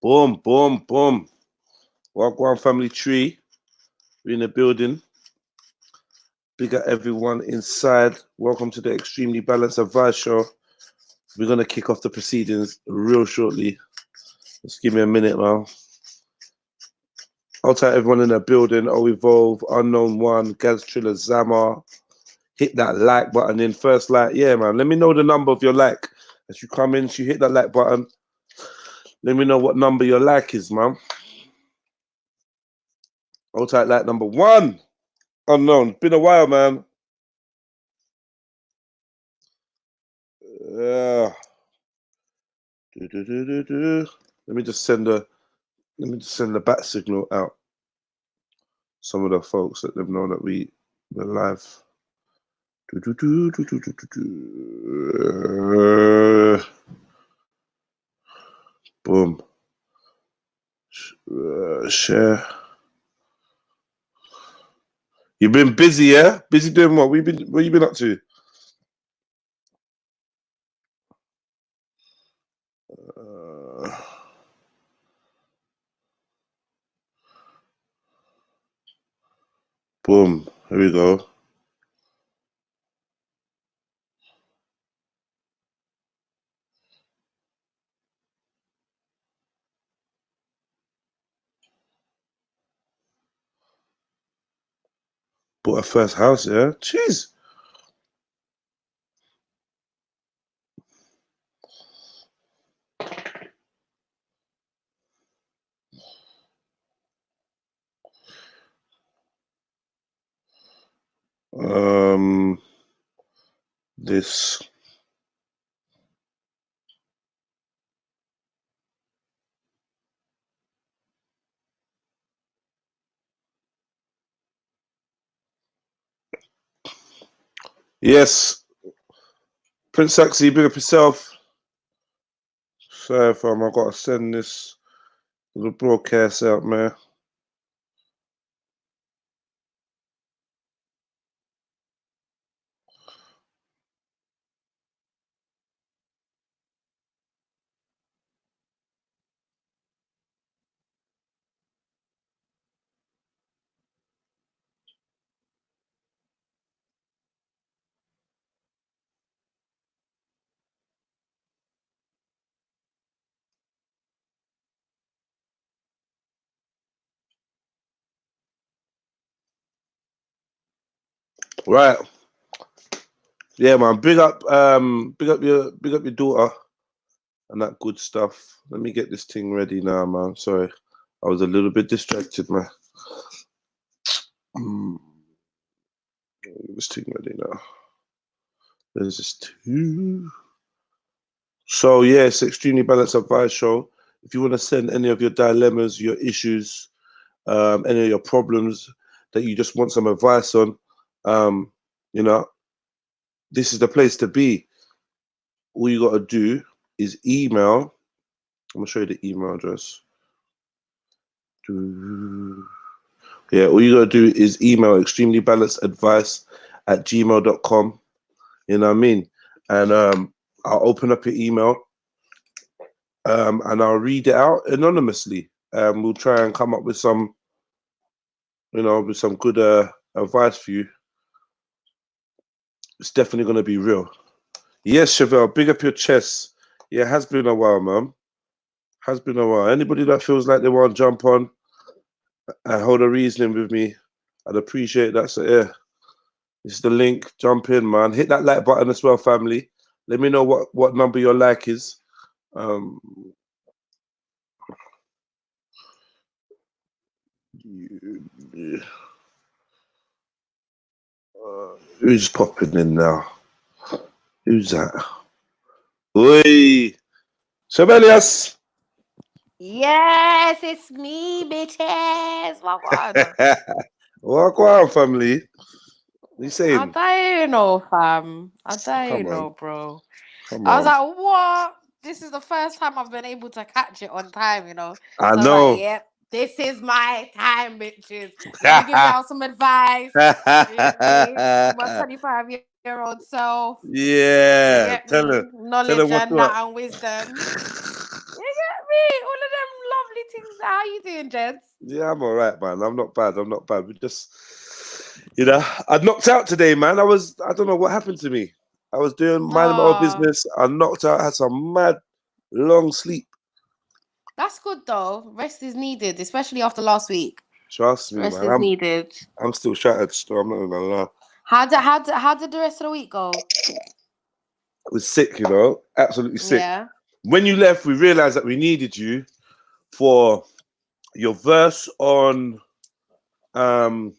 Boom, boom, boom. Wagwan family tree. We're in the building. Big up everyone inside. Welcome to the Extremely Balanced Advice Show. We're going to kick off the proceedings real shortly. Just give me a minute now. I'll tell everyone in the building. Oh, Evolve, Unknown One, Gaz Triller, Zama. Hit that like button in. First like. Yeah, man. Let me know the number of your like. As you come in, you hit that like button. Let me know what number your like is, man. I'll type like number 1. Unknown. Been a while, man. Yeah. Let me just send the bat signal out. Some of the folks, let them know that we're live. Boom. Share. You've been busy, yeah? Busy doing what? What you been up to? Boom. Here we go. Bought a first house, yeah? Jeez. This. Yes. Prince Saxy, big up yourself. Sorry, fam, I gotta send this little broadcast out, man. Right. Yeah, man. Big up your daughter and that good stuff. Let me get this thing ready now, man. Sorry. I was a little bit distracted, man. Get this thing ready now. There's this 2. So yeah, it's Extremely Balanced Advice Show. If you want to send any of your dilemmas, your issues, any of your problems that you just want some advice on, you know, this is the place to be. All you got to do is email. I'm going to show you the email address. Yeah, all you got to do is email extremelybalanceadvice@gmail.com. You know what I mean? And I'll open up your email and I'll read it out anonymously. We'll try and come up with some, with some good advice for you. It's definitely going to be real. Yes, Chevelle, big up your chest. Yeah, it has been a while, man. Has been a while. Anybody that feels like they want to jump on and hold a reasoning with me, I'd appreciate that. So yeah, this is the link. Jump in, man. Hit that like button as well, family. Let me know what number your like is. Who's popping in now? Who's that? Oi, Shabelius. Yes, it's me, bitches. Walk on, family. What you saying? I don't know, fam. I don't know, bro. I was like, what? This is the first time I've been able to catch it on time, I So I was know. like, yep, this is my time, bitches. Let me give y'all some advice. My 25-year-old self. You Yeah, get tell me? her Knowledge what's and what. that and wisdom. You get me? All of them lovely things. How you doing, gents? Yeah, I'm all right, man. I'm not bad. I'm not bad. We just, you know, I knocked out today, man. I don't know what happened to me. I was minding my own business. I knocked out, had some mad long sleep. That's good though. Rest is needed, especially after last week. Trust me, Rest man. is needed. I'm still shattered. Still, I'm not gonna lie. How did the rest of the week go? I was sick, you know, absolutely sick. Yeah. When you left, we realized that we needed you for your verse on I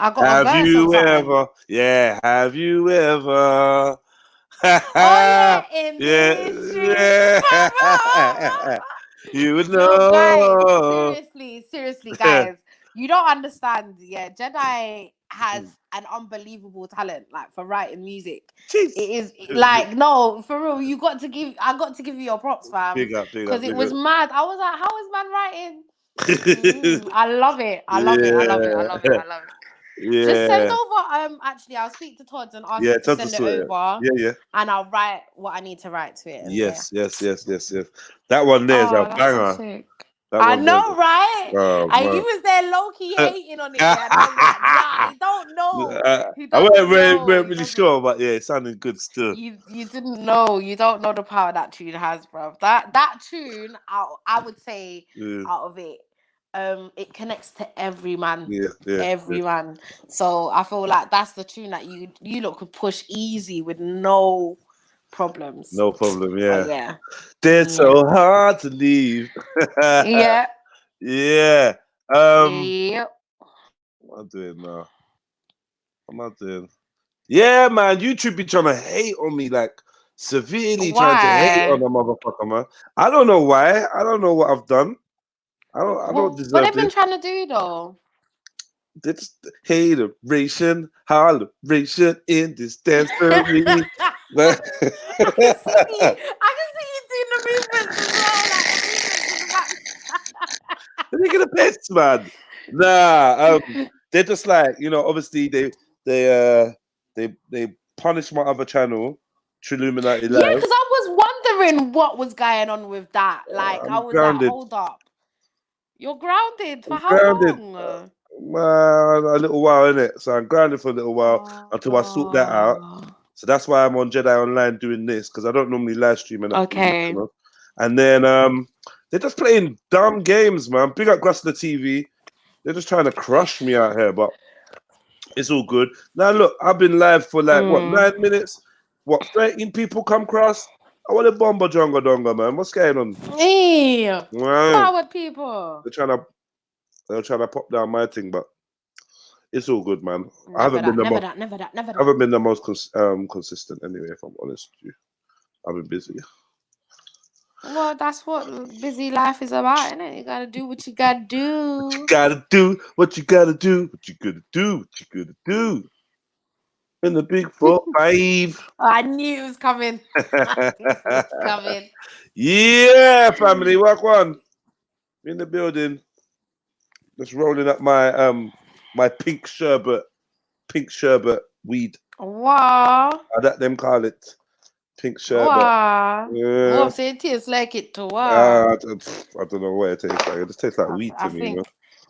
got a have verse on you something. ever, yeah, have you ever Oh yeah, in this yeah. You would Yo, guys, know. seriously, guys, you don't understand. Yeah, Jedi has an unbelievable talent, like for writing music. Jeez. It is like no, for real. I got to give you your props, fam. Big up, because it was mad. I was like, how is man writing? I love it. I love it. Yeah. Just send over. Actually, I'll speak to Todd and ask him to Todd send will it sort over. Yeah. And I'll write what I need to write to it. Yes. That one there is a banger. So sick. That I one know, right? Oh, And you was there low key hating on it, yeah, and I was like, nah, he don't know. He I doesn't know. weren't really sure, but yeah, it sounded good still. You didn't know. You don't know the power that tune has, bro. That tune, I would say, out of it, it connects to every man. Every man. So I feel like that's the tune that you lot could push easy with no problems. No problem, yeah. But yeah. They're so hard to leave. Yeah. Yeah. Yep. What am I doing now? What am I doing? Yeah, man. YouTube be trying to hate on me, like severely trying to hate on a motherfucker, man. I don't know why. I don't know what I've done. I don't deserve what they've been this. trying to do though. It's hateration, holleration in this dance for me. I can see you doing the movements as well, like the movements in the back. They're the best, man. Nah, they're just like, you know, obviously they punish my other channel, TRILLUMINATI Live. Yeah, because I was wondering what was going on with that. Like I was grounded. Like, hold up. You're grounded for how long? Man, a little while, innit? So I'm grounded for a little while until I sort that out. So that's why I'm on Jedionline doing this, because I don't normally live stream and okay. And then they're just playing dumb games, man. Big up Grustler TV. They're just trying to crush me out here, but it's all good. Now look, I've been live for like what 9 minutes. What 13 people come across? I want a bomber jonga donga, man. What's going on? Hey, forward people. They're trying to pop down my thing, but it's all good, man. I haven't been the most consistent anyway, if I'm honest with you. I've been busy. Well, that's what busy life is about, isn't it? You gotta do what you gotta do. What you gotta do, what you gotta do, what you gotta do, what you gotta do. In the big 4-5. I knew it was coming. It's coming. Yeah, family, work one. In the building. Just rolling up my my pink sherbet weed. Wow. How that them call it? Pink sherbet. Wow. Yeah. Well, it tastes like it too. Wow. I don't know what it tastes like. It just tastes like weed to me.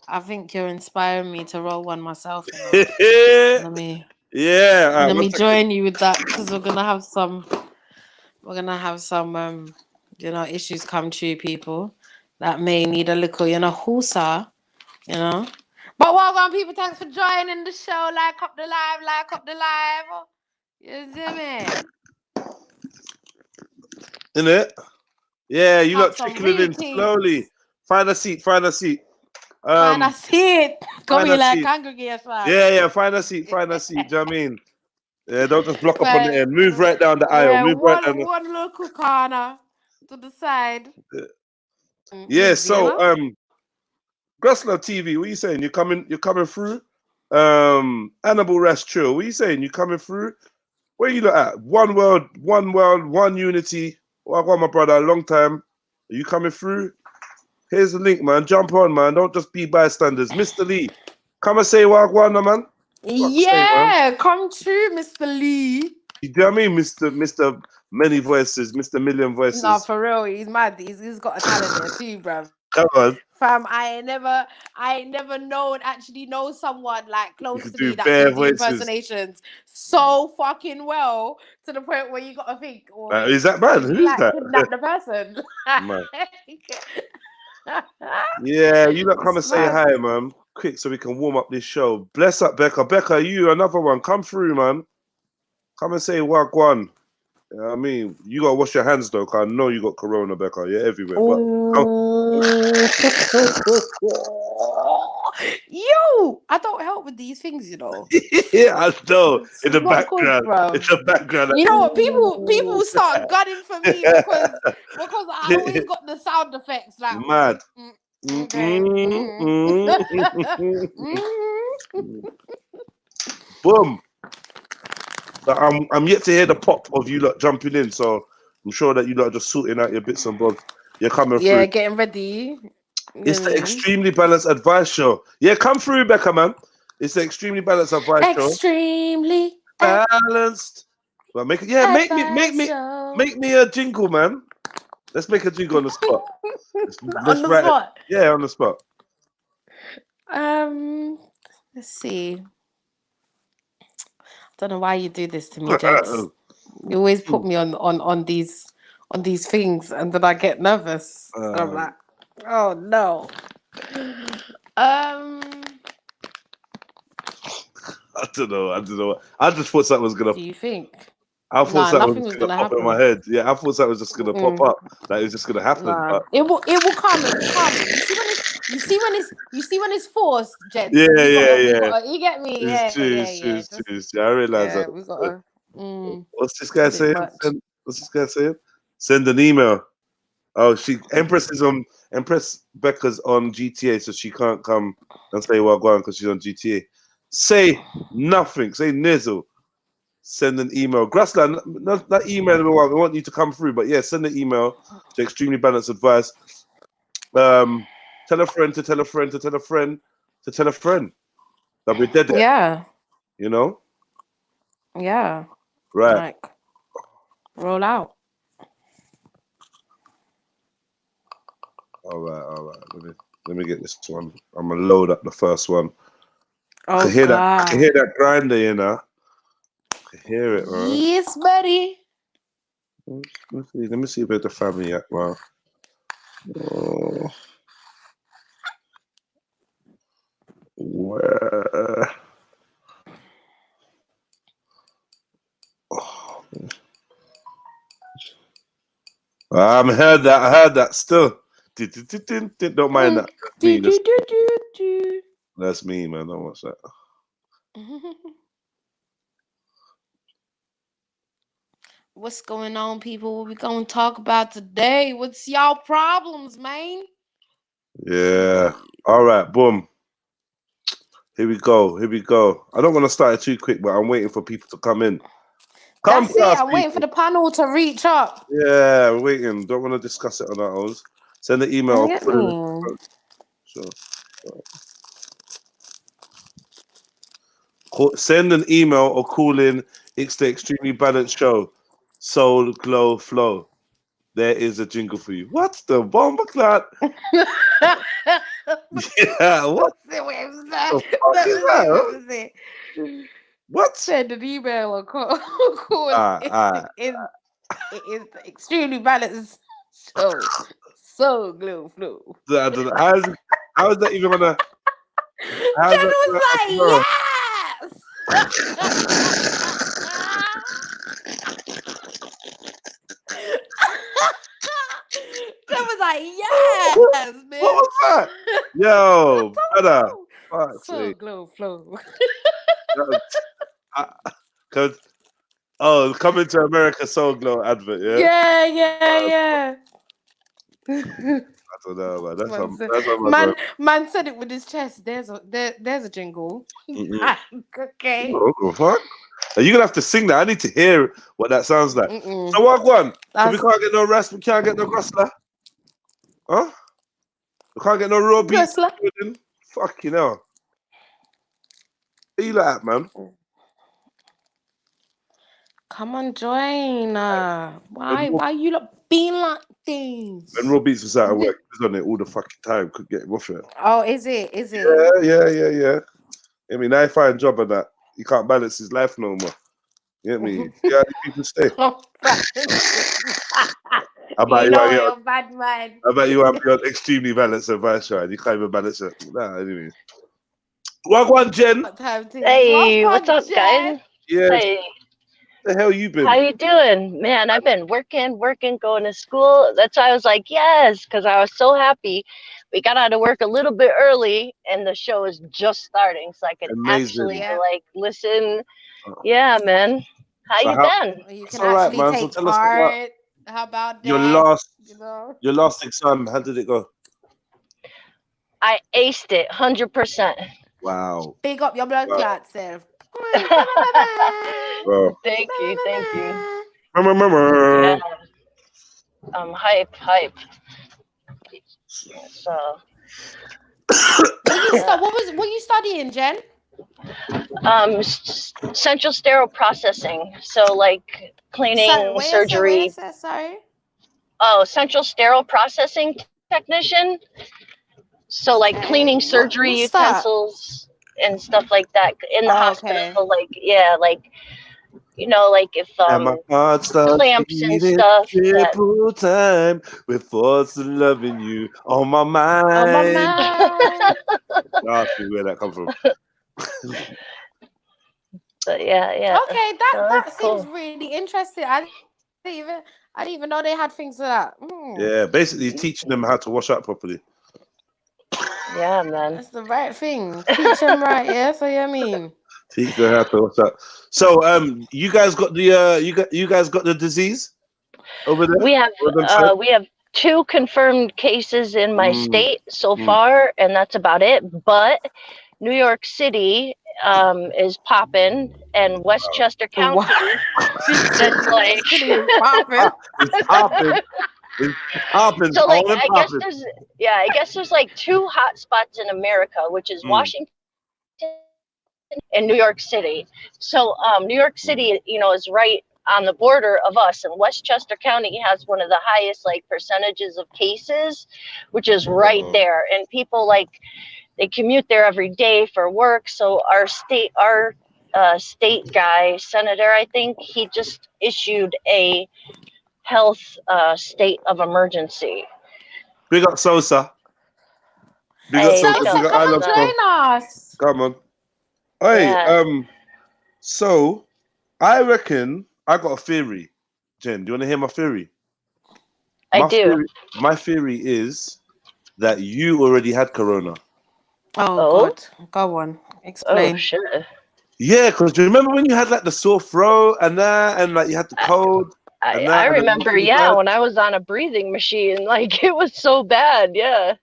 I think you're inspiring me to roll one myself. Let me join you with that, because we're gonna have some you know, issues come true, people that may need a little, you know, hoosa, you know. But welcome, people. Thanks for joining the show. Like up the live. You see me? Innit? Yeah, you got trickling in slowly. Find a seat. Find a seat. Come here, like congregation. Yeah, find a seat. Do you know what I mean? Yeah, don't just block up on the end. Move right down the aisle. Move right down one local corner to the side. Yeah, so Grustler TV, what are you saying? You're coming through? Annabelle Rash Trill, what are you saying? You coming through? Where you look at? One world, one unity. Well, I got my brother a long time. Are you coming through? Here's the link, man. Jump on, man. Don't just be bystanders. Mr. Lee, come and say Wagwan, man. Yeah, come true, Mr. Lee. You know what I mean, Mr. Many voices, Mr. Million Voices. No, for real, he's mad. He's got a talent there too, bruv. Come on. Fam, I ain't never actually know someone like close to me that bare can do voices. impersonations so fucking well to the point where you gotta think, oh, Is that man? did he, Who's like, that? kidnap the person? Yeah, you lot come and say mad. hi, man. Quick, so we can warm up this show. Bless up, Becca. Becca, you another one. Come through, man. Come and say wagwan. You know what I mean, you gotta wash your hands though, cause I know you got corona, Becca. You're everywhere. But yo, I don't help with these things, you know. yeah, I know. In the not background, good, in the background. You know what? People start gunning for me because I always got the sound effects like mad. okay. Boom. But I'm yet to hear the pop of you lot jumping in, so I'm sure that you lot are just sorting out your bits and bobs. You're coming through. Yeah, getting ready. It's the Extremely Balanced Advice Show. Yeah, come through, Becca, man. It's the Extremely Balanced Advice Show. Extremely balanced. Well, make it. Yeah, make me a jingle, man. Let's make a jingle on the spot. Let's on the write spot. It. Yeah, on the spot. Let's see. I don't know why you do this to me, Jets. You always put me on these things, and then I get nervous. And I'm like, oh no. I don't know. I just thought something was gonna. Do you think? I thought something was gonna pop happen in my head. Yeah, I thought something was just gonna pop up. Like it's just gonna happen. Nah. But... It will come. You see when it's forced, Jets. Yeah. You get me? Yeah. I realize that. We gotta. What's this guy saying? What's this guy saying? Send an email. Oh, Empress Becca's on GTA, so she can't come and say wagwan because she's on GTA. Say nothing. Say nizzle. Send an email. Grassland, not email them. We want you to come through, but yeah, send an email to Extremely Balanced Advice. Tell a friend to tell a friend to tell a friend to tell a friend that we're dead. Yeah. You know. Yeah. Right. Like, roll out. All right. Let me get this one. I'm gonna load up the first one. Oh, I can hear that grinder, you know. I can hear it, man. Yes, buddy. Let me see where the family at, man. Oh. Where? Oh. I heard that still. Don't mind that. That's me, man. Don't watch that. What's going on, people? What we gonna talk about today? What's y'all problems, man? Yeah. All right. Boom. Here we go. I don't want to start it too quick, but I'm waiting for people to come in. That's it. I'm waiting for the panel to reach up. Yeah, we're waiting. Don't want to discuss it on our own. Send an email. Sure. Send an email or call in. It's the Extremely Balanced Show. Soul, glow, flow. There is a jingle for you. What's the bomber clot? Yeah, what? What? Send an email or call. It's the Extremely Balanced Show. So glow flow. I don't know. How is that even gonna? Jen was like, yes. Jen was like, yes, man. What was that? Yo, brother. So glow flow. Coming to America Soul Glow advert, yeah? Yeah. I don't know, man. That's man said it with his chest. There's a jingle. Okay. What? Are you gonna have to sing that? I need to hear what that sounds like. So what one? So we can't get no rest, we can't get no Grosler. Huh? We can't get no raw beats. Fuck you know. What you like, man? Come on, join. Why you lot being like things? When Raw Beats was out of work, he was on it all the fucking time. Couldn't get him off it. Oh, is it? Is it? Yeah. I mean, I find job and that he can't balance his life no more. You get me? Yeah, people stay. How about you out here? You're bad man. How about you out here on extremely balanced advice, right? You can't even balance it. Nah, anyway. Wagwan, Jen. Hey, what's up, guys? Yeah. Hey. The hell you been? How you doing? Man, I've been working, going to school. That's why I was like, yes, because I was so happy. We got out of work a little bit early, and the show is just starting, so I can actually like listen. Yeah, man. How you been? You can actually take part. How about that? Your last exam, how did it go? I aced it 100%. Wow. Big up your blood clot self. Thank you. Yeah. Hype. So what were you studying, Jen? Central sterile processing. So like cleaning, surgery. Sorry. Oh, central sterile processing technician. So like cleaning surgery utensils and stuff like that in the hospital. Like like if clamps and stuff. Triple time with thoughts of loving you on my mind. Ask me where that comes from. But yeah. Okay, that seems really interesting. I didn't even know they had things like that. Yeah, basically teaching them how to wash up properly. Yeah, man. That's the right thing. Teach them right, yeah. So I mean, teach them how to wash up. So you guys got the you guys got the disease over there? We have 2 confirmed cases in my state so far, and that's about it. But New York City is popping, and Westchester County is like it's popping. So like I guess there's like 2 hot spots in America, which is Washington and New York City. So New York City, is right on the border of us, and Westchester County has one of the highest like percentages of cases, which is right there. And people they commute there every day for work. So our state guy, senator, I think, he just issued a health state of emergency. Big up Sosa. Big up Sosa. Come on, join us. Come on. Hey, so I reckon I got a theory. Jen, do you want to hear my theory? My theory is that you already had corona. Oh, God. Go on. Explain. Oh, shit. Yeah, because do you remember when you had like the sore throat and that, and like you had the cold? I remember, when I was on a breathing machine, like it was so bad, yeah.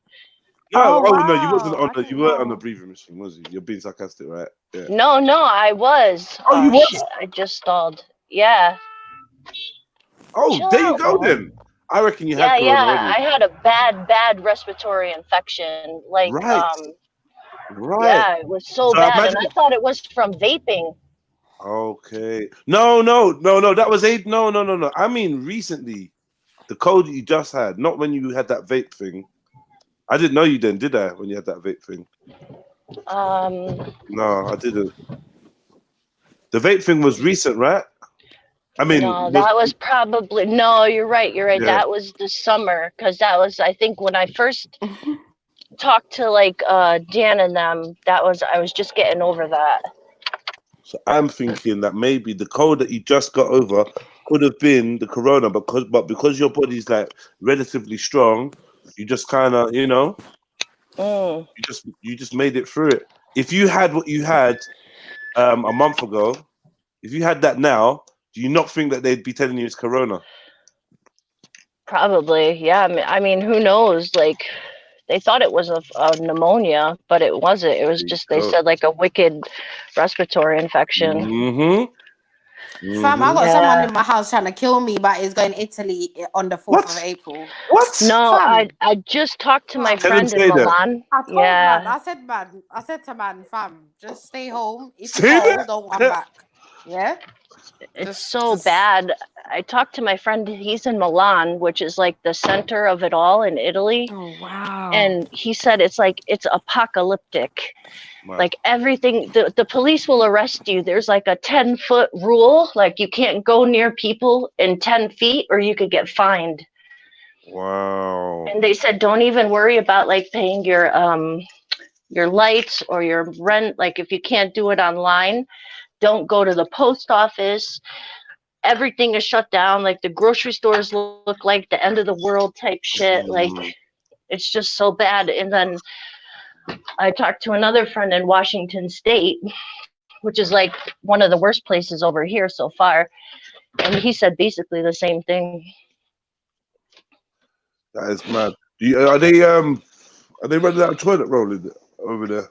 No, no, you wasn't on the. You weren't on the breathing machine, was you? You're being sarcastic, right? Yeah. No, I was. Oh, you was? Shit, I just stalled. Yeah. Oh, Chill there you out, go man. then. I reckon you had corona already. I had a bad respiratory infection. Like, right. Yeah, it was so bad, and I thought it was from vaping. Okay. No. That was no. I mean, recently, the cold that you just had, not when you had that vape thing. I didn't know you then, did I? When you had that vape thing. No, I didn't. The vape thing was recent, right? I mean, no, that was probably you're right. Yeah. That was the summer, because that was, I think, when I first talked to like Dan and them. I was just getting over that. So I'm thinking that maybe the cold that you just got over could have been the corona, but because your body's like relatively strong, you just kind of, you just made it through it. If you had what you had a month ago, if you had that now, do you not think that they'd be telling you it's corona? Probably, yeah. I mean, who knows? Like, they thought it was a pneumonia, but it wasn't. It was just, they said, like a wicked respiratory infection. Fam, I got someone in my house trying to kill me, but is going to Italy on the 4th of April. What? No, I just talked to my friend in Milan. I told man, I said to man, fam, just stay home. If you go, don't come back. Yeah. It's so bad. I talked to my friend, he's in Milan, which is like the center of it all in Italy. Oh, wow. And he said it's apocalyptic. Wow. Like everything, the police will arrest you. There's like a 10-foot rule, like you can't go near people in 10 feet or you could get fined. Wow. And they said, don't even worry about like paying your lights or your rent. Like if you can't do it online, don't go to the post office. Everything is shut down. Like the grocery stores look like the end of the world type shit. Like it's just so bad. And then I talked to another friend in Washington State, which is like one of the worst places over here so far. And he said basically the same thing. That is mad. Are they running out of toilet roll over there?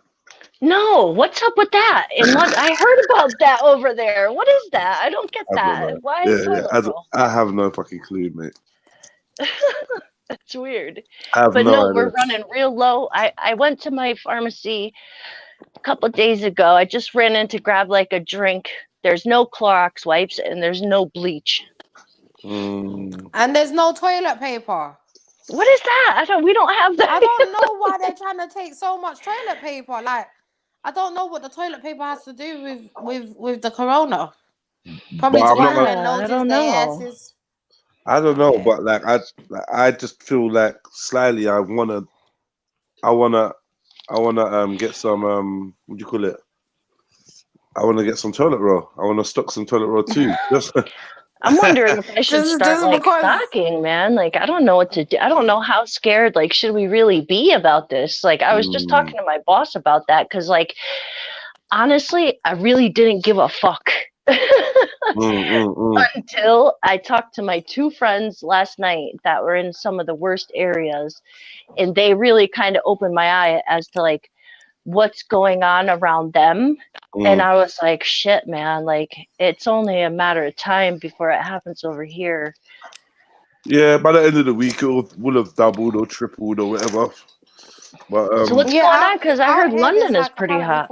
No, what's up with that? I heard about that over there. What is that? I don't get that. Why toilet roll? I have no fucking clue, mate. It's weird. But no, we're running real low. I went to my pharmacy a couple of days ago. I just ran in to grab like a drink. There's no Clorox wipes and there's no bleach. And there's no toilet paper. What is that? We don't have that. I don't know why they're trying to take so much toilet paper. Like, I don't know what the toilet paper has to do with the corona. Probably to wipe their noses, their asses. I don't know, but like I just feel like slightly I wanna get some what do you call it? I wanna get some toilet roll. I wanna stock some toilet roll too. I'm wondering if I should start like stocking, man. Like I don't know what to do. I don't know how scared. Like, should we really be about this? Like, I was just talking to my boss about that because, like, honestly, I really didn't give a fuck until I talked to my two friends last night that were in some of the worst areas, and they really kind of opened my eye as to like what's going on around them. And I was like, shit, man, like it's only a matter of time before it happens over here. Yeah, by the end of the week it will have doubled or tripled or whatever. But so what's going on? Because I heard London is pretty hot.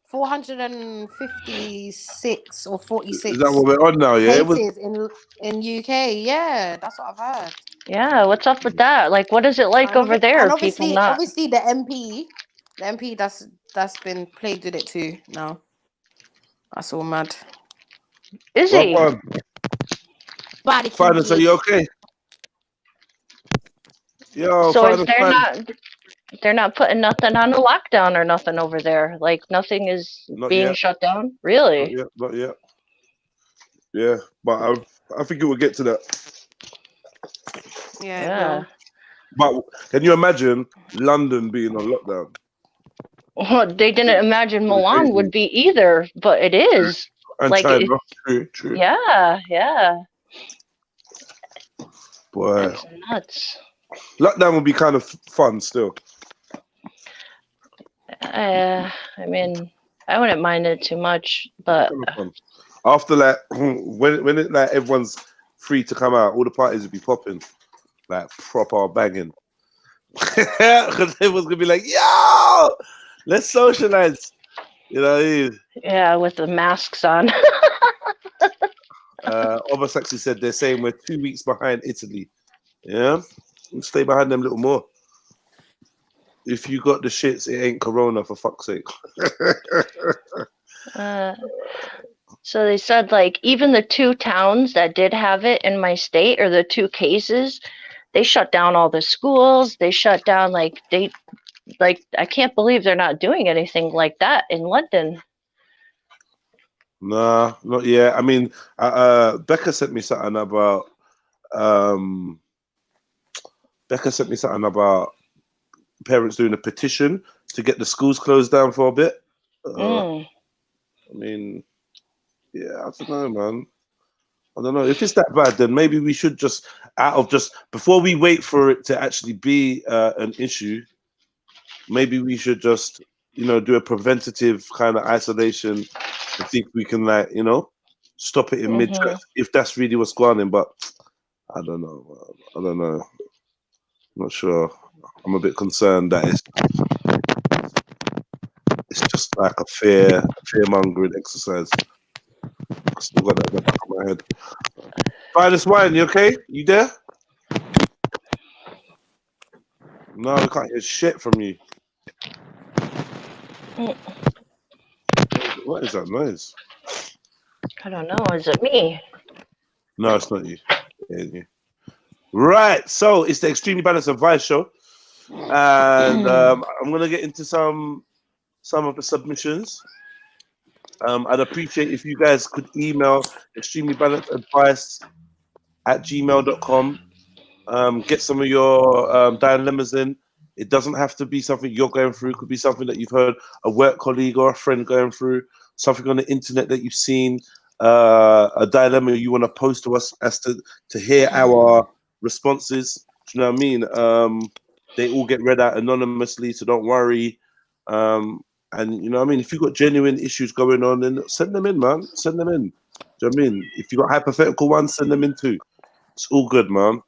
456 or 46. Is that what we're on now? Yeah, cases in UK. Yeah, that's what I've heard. Yeah, what's up with that? Like, what is it like over there? And obviously the MP that's been plagued with it too now. That's all mad. Is he? Fine, so you okay? Yo, so is they're not putting nothing on a lockdown or nothing over there? Like nothing is being shut down? Really? Not yet. Yeah, but I think it will get to that. Yeah. But can you imagine London being on lockdown? Well, they didn't imagine Milan would be either, but it is. And like China. True. Yeah. Boy. That's nuts. Lockdown would be kind of fun still. I mean, I wouldn't mind it too much, but after that, when it like everyone's free to come out, all the parties would be popping, like proper banging. Because everyone's gonna be like, "Yo, let's socialize," you know what I mean? Yeah, with the masks on. Obasaxi said they're saying we're 2 weeks behind Italy. Yeah, we'll stay behind them a little more. If you got the shits, it ain't corona, for fuck's sake. So they said like even the 2 towns that did have it in my state, or the 2 cases, they shut down all the schools. They shut down I can't believe they're not doing anything like that in London. Nah, not yet. I mean, Becca sent me something about parents doing a petition to get the schools closed down for a bit. I mean, yeah, I don't know, man. I don't know. If it's that bad, then maybe we should just, before we wait for it to actually be an issue, maybe we should just, do a preventative kind of isolation and see if we can, stop it in mid-track, if that's really what's going on. But I don't know. I'm not sure. I'm a bit concerned that it's just like a fear-mongering exercise. Still got that in the back of my head. Finest wine, you okay? You there? No, we can't hear shit from you. What is that noise? I don't know. Is it me? No, it's not you. Yeah. Right, so it's the Extremely Balanced Advice Show, and I'm gonna get into some of the submissions. I'd appreciate if you guys could email extremelybalanceadvice@gmail.com. Get some of your dilemmas in. It doesn't have to be something you're going through. It could be something that you've heard a work colleague or a friend going through, something on the internet that you've seen, a dilemma you want to post to us as to hear our responses. Do you know what I mean? They all get read out anonymously, so don't worry. And you know what I mean? If you've got genuine issues going on, then send them in, man. Send them in. Do you know what I mean? If you've got hypothetical ones, send them in too. It's all good, man.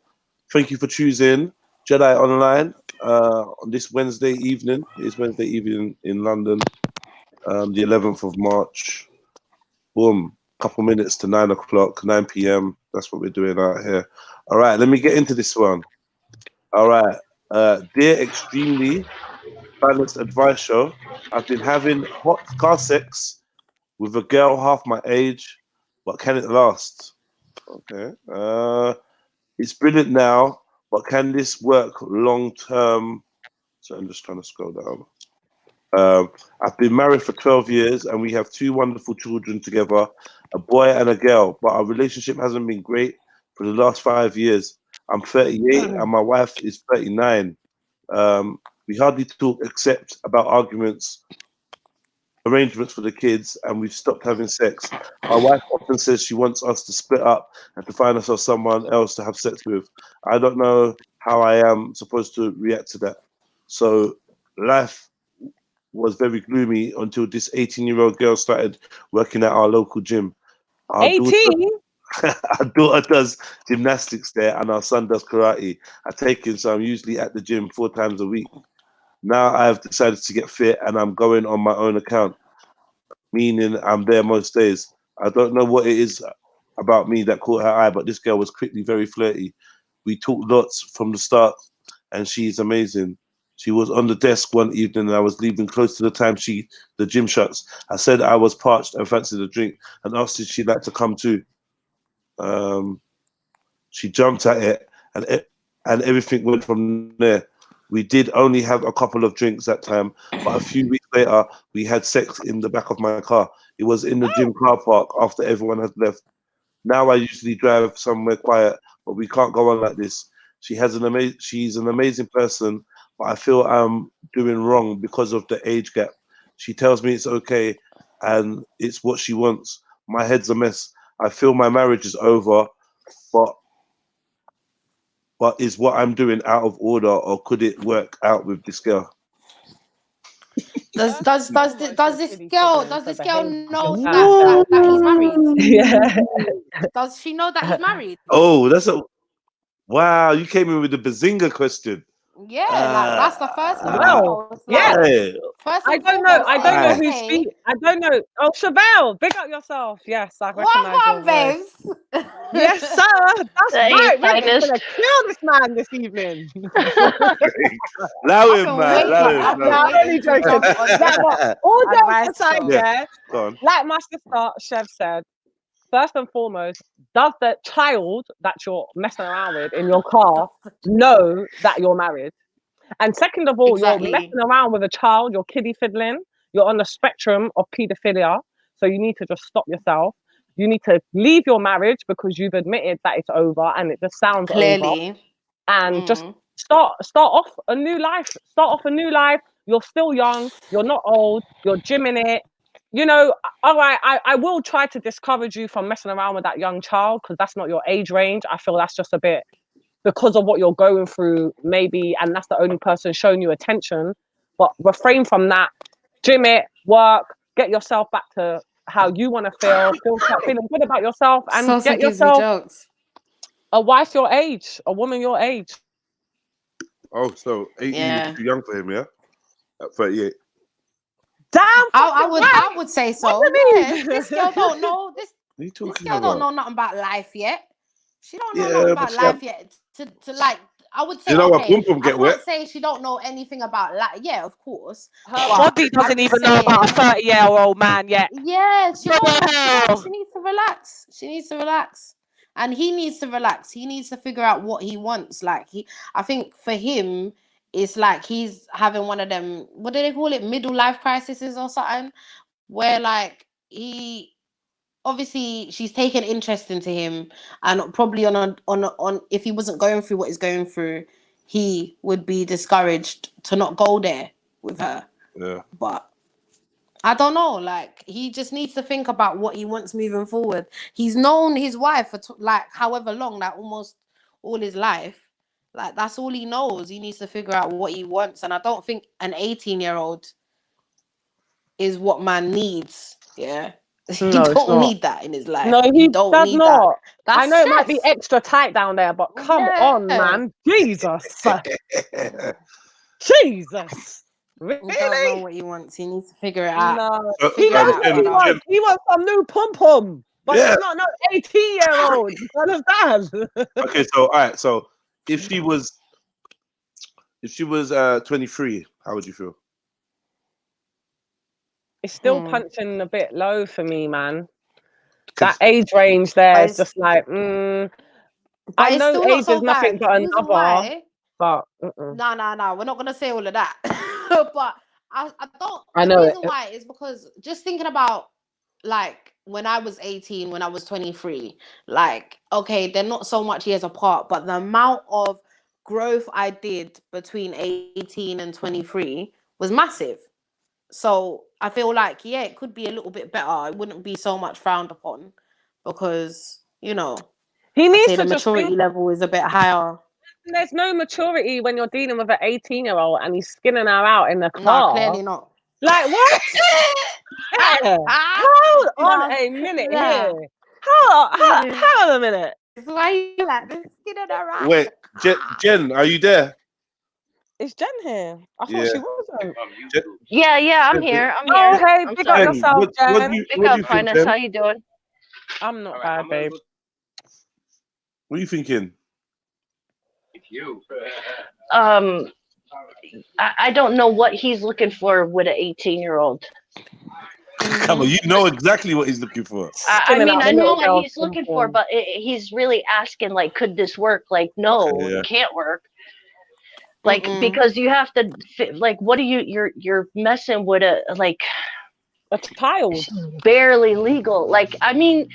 Thank you for choosing Jedionline on this Wednesday evening. It's Wednesday evening in London, the 11th of March. Boom. Couple minutes to 9 o'clock, 9 p.m. That's what we're doing out here. All right, let me get into this one. All right. Dear Extremely Balanced Advice Show, I've been having hot car sex with a girl half my age, but can it last? Okay. It's brilliant now, but can this work long term? So I'm just trying to scroll down. I've been married for 12 years and we have 2 wonderful children together, a boy and a girl, but our relationship hasn't been great for the last 5 years. I'm 38 and my wife is 39. We hardly talk except about arguments, arrangements for the kids, and we've stopped having sex. My wife often says she wants us to split up and to find ourselves someone else to have sex with. I don't know how I am supposed to react to that. So life was very gloomy until this 18-year-old girl started working at our local gym. 18? Our daughter does gymnastics there and our son does karate. I take him, so I'm usually at the gym 4 times a week. Now I've decided to get fit and I'm going on my own account, meaning I'm there most days. I don't know what it is about me that caught her eye, but this girl was quickly very flirty. We talked lots from the start and she's amazing. She was on the desk one evening and I was leaving close to the time the gym shuts. I said I was parched and fancied a drink and asked if she'd like to come too. She jumped at it and everything went from there. We did only have a couple of drinks that time, but a few weeks later, we had sex in the back of my car. It was in the gym car park after everyone had left. Now I usually drive somewhere quiet, but we can't go on like this. She's an amazing person, but I feel I'm doing wrong because of the age gap. She tells me it's okay and it's what she wants. My head's a mess. I feel my marriage is over, but is what I'm doing out of order, or could it work out with this girl? Does this girl know that he's married? Yeah. Does she know that he's married? Oh, wow! You came in with the bazinga question. Yeah, like that's the first one. Well, like, yeah. First I don't know who's speaking. I don't know. Oh, Chevelle, big up yourself. Yes, I recognize your voice. Yes, sir. That's right. We're gonna kill this man this evening. Allow him, man. Allow him. I'm only joking. All jokes aside, yeah. Like my sister Chev said, first and foremost, does the child that you're messing around with in your car know that you're married? And second of all, you're messing around with a child, you're kiddie fiddling, you're on the spectrum of paedophilia. So you need to just stop yourself. You need to leave your marriage because you've admitted that it's over and it just sounds over. And just start off a new life. Start off a new life. You're still young, you're not old, you're gymming it. You know, all right, I will try to discourage you from messing around with that young child because that's not your age range. I feel that's just a bit because of what you're going through, maybe, and that's the only person showing you attention. But refrain from that, gym it, work, get yourself back to how you want to feel feeling good about yourself, and get yourself a wife your age, a woman your age. Oh, so 18 is too young for him, yeah? At 38. Damn, I would say so. Yeah, this girl don't know this. you talking this girl about? Don't know nothing about life yet. She don't know nothing about life yet. To like, I would say, you know okay, what? I can't say she don't know anything about life. Yeah, of course. Her body doesn't even know about a 30-year-old man yet. Yeah, she needs to relax. She needs to relax. And he needs to relax. He needs to figure out what he wants. Like I think for him, it's like he's having one of them, what do they call it? Middle life crises or something, where like obviously she's taken interest into him, and probably on if he wasn't going through what he's going through, he would be discouraged to not go there with her. Yeah. But I don't know. Like, he just needs to think about what he wants moving forward. He's known his wife for like however long, like almost all his life. Like, that's all he knows. He needs to figure out what he wants. And I don't think an 18-year-old is what man needs. Yeah. He don't need that in his life. No, he don't does need not. That. I know it might be extra tight down there, but come on, man. Jesus. Jesus. Really? He don't know what he wants. He needs to figure it out. No. He knows what he wants. He wants some new pom-pom. But it's not no 18-year-old. You understand? Okay, so all right, so if she was 23, how would you feel? It's still punching a bit low for me, man. That age range there is just like, I know age is nothing but a number, but no, we're not gonna say all of that. But I don't. I know the reason why is because just thinking about like when I was 18, when I was 23, like, okay, they're not so much years apart, but the amount of growth I did between 18 and 23 was massive. So I feel like, yeah, it could be a little bit better. It wouldn't be so much frowned upon because, you know, he needs to the maturity level is a bit higher. There's no maturity when you're dealing with an 18-year-old and he's skinning her out in the car. No, clearly not. Like, what? Yeah. Hold on a minute here. Hold on a minute. Why you like this skinning her out? Wait, Jen, are you there? Is Jen here? I thought she wasn't. Yeah, I'm here. Oh, hey, pick up yourself, Jen. Pick up, Finest. How you doing? I'm not bad, babe. What are you thinking? I don't know what he's looking for with an 18-year-old. Come on, you know exactly what he's looking for. I mean, I know what he's looking for, but he's really asking, like, could this work? Like, no, it can't work. Like, because you have to, like, what are you're messing with a child. She's barely legal. Like, I mean,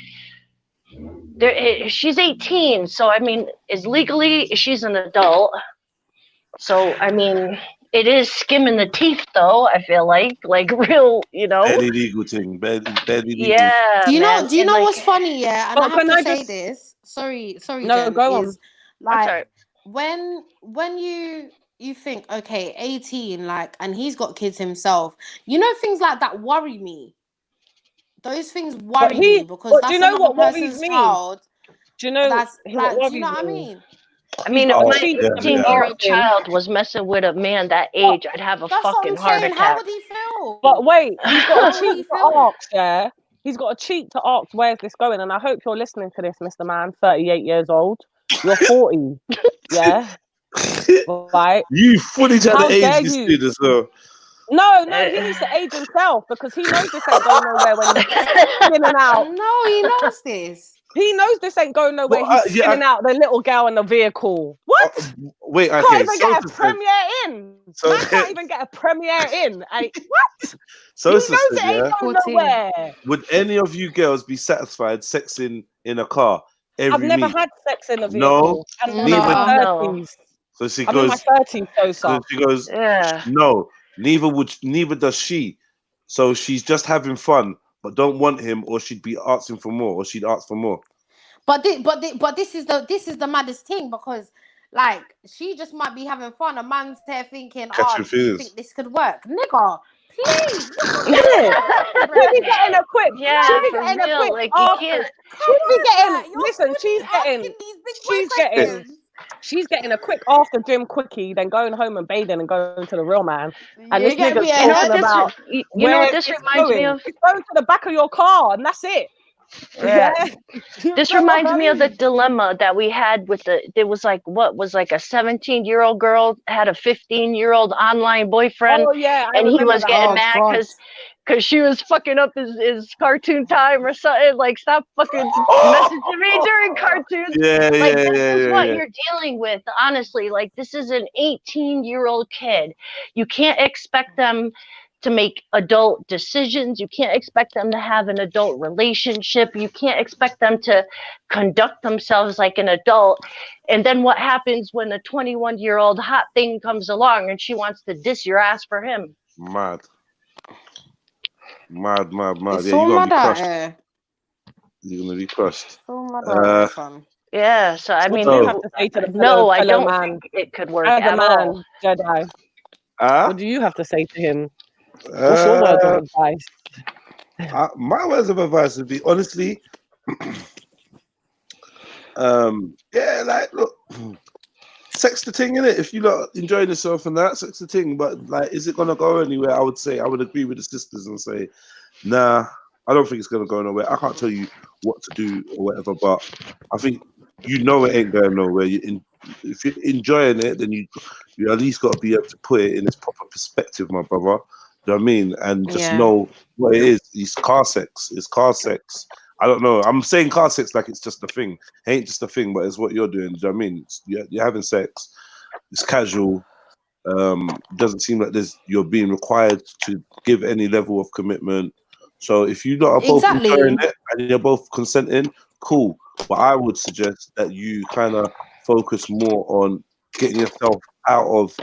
she's 18, so I mean, she's an adult. So I mean, it is skimming the teeth, though. I feel like real, you know. Barely legal thing, barely legal. Yeah. Do you know what's funny? Yeah, and I have to say this. Sorry. No, Jen, go on. Like when you think, okay, 18, like, and he's got kids himself. You know, things like that worry me. Those things worry me because that's another person's child. Do you know that's like, do you know what I mean? I mean, if my 18-year-old child was messing with a man that age, I'd have a fucking heart attack. How would he feel? But wait, he's got a cheat to ask, yeah? He's got a cheat to ask, where's this going? And I hope you're listening to this, Mr. Man, 38 years old. You're 40, yeah? Right? You fully trying to age this dude as well. No, he needs to age himself because he knows this ain't going nowhere when he's spinning out. No, he knows this. He knows this ain't going nowhere. He's spinning out the little girl in the vehicle. What? Wait, okay. Can't even get a premiere in. Man can't even get a premiere in. What? So he knows it ain't going nowhere. Would any of you girls be satisfied sexing in a car every I've never had sex in a vehicle. No. So she goes. I'm in my 30s, so she goes. No. Neither does she. So she's just having fun, but don't want him, or she'd be asking for more, or she'd ask for more. But this is the maddest thing because, like, she just might be having fun. A man's there thinking, do you think this could work, nigga? Please. She'll be getting a quick. Yeah, she'll be for getting real. A quick. Like, you can't. She's getting a quick after gym quickie, then going home and bathing and going to the real man. And this nigga's talking about you know what this reminds me of? It's going to the back of your car and that's it. Yeah. This reminds me of the dilemma that we had with there was like, what was like a 17-year-old girl had a 15-year-old online boyfriend. Oh yeah, and he was that. getting mad because she was fucking up his cartoon time or something. Like, stop fucking messaging me during cartoons. This is what you're dealing with, honestly. Like, this is an 18-year-old kid. You can't expect them to make adult decisions. You can't expect them to have an adult relationship. You can't expect them to conduct themselves like an adult. And then what happens when a 21-year-old hot thing comes along and she wants to diss your ass for him? Mad. It's Yeah, so you're gonna mad be crushed. out You're gonna be crushed. So mad out, son. Yeah, so I mean, you have to say to the no, I don't man, think it could work as a at man, all. Jedi. What do you have to say to him? What's your words of advice? My words of advice would be, honestly, like, look, sex the thing, innit? If you're not enjoying yourself and that, sex the thing. But like, is it gonna go anywhere? I would say I would agree with the sisters and say, nah, I don't think it's gonna go nowhere. I can't tell you what to do or whatever, but I think it ain't going nowhere. If you're enjoying it, then you at least got to be able to put it in its proper perspective, my brother. Do you know what I mean? And just know what it is. It's car sex. It's car sex. I don't know. I'm saying car sex like it's just a thing. It ain't just a thing, but it's what you're doing. Do you know what I mean? You're having sex. It's casual. Doesn't seem like you're being required to give any level of commitment. So if you lot are both enjoying it and you're both consenting, cool. But I would suggest that you kind of focus more on getting yourself out of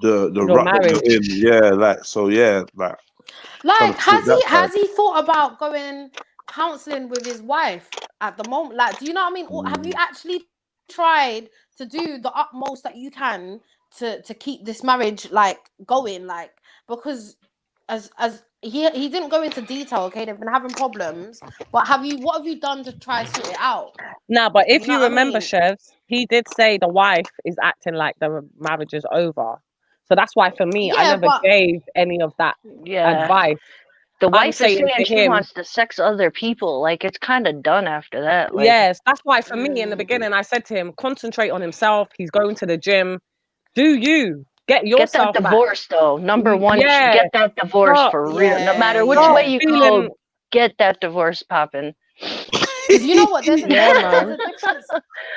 the rut that you're in. Yeah, like has he thought about going counseling with his wife at the moment? Like, do you know what I mean? Or have you actually tried to do the utmost that you can to keep this marriage like going? Like, because as he didn't go into detail, okay, they've been having problems, but what have you done to try sort it out? Nah, but if you remember, Chefs, he did say the wife is acting like the marriage is over. So that's why for me, I never gave any of that advice. The wife is saying she wants to sex other people. Like, it's kind of done after that. Like, yes, that's why for me in the beginning, I said to him, concentrate on himself. He's going to the gym. Do you get yourself that divorce back. Though? Number one, get that divorce for real. No matter which way you go, get that divorce popping. You know what? There's a difference.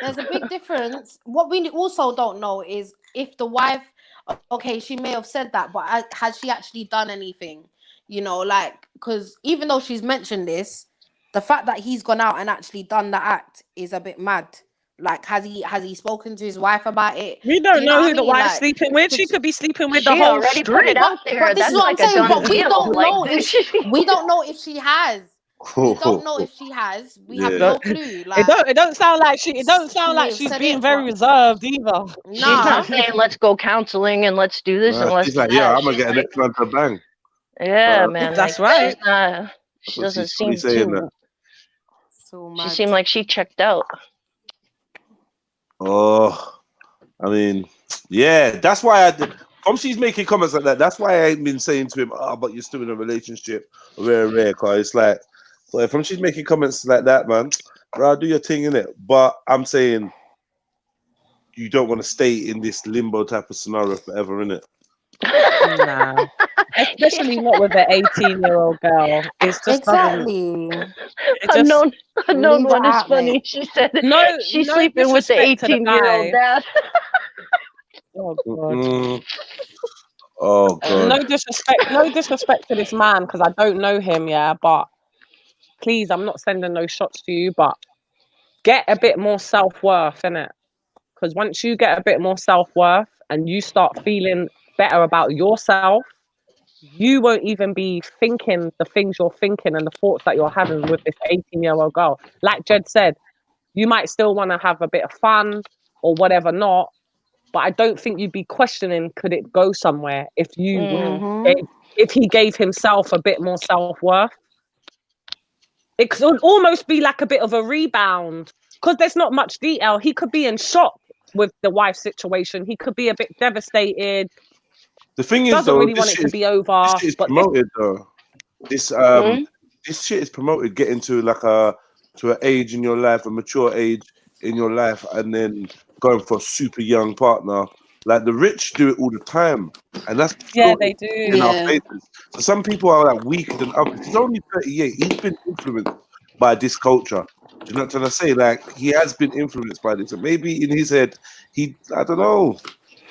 There's a big difference. What we also don't know is if the wife, okay, she may have said that, but has she actually done anything? You know, like, because even though she's mentioned this, the fact that he's gone out and actually done the act is a bit mad. Like, has he spoken to his wife about it? We don't know who the wife's sleeping with. She could be sleeping with the whole street. Put it out there. But this is what I'm saying. But we don't know we don't know if she has. We don't know if she has. We have no clue. Like, it don't sound like she's being very reserved either. She's not saying let's go counseling and let's do this and let's she's like, yeah, I'm gonna get an next one to bang. Yeah, man. That's right. She doesn't seem too. She seemed like she checked out. Oh, I mean, yeah, that's why she's making comments like that. That's why I ain't been saying to him, but you're still in a relationship, rare, cause it's like, well, if she's making comments like that, man, bro, do your thing, innit? But I'm saying you don't want to stay in this limbo type of scenario forever, innit? Nah. Especially not with an 18-year-old girl. It's just unknown one is funny. Mate. She said she's sleeping with the 18-year-old dad. Oh god. Oh god. No disrespect to this man because I don't know him, but please, I'm not sending no shots to you, but get a bit more self-worth, innit? Because once you get a bit more self-worth and you start feeling better about yourself, you won't even be thinking the things you're thinking and the thoughts that you're having with this 18-year-old girl. Like Jed said, you might still want to have a bit of fun or whatever not, but I don't think you'd be questioning could it go somewhere if he gave himself a bit more self-worth. It could almost be like a bit of a rebound because there's not much detail. He could be in shock with the wife situation. He could be a bit devastated. The thing is, doesn't really want it to be over. This shit is promoted, though. This this shit is promoted getting to like an age in your life, a mature age in your life, and then going for a super young partner. Like the rich do it all the time, and that's they do in our faces. So some people are like weaker than others. He's only 38. He's been influenced by this culture. Do you know what I'm trying to say? Like he has been influenced by this, and maybe in his head, I don't know.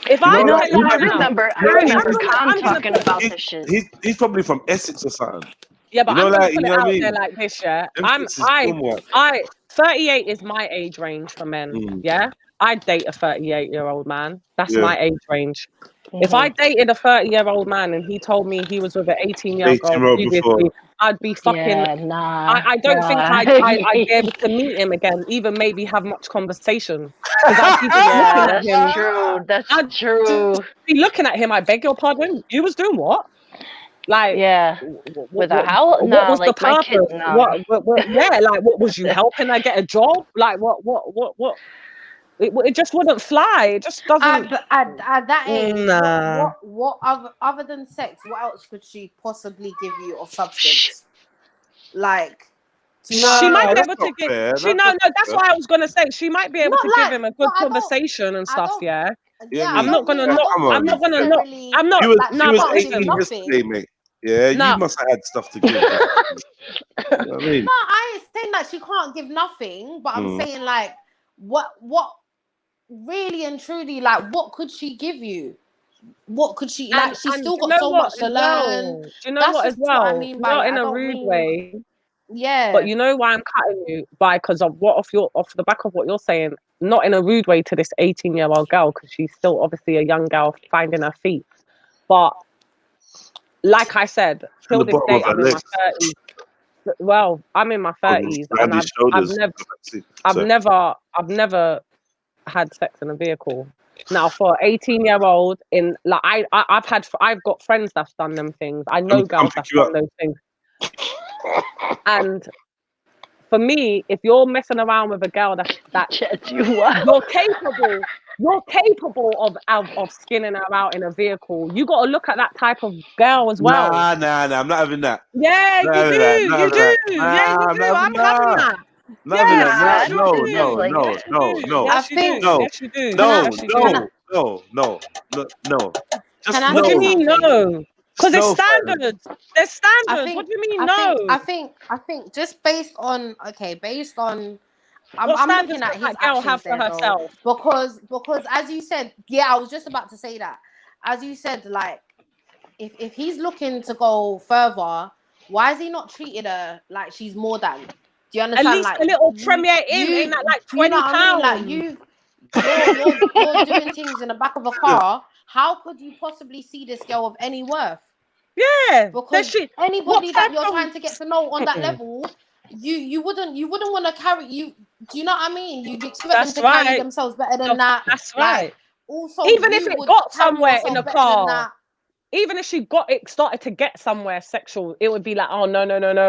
If I remember Khan talking about this shit. He's probably from Essex or something. Yeah, but I'm gonna put it out there like this, yeah. 38 is my age range for men. Yeah, I'd date a 38-year-old man. That's my age range. If I dated a 30-year-old man and he told me he was with an 18-year-old girl previously, I'd be fucking. I don't think I'd be able to meet him again, even maybe have much conversation. That's true. That's true. Be looking at him. I beg your pardon. You was doing what? Like, with a house? What was the purpose? Like, what was you helping her get a job? Like, what? It just wouldn't fly. It just doesn't. At that age, what other than sex? What else could she possibly give you of substance? Like, she might be able to give. That's why I was gonna say she might be able to give him a good conversation and stuff. Yeah. Yeah, I'm not gonna knock. I'm not gonna knock. I'm not. She was 18 yesterday, mate. Yeah, you must have had stuff to give. You know what I mean? No, I ain't saying that she can't give nothing, but I'm saying like, what really and truly, like, what could she give you? What could she like? She's still got so much to learn. Do you know what as well? I mean, not in a rude way. Yeah. But you know why I'm cutting you? Because of off the back of what you're saying, not in a rude way to this 18-year-old girl, because she's still obviously a young girl finding her feet. But like I said, till this day, I'm in my 30s. Well, I'm in my 30s, and I've never had sex in a vehicle. Now, for an 18-year-old, I've got friends that's done them things. I know girls that's done those things. And for me, if you're messing around with a girl you're capable of skinning her out in a vehicle. You got to look at that type of girl as well. Nah, I'm not having that. Yeah, you do. You do. Yeah, you do. I'm having that. No. Yes, you do. Yes, you do. No. What do you mean no? Because there's standards. There's standards. What do you mean no? I think just based on I'm looking at his actions there, herself. Because as you said, I was just about to say that. As you said, like if he's looking to go further, why has he not treated her like she's more than? Do you understand? At least like a little premiere ain't that like £20? I mean? Like you're doing things in the back of a car. How could you possibly see this girl of any worth? Yeah, because anybody that you're trying to get to know on that level, you wouldn't want to carry you. Do you know what I mean? You'd expect them to carry themselves better than that. That's right. Like, also, even if it got somewhere in the car, even if she started to get somewhere sexual, it would be like, oh no,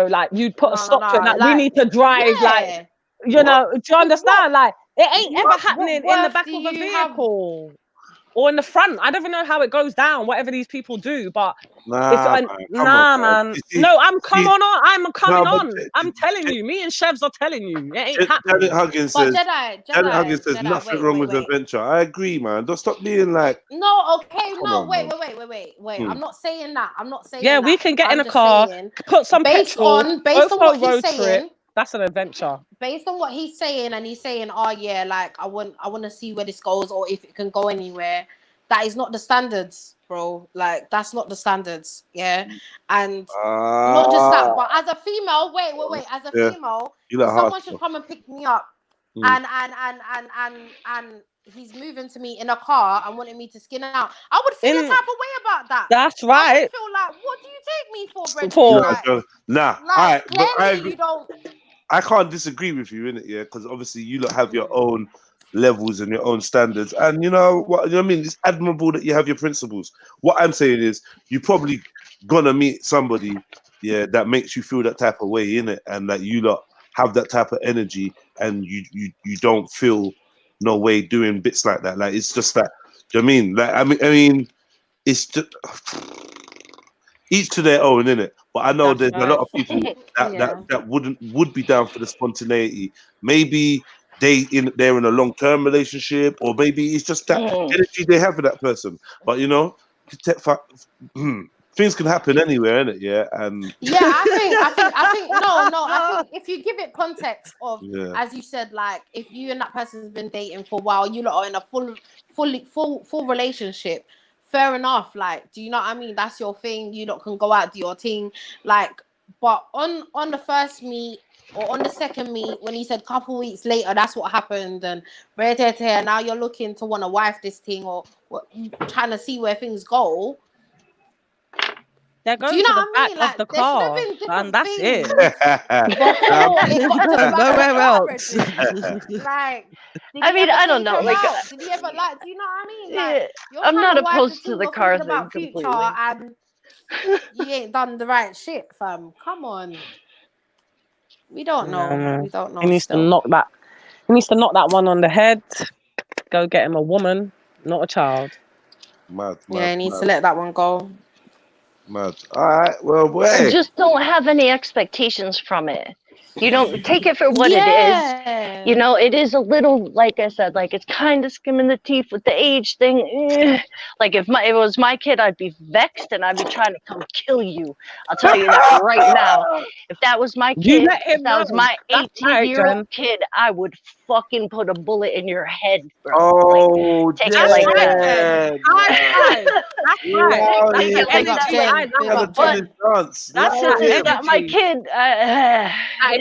like you'd put a stop to it. Like, we need to drive, like you know. Do you understand? Like it ain't ever happening in the back of a vehicle. Or in the front. I don't even know how it goes down, whatever these people do, but man. No, I'm coming on. I'm telling you, me and Chevs are telling you, it ain't happening. Janet Huggins says nothing wrong with adventure. I agree, man. Don't stop being like. No, okay, wait. I'm not saying that. Yeah, we can get in a car, put some petrol, based on what he's saying. That's an adventure. Based on what he's saying, and he's saying, oh yeah, like I want to see where this goes or if it can go anywhere. That is not the standards, bro. Like that's not the standards, yeah. And not just that, but as a female, wait. As a female, someone should come and pick me up, and he's moving to me in a car and wanting me to skin out. I would feel a type of way about that. That's right. I would feel like, what do you take me for, Nah, like, all right, but I agree. I can't disagree with you in it, yeah, because obviously you lot have your own levels and your own standards, and you know what I mean. It's admirable that you have your principles. What I'm saying is, you're probably gonna meet somebody, yeah, that makes you feel that type of way in it, and that you lot have that type of energy, and you don't feel no way doing bits like that. Like it's just that. Do you know what I mean? Like I mean, it's just each to their own, innit? But I know there's a lot of people that would be down for the spontaneity. Maybe they're in a long-term relationship, or maybe it's just that energy they have for that person. But you know, things can happen anywhere, innit? Yeah, and I think I think if you give it context of, as you said, like if you and that person's been dating for a while, you lot are in a full relationship. Fair enough. Like, do you know what I mean? That's your thing. You lot can go out, do your thing. Like, but on the first meet or on the second meet, when you said couple weeks later, that's what happened, and now you're looking to want to wife this thing or trying to see where things go. They're going to the back of the car, and that's it. Nowhere else. Like, I mean, I don't know. Like, did you ever like? Do you know what I mean? Like, I'm not opposed to the car thing about completely. Future, and you ain't done the right shit, fam. Come on. We don't know. We don't know. He needs to knock that. He needs to knock that one on the head. Go get him a woman, not a child. Mad, he needs to let that one go. Mad. All right. Well, I just don't have any expectations from it. You know, take it for what it is. You know, it is a little, like I said, like it's kind of skimming the teeth with the age thing. Like if it was my kid, I'd be vexed and I'd be trying to come kill you. I'll tell you that right now. If that was my kid, if that was my 18-year-old kid, I would fucking put a bullet in your head, bro. Oh, like, take it like that. That's my kid.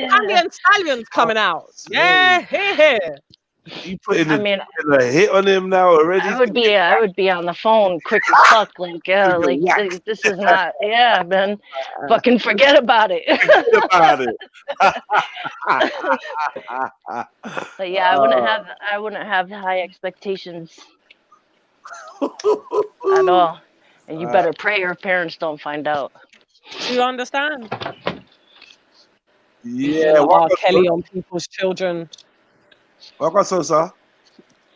Italian Stallion's coming out. Yeah, here. You putting a hit on him now already? I would be on the phone quick as fuck. Like, this is not. Yeah, man. Fucking forget about it. But yeah, I wouldn't have high expectations at all. And you better pray your parents don't find out. Do you understand? Yeah, R. Kelly on people's children. Welcome, Sosa.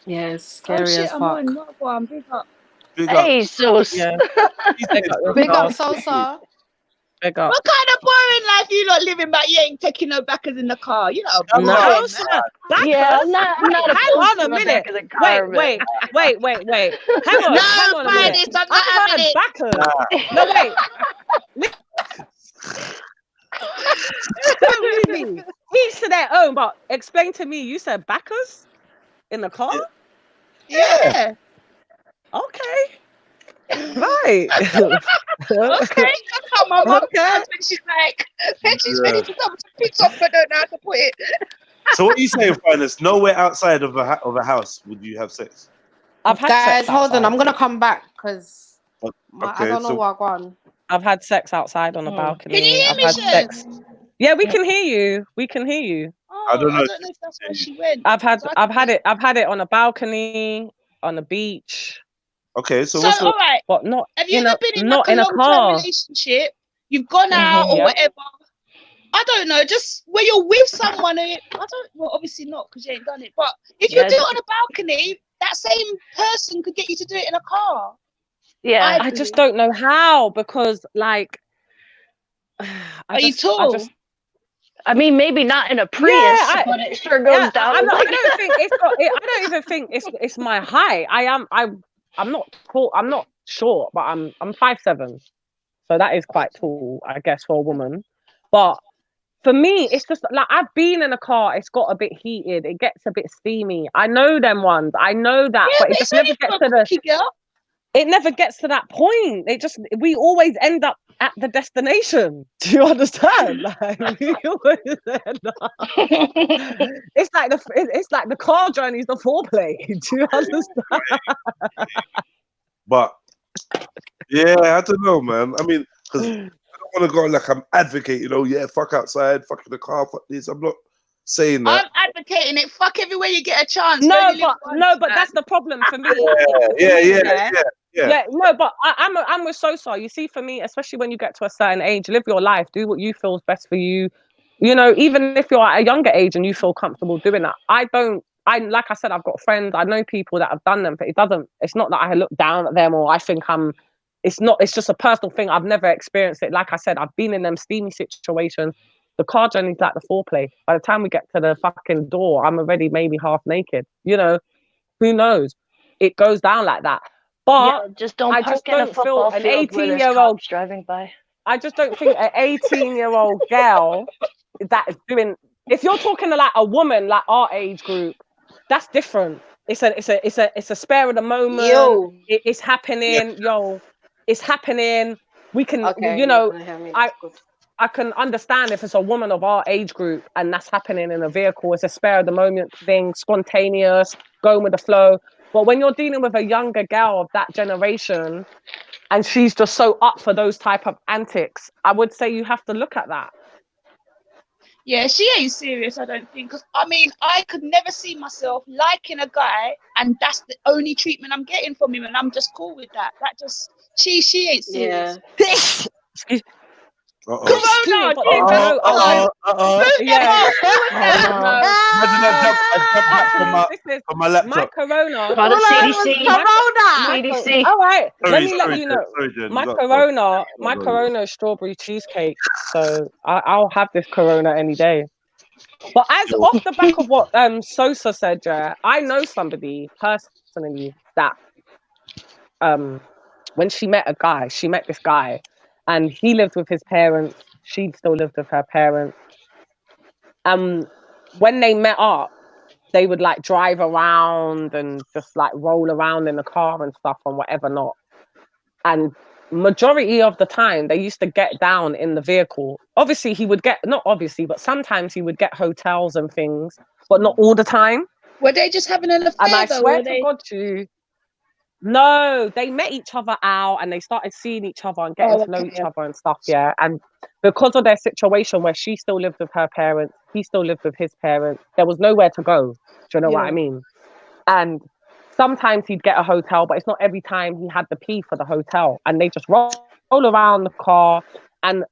Yes, scary as fuck. Big up. Hey, Sos. Yeah. Big up, Sosa. Big up. What kind of boring life you not living, but you ain't taking no backers in the car? You know, no, sir. Yeah, I'm not hang on a minute. Wait. Hang on. No, hang on a minute. I'm not having it. Backers. No, wait. Each to their own, but explain to me, you said backers in the car? Yeah. Okay. Right. Okay. Come on, mum. When she's like, when she's ready to come to pick up, but don't know how to put it. So what are you saying, Finest? Nowhere outside of a house would you have sex? I've had sex hold outside. on, I'm gonna come back because I don't know what on. I've had sex outside on a balcony. Can you hear me, I've had sex. Yeah, we can hear you. We can hear you. Oh, I don't know if that's where she went. I've had it on a balcony, on a beach. Okay, so all right. But not. Have you ever been in not like a in a car relationship? You've gone out or whatever. I don't know. Just where you're with someone. Well, obviously not because you ain't done it. But if you do it on a balcony, that same person could get you to do it in a car. Yeah, I just don't know how because like. Are you tall? I mean, maybe not in a Prius, but it sure goes down. I don't think it's. I don't even think it's my height. I'm not tall. I'm not short, but I'm 5'7", so that is quite tall, I guess, for a woman. But for me, it's just like I've been in a car. It's got a bit heated. It gets a bit steamy. I know them ones. I know that, but it just never gets to the. It never gets to that point. We always end up at the destination. Do you understand? Like, we always end up. It's like the car journey is the foreplay. Do you understand? But yeah, I don't know, man. I mean, because I don't want to go like I'm advocating. Oh yeah, fuck outside, fuck in the car, fuck this. I'm not saying that. I'm advocating it. Fuck everywhere you get a chance. No, but that's the problem for me. Yeah, no, but I'm with Sosa. You see, for me, especially when you get to a certain age, live your life, do what you feel is best for you. You know, even if you're at a younger age and you feel comfortable doing that. Like I said, I've got friends. I know people that have done them, but it's not that I look down at them or I think I'm it's not. It's just a personal thing. I've never experienced it. Like I said, I've been in them steamy situations. The car journey's like the foreplay. By the time we get to the fucking door, I'm already maybe half naked. You know, who knows? It goes down like that. But just don't park in a football field where there's cops driving by. I just don't think an 18-year-old girl that is doing. If you're talking to like a woman like our age group, that's different. It's a spare of the moment. Yo. It's happening. Yo, it's happening. We can, okay, you know, I can understand if it's a woman of our age group and that's happening in a vehicle. It's a spare of the moment thing, spontaneous, going with the flow. But when you're dealing with a younger girl of that generation and she's just so up for those type of antics, I would say you have to look at that. Yeah, she ain't serious, I don't think. Because, I mean, I could never see myself liking a guy and that's the only treatment I'm getting from him and I'm just cool with that. That just, she ain't serious. Excuse Corona! Yeah. Imagine I jumped back from my laptop. My Corona. CDC. All right. Let me let sorry, you know. Sorry, Jen, my Corona is strawberry cheesecake. So I'll have this Corona any day. But as off the back of what Sosa said, yeah, I know somebody personally that when she met this guy, and he lived with his parents. She still lived with her parents. When they met up, they would like drive around and just like roll around in the car and stuff and whatever not. And majority of the time, they used to get down in the vehicle. Obviously, but sometimes he would get hotels and things, but not all the time. Were they just having an affair? And I swear to God, no, they met each other out and they started seeing each other and getting to know each other and stuff, yeah. And because of their situation where she still lived with her parents, he still lived with his parents, there was nowhere to go. Do you know what I mean? And sometimes he'd get a hotel, but it's not every time he had the key for the hotel. And they just roll around the car. And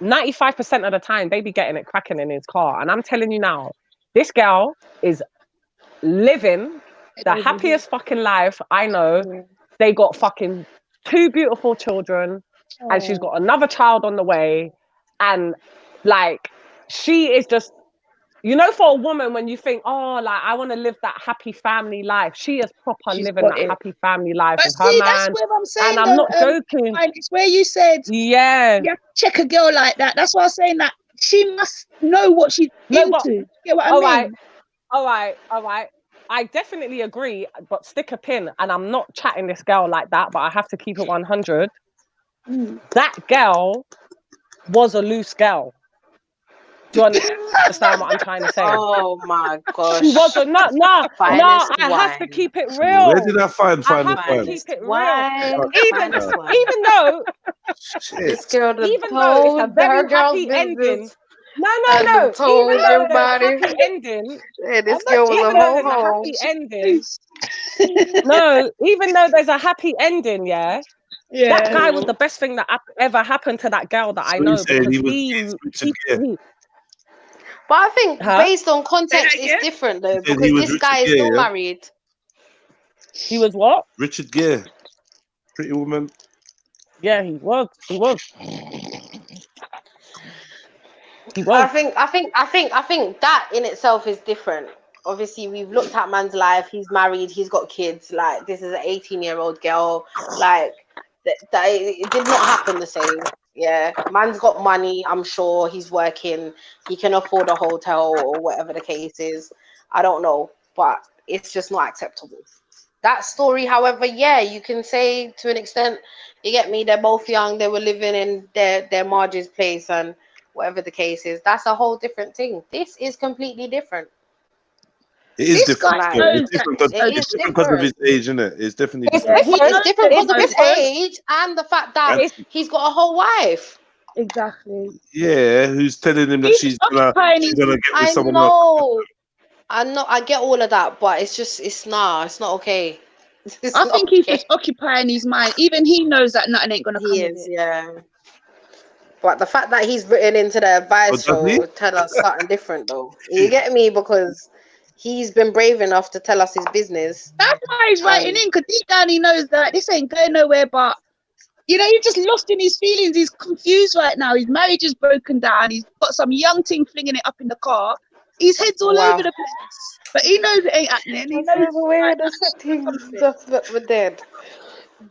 95% of the time, they be getting it cracking in his car. And I'm telling you now, this girl is living the happiest fucking life I know. They got fucking 2 beautiful children and she's got another child on the way. And like, she is just, you know, for a woman, when you think, oh, like, I want to live that happy family life, she is proper living that happy family life with her man. That's where I'm saying, and I'm not joking. It's where you said, you have to check a girl like that. That's why I'm saying that she must know what she's into. Get what I mean? All right. I definitely agree, but stick a pin, and I'm not chatting this girl like that, but I have to keep it 100. That girl was a loose girl. Do you understand what I'm trying to say? Oh my gosh. She was I have to keep it real. Where did I find I have to keep it real. Even though this girl even though it's a very happy ending. No. Even though there's a happy ending. Yeah, this girl was a happy ending. No, even though there's a happy ending, yeah. That guy was the best thing that ever happened to that girl that I know, because but I think based on context, it's different though, because this guy is still married. He was what? Richard Gere, Pretty Woman. Yeah, he was. I think that in itself is different. Obviously, we've looked at man's life. He's married. He's got kids. Like, this is an 18-year-old girl. Like, it did not happen the same. Yeah, man's got money. I'm sure he's working. He can afford a hotel or whatever the case is. I don't know, but it's just not acceptable. That story, however, yeah, you can say to an extent, you get me, they're both young. They were living in their Marge's place and whatever the case is. That's a whole different thing. This is completely different. It is different. It's different because of his age, isn't it? It's definitely different. It's different because of his age and the fact that he's got a whole wife. Exactly. Yeah, who's telling him that she's gonna get with someone else. I know. I get all of that, but it's not okay. I think he's just occupying his mind. Even he knows that nothing ain't gonna come. He is, yeah. But the fact that he's written into the advice show tell us something different, though. You get me? Because he's been brave enough to tell us his business. That's why he's writing in, because deep down he knows that this ain't going nowhere. But You know, he's just lost in his feelings. He's confused right now. His marriage is broken down. He's got some young thing flinging it up in the car. His head's all over the place. But he knows it ain't happening. He knows the way the things just that were dead.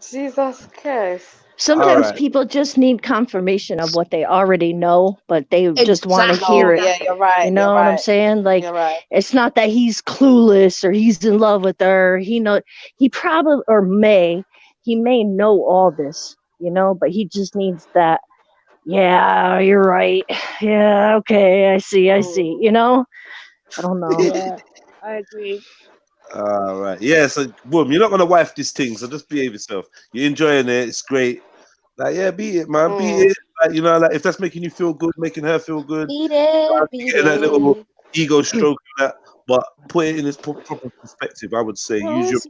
Jesus Christ. Sometimes people just need confirmation of what they already know, but they just want to hear it. Yeah, you're right. You know what I'm saying? Like, it's not that he's clueless or he's in love with her. He probably, or he may know all this, you know, but he just needs that. Yeah, you're right. Yeah, okay, I see. You know, I don't know. Yeah, I agree. All right. Yeah, so boom, you're not gonna wife this thing, so just behave yourself. You're enjoying it, it's great. Like, yeah, beat it, man. Beat it. Like, you know, like if that's making you feel good, making her feel good. Beat it, beat it. That little ego stroke and that, but put it in its proper perspective, I would say. Use your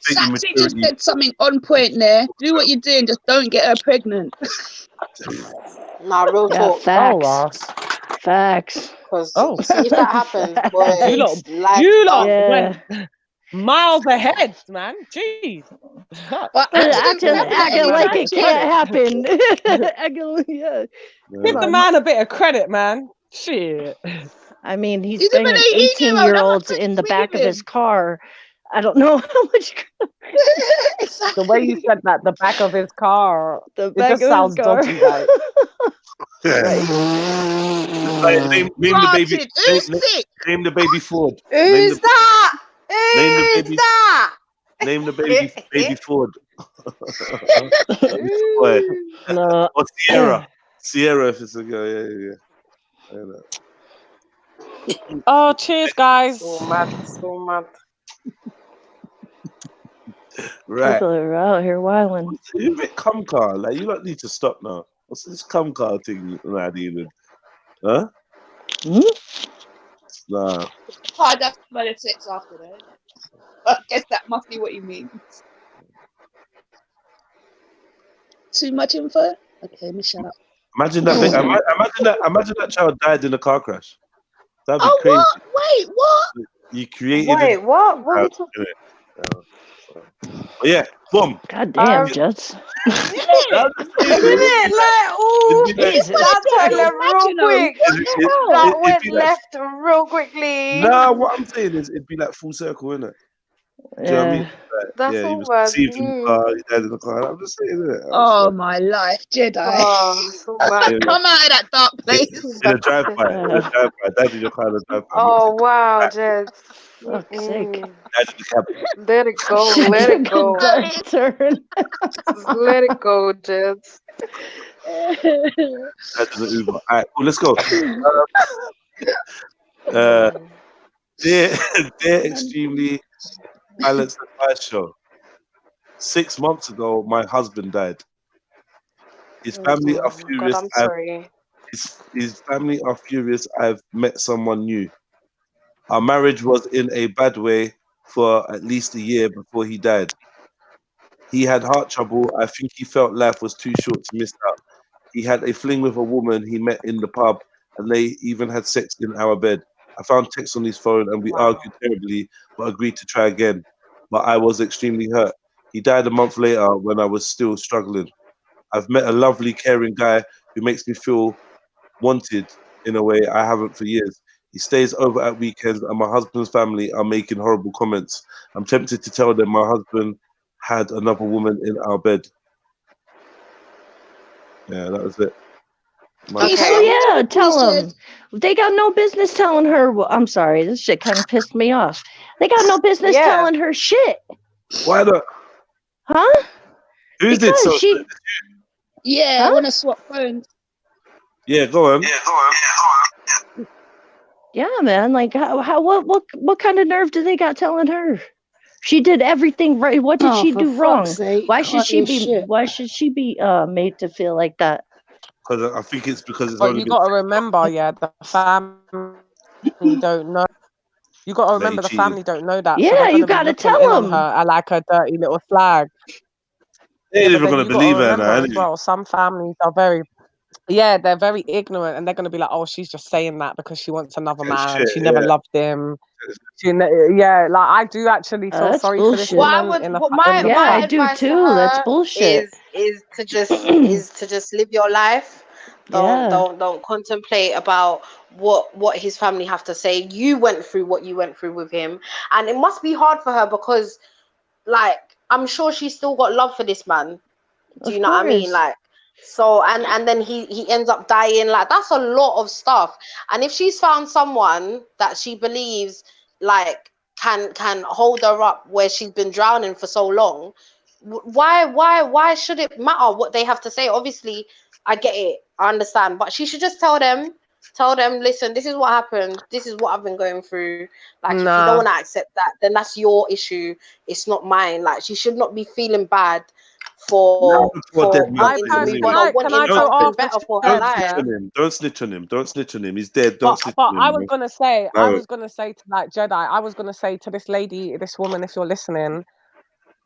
Sassy just said something on point there. Do what you're doing, just don't get her pregnant. Nah, real talk. Facts. Because see if that happens, boy. You lot went miles ahead, man. Jeez. But acting like it can't happen. Give the man a bit of credit, man. Shit. I mean, he's banging 18-year-olds in the back of his car. I don't know how much. The way you said that, the back of his car, it just sounds dodgy, like. Name the baby. Name the baby Ford. Who's that? Name the baby Ford. No. Or Sierra. Sierra, if it's a girl. Yeah. Oh, cheers, guys. So mad. Right. People are out here wilding. You a bit cum car. Like, you don't need to stop now. What's this cum car thing, Nadine? Huh? Nah. Oh, that's about the sex after that. I guess that must be what you mean. Too much info? Okay, let me shut up. Imagine that child died in a car crash. That'd be crazy. What? Wait, what? You created Wait, what? What are you talking about? Yeah, boom. God damn, Jets. Isn't it? Like, oh, that turned left real quick. That went left real quickly. Nah, what I'm saying is it'd be like full circle, innit? Do you know what I mean? Like, that's he all was bad. conceived in the car, he died in the car. I'm just saying, innit? Oh, my life, Jedi. Oh, so bad. Come out of that dark place. In a drive-by. Died in your car in a drive-by. Oh, wow, Jed. Fuck's sake. Let it go. Let it go. Let it go, Jed. That's an Uber. All right, cool, let's go. Dear Extremely Balanced Advice Show. 6 months ago, my husband died. His family are furious. God, I'm sorry. His family are furious I've met someone new. Our marriage was in a bad way for at least a year before he died. He had heart trouble. I think he felt life was too short to miss out. He had a fling with a woman he met in the pub, and they even had sex in our bed. I found texts on his phone, and we argued terribly, but agreed to try again. But I was extremely hurt. He died a month later when I was still struggling. I've met a lovely, caring guy who makes me feel wanted in a way I haven't for years. He stays over at weekends, and my husband's family are making horrible comments. I'm tempted to tell them my husband had another woman in our bed. Yeah, that was it. Yeah, tell them. They got no business telling her. Well, I'm sorry, this shit kind of pissed me off. They got no business telling her shit. Why not? Huh? Who's it? So I want to swap phones. Yeah, go on. Yeah, man. Like, what kind of nerve do they got telling her? She did everything right. What did she do wrong? Why should she be? Why should she be made to feel like that? Because I think it's because it's. But you got to remember, the family don't know. You got to remember the family don't know that. Yeah, you got to tell them. Her like a dirty little flag. They ain't even gonna believe her now. Well, some families are very. yeah, they're very ignorant, and they're going to be like, oh, she's just saying that because she wants another man. Shit, She never loved him. Yeah, like I do actually feel sorry for this woman. My I do advice to too. That's her bullshit. is to just live your life. Don't contemplate about what his family have to say. You went through what you went through with him, and it must be hard for her because, like, I'm sure she's still got love for this man. Do you know what I mean? Like, so and then he ends up dying. Like, that's a lot of stuff. And if she's found someone that she believes like can hold her up where she's been drowning for so long, why should it matter what they have to say? Obviously, I get it, I understand, but she should just tell them, listen, this is what happened, this is what I've been going through. Like, if you don't want to accept that, then that's your issue, it's not mine. Like, she should not be feeling bad for wanting to move on or wanting something better for her life. Don't snitch on him. Don't snitch on him. He's dead. Don't snitch but on him. I was gonna say to like Jedi, I was gonna say to this lady, this woman, if you're listening,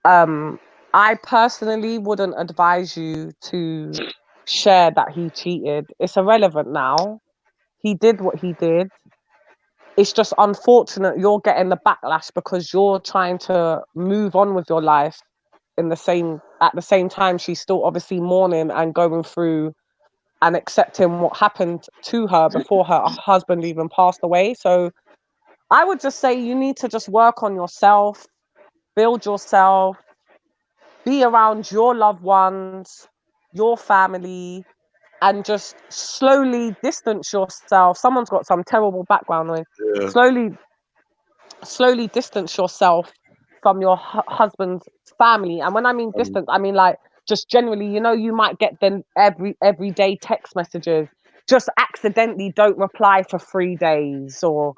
I personally wouldn't advise you to share that he cheated. It's irrelevant now. He did what he did. It's just unfortunate you're getting the backlash because you're trying to move on with your life at the same time she's still obviously mourning and going through and accepting what happened to her before her husband even passed away. So I would just say you need to just work on yourself, build yourself, be around your loved ones, your family, and just slowly distance yourself. Someone's got some terrible background noise. Yeah. Slowly distance yourself from your husband's family. And when I mean distance, I mean like just generally, you might get them everyday text messages. Just accidentally don't reply for 3 days, or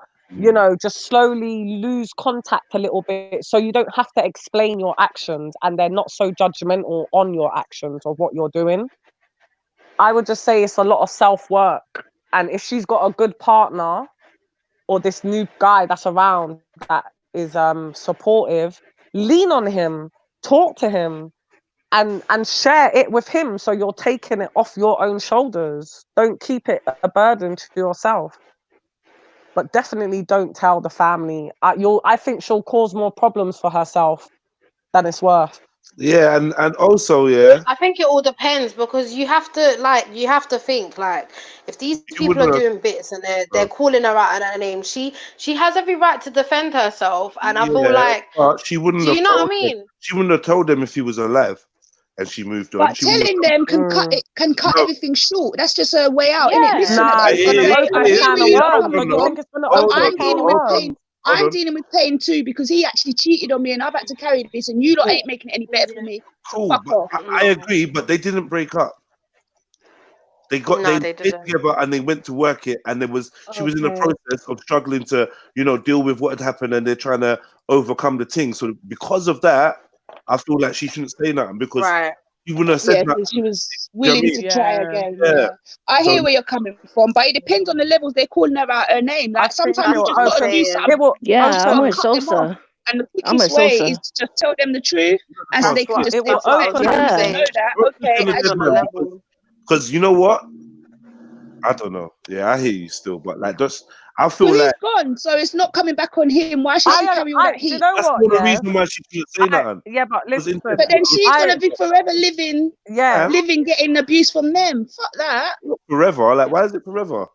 just slowly lose contact a little bit so you don't have to explain your actions and they're not so judgmental on your actions of what you're doing. I would just say it's a lot of self-work. And if she's got a good partner or this new guy that's around that is supportive, lean on him, talk to him, and share it with him so you're taking it off your own shoulders. Don't keep it a burden to yourself. But definitely don't tell the family. I think she'll cause more problems for herself than it's worth. Yeah, and also, I think it all depends, because you have to think, like, if these people are doing bits and they're calling her out at her name, she has every right to defend herself, and I feel like she wouldn't. Do you know what I mean? She wouldn't have told them if he was alive, and she moved on. But telling them can cut everything short. That's just a way out, isn't it? Listen, I'm dealing with pain too, because he actually cheated on me and I've had to carry this, and you lot ain't making it any better for me. So fuck off. I agree, but they didn't break up. They did together and they went to work it, and she was in the process of struggling to, deal with what had happened, and they're trying to overcome the thing. So because of that, I feel like she shouldn't say nothing, because you wouldn't have said that. She was willing to try again. Yeah. I hear where you're coming from, but it depends on the levels they're calling her out her name. Like, sometimes you just got to do something. I'm with Sosa. And the quickest way is to just tell them the truth, and so they can just know that. Okay, because you know what? I don't know. Yeah, I hear you still, but like, I feel like he's gone, so it's not coming back on him. Why should she carry all that heat? You know that's what? The reason why she can't say that. Yeah, but listen. But then she's gonna be forever living, getting abuse from them. Fuck that. Not forever. Like, why is it forever?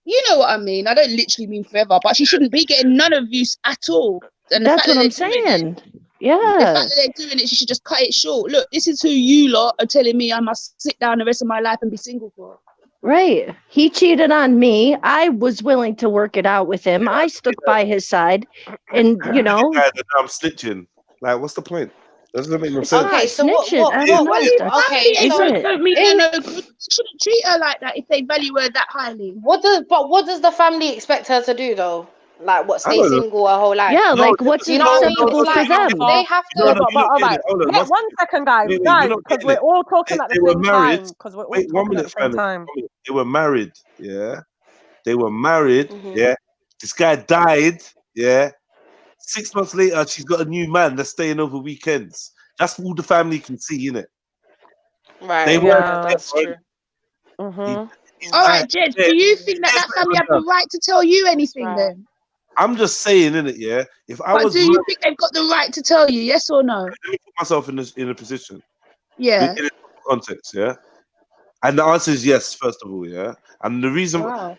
You know what I mean? I don't literally mean forever, but she shouldn't be getting none abuse at all. And that's what I'm saying. Yeah. The fact that they're doing it, she should just cut it short. Look, this is who you lot are telling me I must sit down the rest of my life and be single for. Right. He cheated on me. I was willing to work it out with him. I stuck by his side. And, I'm snitching. Like, what's the point? Doesn't make no sense. Okay, so what don't mean her no good. Shouldn't treat her like that if they value her that highly. What does the family expect her to do, though? Like, what, stay single her whole life? Yeah, like, what's acceptable for them? They have to. All right. Wait 1 second, guys, because we're all talking at the same time. Because we're all talking at the same time. They were married, yeah. They were married, yeah. This guy died, yeah. 6 months later, she's got a new man that's staying over weekends. That's all the family can see, innit? Right. That's true. All right, Jed, do you think that family have the right to tell you anything then? I'm just saying, innit, yeah? If I was, do you think they've got the right to tell you, yes or no? Let me put myself in a position. Yeah. In a context, yeah? And the answer is yes, first of all, yeah? And the reason why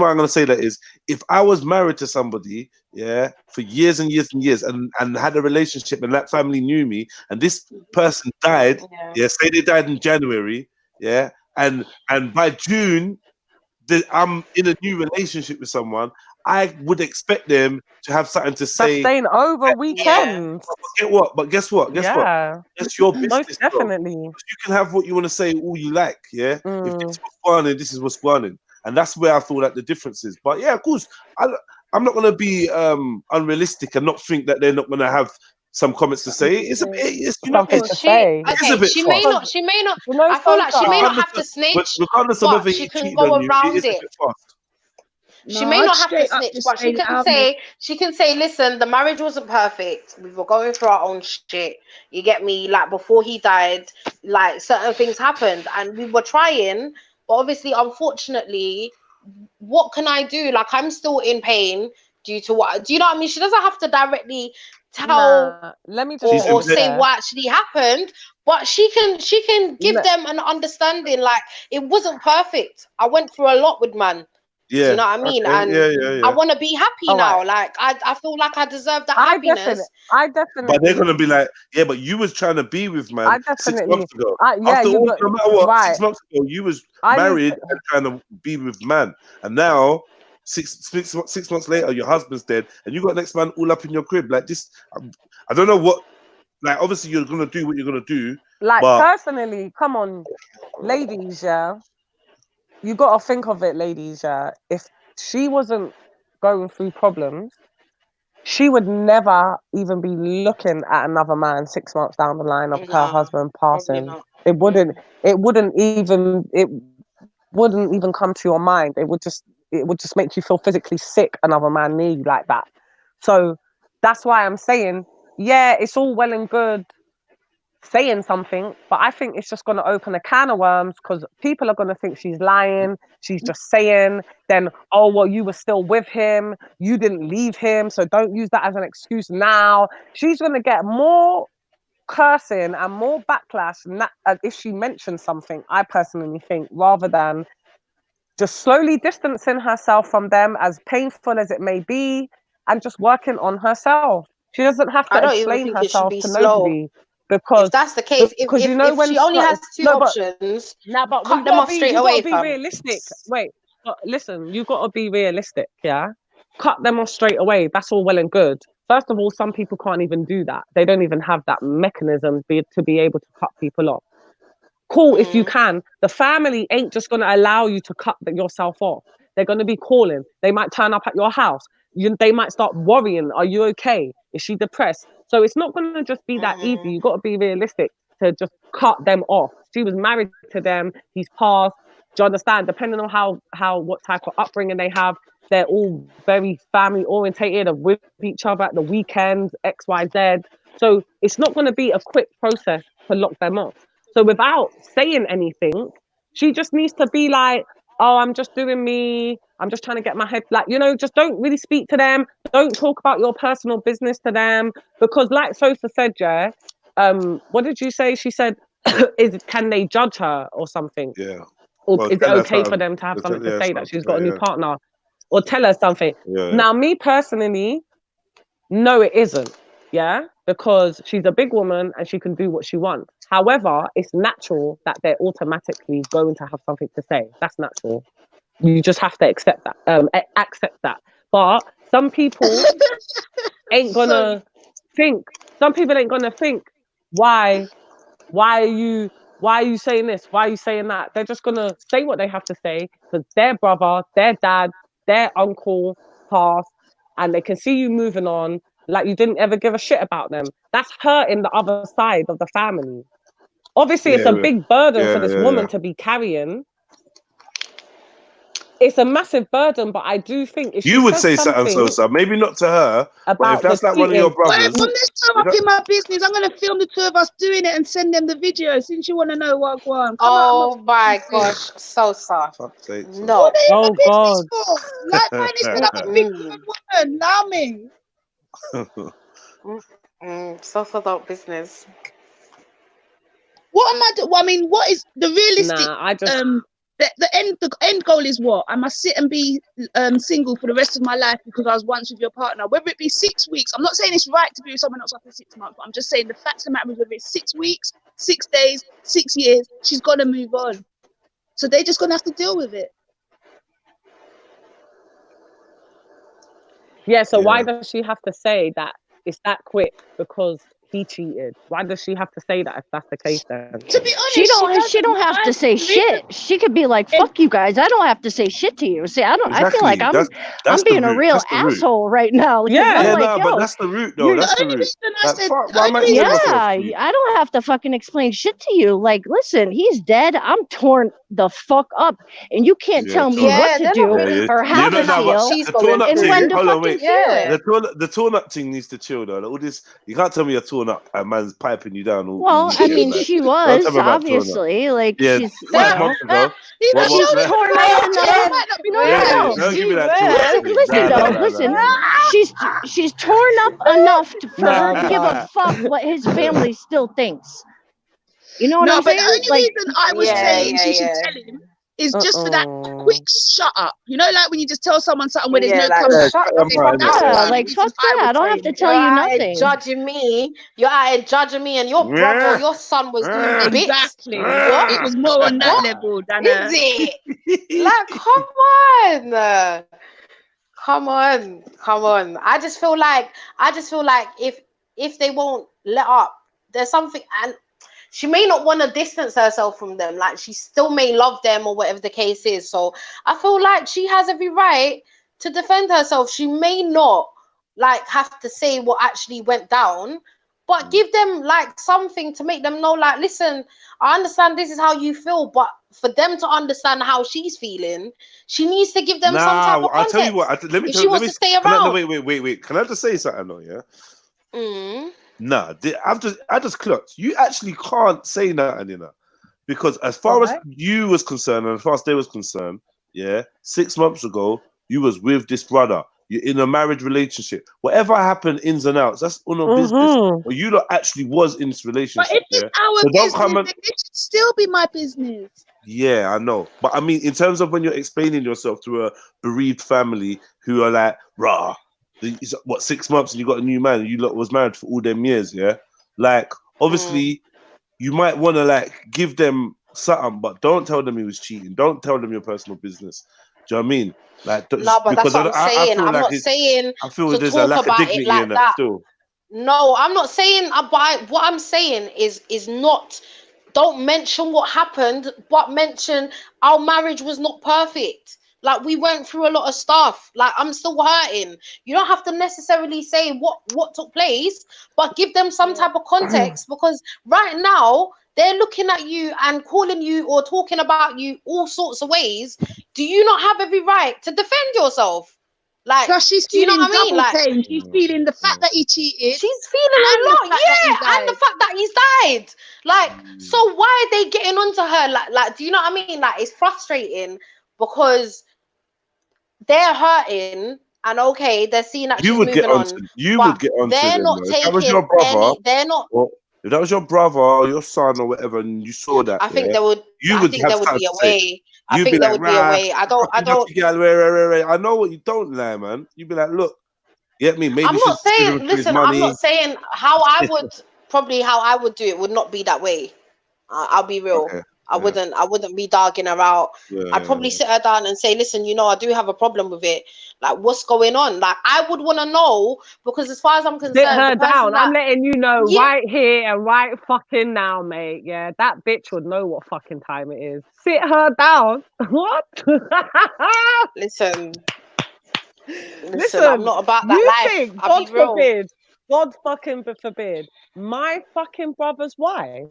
I'm going to say that is, if I was married to somebody, yeah, for years and years and years, and had a relationship, and that family knew me, and this person died, say they died in January, yeah, and by June, I'm in a new relationship with someone, I would expect them to have something to say. Staying over weekends. But guess what? It's your business. Most definitely. You can have what you want to say, all you like. Yeah. If this is what's going on, this is what's going on, and that's where I feel like the difference is. But yeah, of course, I'm not going to be unrealistic and not think that they're not going to have some comments to say. It's a bit. It's, you know, something to say. She may not. I feel like she may not have to snitch, regardless of whether she he can cheated go on you, around it is a it. bit fast. She may not have to snitch, but she can say, listen, the marriage wasn't perfect. We were going through our own shit. You get me? Like, before he died, like, certain things happened and we were trying, but obviously, unfortunately, what can I do? Like, I'm still in pain due to what? Do you know what I mean? She doesn't have to directly tell let me just or say what actually happened, but she can give them an understanding. Like, it wasn't perfect. I went through a lot with man. Yeah, do you know what I mean? And I want to be happy now. Like, I feel like I deserve that happiness. I definitely. But they're gonna be like, yeah, but you was trying to be with man 6 months ago. No matter what, 6 months ago you was married and trying to be with man, and now six months later your husband's dead, and you got next man all up in your crib like this. I don't know what. Like, obviously you're gonna do what you're gonna do. Like, personally, come on, ladies, yeah. You got to think of it, ladies. If she wasn't going through problems, she would never even be looking at another man 6 months down the line of her husband passing. It wouldn't even come to your mind. It would just make you feel physically sick. Another man near you like that. So that's why I'm saying, yeah, it's all well and good saying something, but I think it's just going to open a can of worms, because people are going to think she's lying, she's just saying, then, oh, well, you were still with him, you didn't leave him, so don't use that as an excuse now. She's going to get more cursing and more backlash if she mentions something, I personally think, rather than just slowly distancing herself from them, as painful as it may be, and just working on herself. She doesn't have to explain herself to nobody. Because if that's the case, if she only has two options, cut them off straight away. You got to be realistic. Wait, but listen, you got to be realistic. Yeah, cut them off straight away. That's all well and good. First of all, some people can't even do that. They don't even have that mechanism to be able to cut people off. Cool, if you can. The family ain't just going to allow you to cut yourself off. They're going to be calling. They might turn up at your house. They might start worrying. Are you okay? Is she depressed? So it's not going to just be that easy. You got to be realistic to just cut them off. She was married to them. He's passed. Do you understand? Depending on what type of upbringing they have, they're all very family orientated and with each other at the weekends, X, Y, Z. So it's not going to be a quick process to lock them off. So without saying anything, she just needs to be like, oh, I'm just doing me. I'm just trying to get my head, like, just don't really speak to them. Don't talk about your personal business to them. Because like Sosa said, what did you say? She said, can they judge her or something? Yeah. Or is it okay for them to have something to say that she's got a new partner? Or tell her something. Yeah. Now, me personally, no, it isn't. Yeah, because she's a big woman and she can do what she wants. However, it's natural that they're automatically going to have something to say. That's natural. You just have to accept that. But some people ain't gonna think. Some people ain't gonna think, why are you saying this? Why are you saying that? They're just gonna say what they have to say because their brother, their dad, their uncle passed, and they can see you moving on like you didn't ever give a shit about them. That's hurting the other side of the family. Obviously, it's a big burden for this woman to be carrying. it's a massive burden, but I do think if you would say something, so maybe not to her, but if that's like one of your brothers, well, let's throw up in my business. I'm gonna film the two of us doing it and send them the video. Since you want to know what go on, oh my gosh, so soft. No, what are they in my God. business for? Like, man, instead I'm a big woman. Allow me. So about business. What am I doing? Well, I mean, what is the realistic? Nah, I just the end goal is what? I must sit and be single for the rest of my life because I was once with your partner. Whether it be 6 weeks, I'm not saying it's right to be with someone else after 6 months, but I'm just saying the fact of the matter is, whether it's 6 weeks, 6 days, 6 years, she's gonna move on. So they're just gonna have to deal with it. Yeah, so why does she have to say that it's that quick because he cheated? Why does she have to say that if that's the case then? To be honest, she don't have to say shit. She could be like, fuck you guys. I don't have to say shit to you. See, I feel like I'm being a real asshole right now. But that's the root though. That's the root. I don't have to fucking explain shit to you. Like, listen, he's dead. I'm torn the fuck up. And you can't tell me what to do or how to feel. And when to fucking feel it. The torn up thing needs to chill though. All this, you can't tell me you're torn up and man's piping you down. Well, I mean, she was obviously like she's 5 months ago. She's torn up enough. Listen, she's torn up enough for her to give a fuck what his family still thinks. You know what I'm saying? No, but the only reason I was saying she should tell him is just for that quick shut up. You know, like when you just tell someone something where there's no comeback. Like fuck that. I don't have to tell you nothing. Judging me, you're out here judging me, and your brother, your son was doing bits. Exactly. It was more on that level than is it? Like, come on. I just feel like if they won't let up, there's something, and she may not want to distance herself from them. Like, she still may love them or whatever the case is. So I feel like she has every right to defend herself. She may not like have to say what actually went down, but give them like something to make them know, like, listen, I understand this is how you feel, but for them to understand how she's feeling, she needs to give them some type of context. I'll tell you what. Let me to stay around. Wait. Can I just say something though? Yeah. Nah, I just clocked. You actually can't say nothing, you know, because as far as you was concerned and as far as they was concerned, 6 months ago you was with this brother. You're in a marriage relationship. Whatever happened, ins and outs, that's all no business. But you lot actually was in this relationship. But if it's our business, it should still be my business. Yeah, I know. But I mean, in terms of when you're explaining yourself to a bereaved family who are like, rah. What, 6 months and you got a new man and you lot was married for all them years, like obviously you might want to like give them something, but don't tell them he was cheating. Don't tell them your personal business. Do you know what I mean? Like, no, but that's what I'm saying. I'm not saying I feel there's a lack of dignity in that still. No, I'm not saying. But what I'm saying is not. Don't mention what happened, but mention our marriage was not perfect. Like, we went through a lot of stuff. Like, I'm still hurting. You don't have to necessarily say what took place, but give them some type of context, because right now they're looking at you and calling you or talking about you all sorts of ways. Do you not have every right to defend yourself? Like, so she's feeling, you know what I mean? Like, she's feeling the fact that he cheated. She's feeling a lot, and the fact that he's died. Like, so why are they getting onto her? Like, do you know what I mean? Like, it's frustrating because they're hurting, and they're seeing that she's moving on. You would get onto they're them, not though. taking If that was your brother, they're not. If that was your brother or your son or whatever, and you saw that, I think there would. You I would think there would be a way. I think there would be a way. I don't. I know what you don't lie, man. You'd be like, look, get me. Maybe I'm not saying. Listen, I'm not saying how I would do it would not be that way. I'll be real. Okay. I wouldn't be dogging her out. I'd probably sit her down and say, listen, you know, I do have a problem with it. Like, what's going on? Like, I would want to know, because as far as I'm concerned, sit her down. I'm letting you know right here and right fucking now, mate. Yeah, that bitch would know what fucking time it is. Sit her down. What? Listen, I'm not about that life. Think, God forbid, God fucking forbid, my fucking brother's wife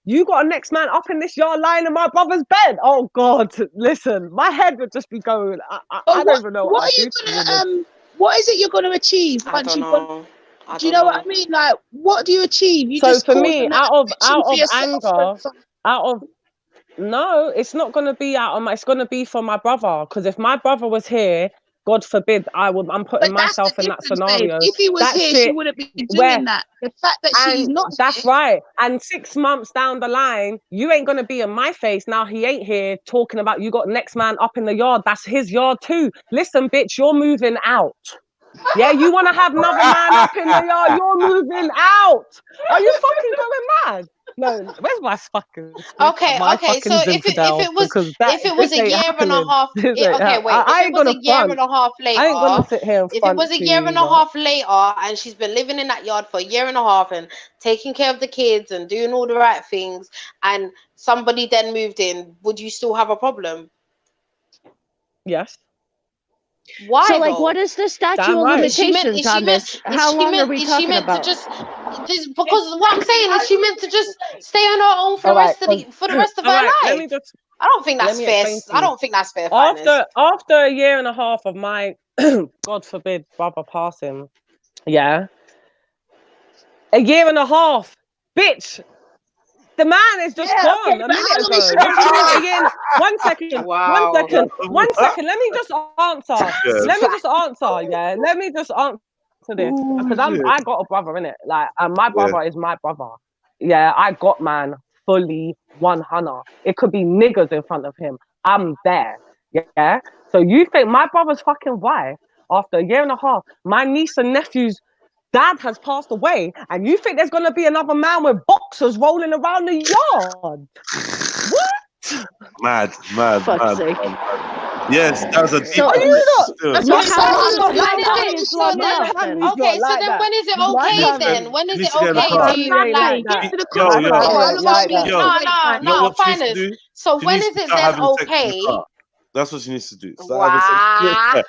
You got a next man up in this yard lying in my brother's bed. Oh God, listen, my head would just be going. I don't even know what are you gonna what is it you're gonna achieve once you've gone? Do you know what I mean? Like, what do you achieve? You just for me, out of anger, no, it's not gonna be out of it's gonna be for my brother. Because if my brother was here, God forbid, I'm putting myself in that scenario. If he was here, she wouldn't be doing that. The fact that she's not here, right. And 6 months down the line, you ain't gonna be in my face. Now he ain't here talking about you got next man up in the yard. That's his yard too. Listen, bitch, you're moving out. Yeah, you want to have another man up in the yard? You're moving out. Are you fucking going mad? No, where's my fucking? Okay. So if it was a year and a half, okay, wait. If it was a year and a half later, I ain't gonna sit here. If it was a year and a half later, and she's been living in that yard for a year and a half and taking care of the kids and doing all the right things, and somebody then moved in, would you still have a problem? Yes. Why? So, like, what is the statute of limitations on this? How long are we talking about? Because what I'm saying is, she meant to just stay on her own for the rest of her life. I don't think that's fair. I don't think that's fair. After a year and a half of my, God forbid, brother passing, yeah, a year and a half, bitch. The man is just gone a minute ago. One second. Wow. One second. Let me just answer. Let me just answer this, because I got a brother in it. Like, my brother is my brother. Yeah, I got man fully 100. It could be niggas in front of him. I'm there. Yeah. So you think my brother's fucking wife, after a year and a half, my niece and nephew's dad has passed away, and you think there's gonna be another man with boxers rolling around the yard? What? Mad. Yes, that was a deep. Are you not? Okay, so then when is it okay then? When is it okay to no, finest. So when is it then okay? That's what she needs to do. Wow.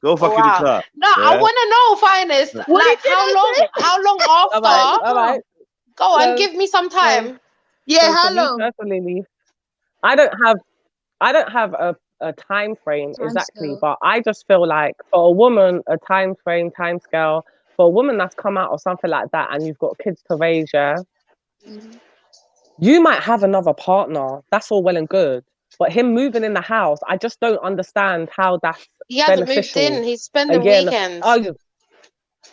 Go fucking the car. No, I want to know, finest. Like, how long after? All right. Go on, give me some time. Yeah, how long? Personally, I don't have a time frame exactly, but I just feel like for a woman, a time scale, for a woman that's come out or something like that, and you've got kids to raise, you might have another partner. That's all well and good. But him moving in the house, I just don't understand how that's beneficial. He hasn't moved in. He's spending weekends.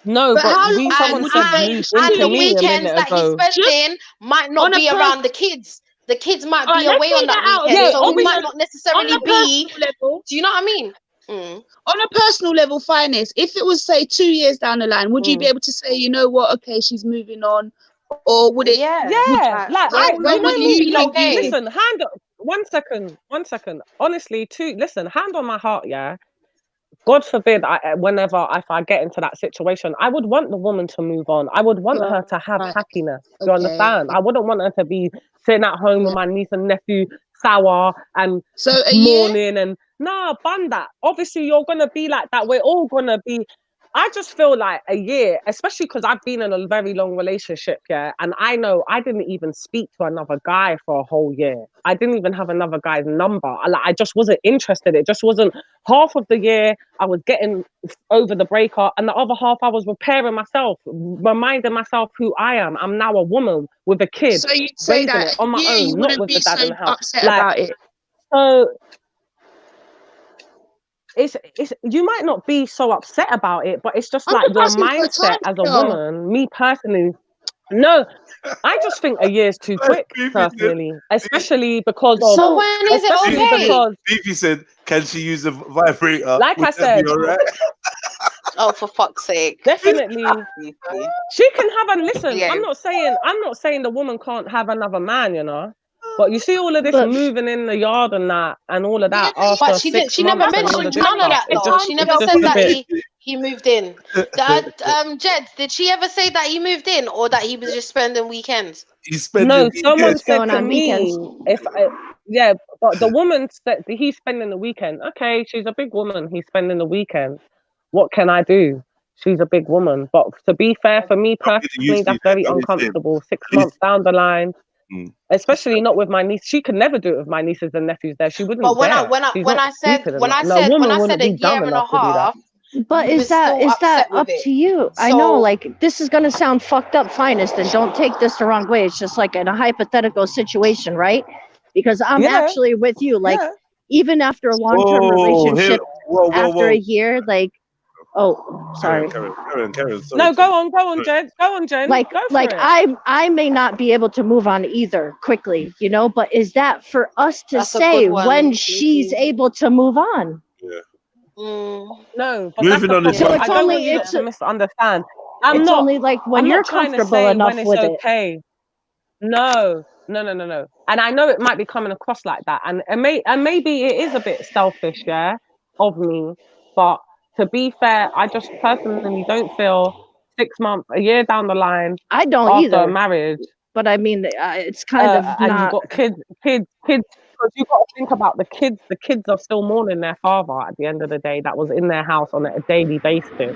No, but someone said move into me weekends a minute that ago. he spent in might not be around the kids. The kids might be away on that weekend, so he might not necessarily be. Do you know what I mean? On a personal level, finest, if it was, say, 2 years down the line, would you be able to say, you know what, okay, she's moving on? Or would it? Listen, hand on. 1 second. Honestly, hand on my heart, yeah. God forbid, if I get into that situation, I would want the woman to move on. I would want her to have happiness. Do you understand? I wouldn't want her to be sitting at home with my niece and nephew, sour and mourning and bun that. Obviously, you're gonna be like that. We're all gonna be. I just feel like a year, especially because I've been in a very long relationship, and I know I didn't even speak to another guy for a whole year. I didn't even have another guy's number. I just wasn't interested. It just wasn't. Half of the year I was getting over the breakup, and the other half I was repairing myself, reminding myself who I am. I'm now a woman with a kid, so you'd say that it on my own, you not with the dad in the house. Upset about it. So it's you might not be so upset about it, but it's just like your mindset as a woman. Me personally, no, I just think a year's too quick, personally, especially because of. So when is it okay? Fifi said, "Can she use a vibrator?" Like I said. Oh, for fuck's sake! Definitely, she can have a listen. Yeah. I'm not saying the woman can't have another man, you know. But you see all of this moving in the yard and that, and all of that. But she never mentioned none of that. She never said that he moved in. Jed, did she ever say that he moved in, or that he was just spending weekends? Someone said to me, but the woman said he's spending the weekend. Okay, she's a big woman. He's spending the weekend. What can I do? she's a big woman. But to be fair, for me personally, that's very uncomfortable. 6 months down the line, especially not with my niece. She could never do it with my nieces and nephews there. She wouldn't. But when I said a year and a half. But is that up to you? I know, like, this is gonna sound fucked up, finest, and don't take this the wrong way. It's just like in a hypothetical situation, right? Because I'm actually with you. Like, even after a long-term relationship, after a year, like, sorry. Karen, no, go on, Jen. Go on, Jen. Like I may not be able to move on either quickly, you know. But is that for us to say when she's able to move on? Yeah. No, but moving on this. So it's only to misunderstand. It's only like when you're comfortable enough with it. Okay. No. And I know it might be coming across like that, and maybe it is a bit selfish, of me. But to be fair, I just personally don't feel 6 months, a year down the line. I don't after either. Marriage. But I mean, it's kind of and you've got kids. Because you've got to think about the kids. The kids are still mourning their father at the end of the day. That was in their house on a daily basis.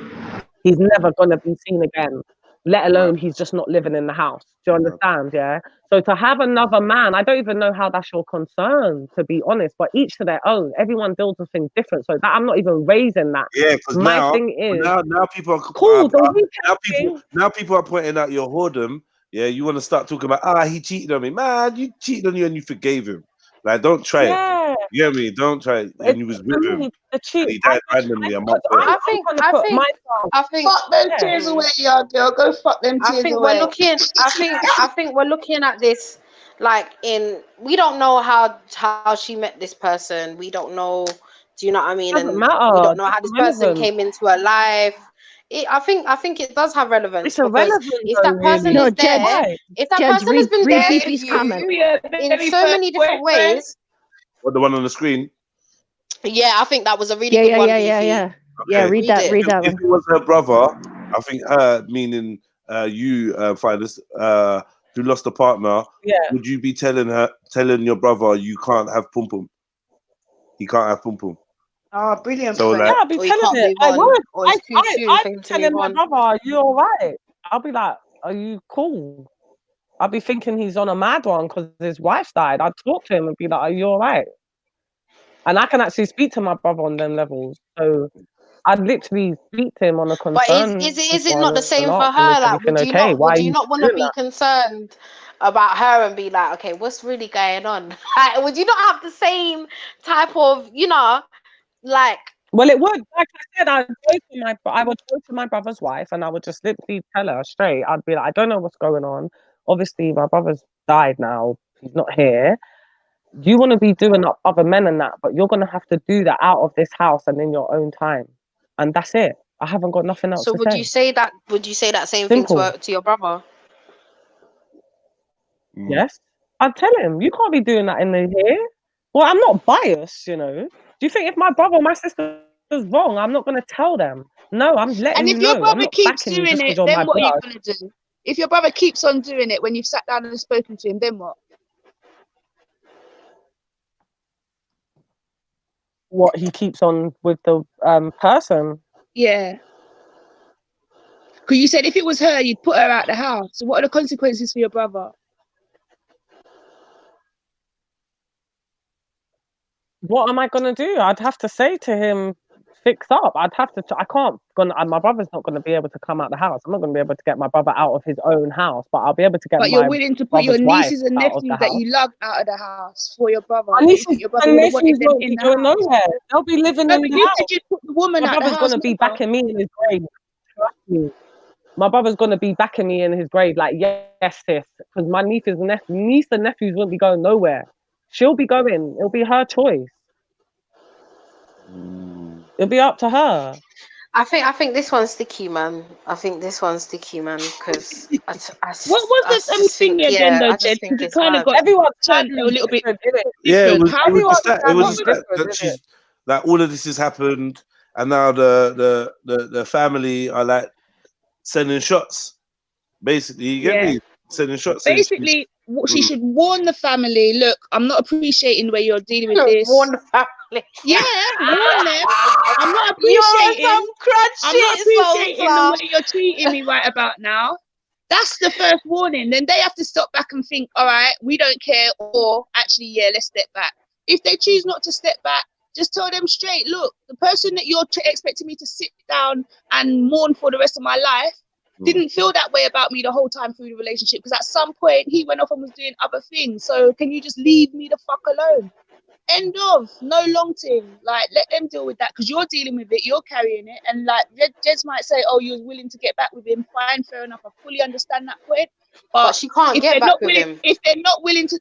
He's never going to be seen again, let alone he's just not living in the house. Do you understand? Yeah. So to have another man, I don't even know how that's your concern, to be honest. But each to their own. Everyone deals with things different. So that I'm not even raising that. Yeah, because my thing is now people are cool. Now people are pointing out your whoredom. Yeah, you want to start talking about he cheated on me, man. You cheated on you and you forgave him. Like, don't try it. You get me? Don't try it. And you was with him. And he died randomly a month later. I think fuck them tears away, y'all girl. Go fuck them tears away. I think we're looking at this like we don't know how she met this person. We don't know. Do you know what I mean? Doesn't and matter. we don't know how this person came into her life. I think it does have relevance. It's irrelevant. If that person is there, if that person has been there in so many different ways. What, the one on the screen? Yeah, I think that was a really good one. Yeah. Okay. Yeah, read that if one. If it was her brother, I think her, meaning you, Finest, who lost a partner, would you be telling your brother you can't have pum pum? He can't have pum pum. Oh, brilliant. So like, I'll be telling it. I'm telling my brother, are you all right? I'll be like, are you cool? I'll be thinking he's on a mad one because his wife died. I'd talk to him and be like, are you all right? And I can actually speak to my brother on them levels. So I'd literally speak to him on a concern. But is it not the same for her? Like, would you not want to be concerned about her and be like, okay, what's really going on? Like, would you not have the same type of, like? Well, it would. Like I said, I would go to my brother's wife and I would just literally tell her straight. I'd be like, I don't know what's going on. Obviously, my brother's died now. He's not here. You want to be doing up other men and that, but you're going to have to do that out of this house and in your own time. And that's it. I haven't got nothing else to say. So would you say that same thing to your brother? Yes. I'd tell him, you can't be doing that in here. Well, I'm not biased, Do you think if my brother or my sister is wrong, I'm not going to tell them? No, I'm letting you know. And if your brother keeps doing it, then what are you going to do? If your brother keeps on doing it when you've sat down and spoken to him, then what? What, he keeps on with the person? Yeah. Because you said if it was her, you'd put her out the house. So what are the consequences for your brother? What am I going to do? I'd have to say to him, fix up. I can't, my brother's not going to be able to come out the house. I'm not going to be able to get my brother out of his own house, but I'll be able to get But you're willing to put your nieces and nephews that you love out of the house for your brother. My nieces and nephews won't be going nowhere. They'll be living in the house. Said you'd put the woman my brother's going to be backing me in his grave. Trust me. My brother's going to be backing me in his grave. Like, yes, sis. Because my niece and nephews won't be going nowhere. She'll be going. It'll be her choice. It'll be up to her. I think this one's sticky, man. Because what was this thing again, though, Jed? Because it kind of got everyone turned a little bit. Yeah, it was just that she's like, all of this has happened, and now the family are like sending shots. Basically, you get me? Sending shots. Basically, she should warn the family. Look, I'm not appreciating the way you're dealing with this. Warn the family. Yeah, warn them. I'm not appreciating. I'm not appreciating the way you're treating me right about now. That's the first warning. Then they have to stop back and think, all right, we don't care, or actually, yeah, let's step back. If they choose not to step back, just tell them straight, look, the person that you're expecting me to sit down and mourn for the rest of my life didn't feel that way about me the whole time through the relationship, because at some point he went off and was doing other things. So can you just leave me the fuck alone? End of. No long thing. Like, let them deal with that, because you're dealing with it, you're carrying it. And like Jez might say, oh, you're willing to get back with him. Fine, fair enough. I fully understand that point. But she can't get back with him. If they're not willing to,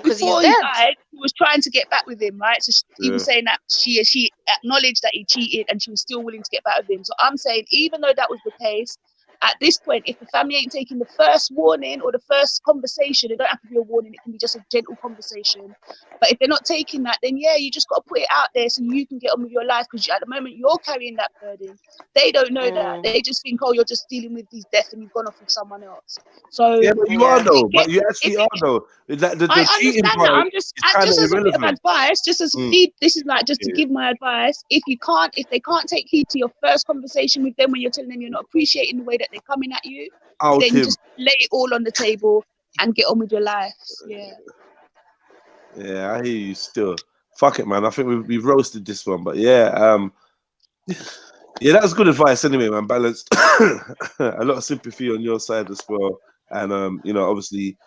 before he died, he was trying to get back with him, right? So he was saying that she acknowledged that he cheated, and she was still willing to get back with him. So I'm saying, even though that was the case, at this point, if the family ain't taking the first warning or the first conversation, it don't have to be a warning, it can be just a gentle conversation. But if they're not taking that, then yeah, you just got to put it out there so you can get on with your life, because at the moment you're carrying that burden. They don't know that. They just think, oh, you're just dealing with these deaths and you've gone off with someone else. So yeah, but you are though. But you actually are though. I understand that. I'm just as a bit of advice, just as feed. This is like just to give my advice. If they can't take heed to your first conversation with them when you're telling them you're not appreciating the way that they're coming at you, then just lay it all on the table and get on with your life. Yeah. Yeah, I hear you still. Fuck it, man. I think we've roasted this one, but yeah, yeah, that was good advice anyway, man. Balanced. A lot of sympathy on your side as well, and you know, obviously,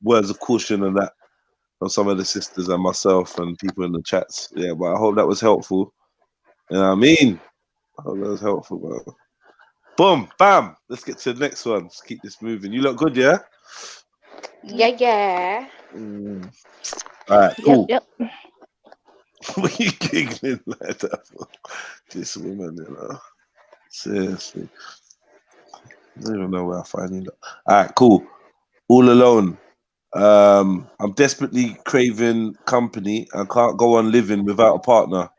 words of caution and that from some of the sisters and myself and people in the chats. Yeah, but I hope that was helpful. You know what I mean? I hope that was helpful, bro. Boom, bam. Let's get to the next one. Let's keep this moving. You look good, yeah? Yeah. All right, cool. Yep. What are you giggling like that for? This woman, you know. Seriously. I don't even know where I find it. All right, cool. All alone. I'm desperately craving company. I can't go on living without a partner.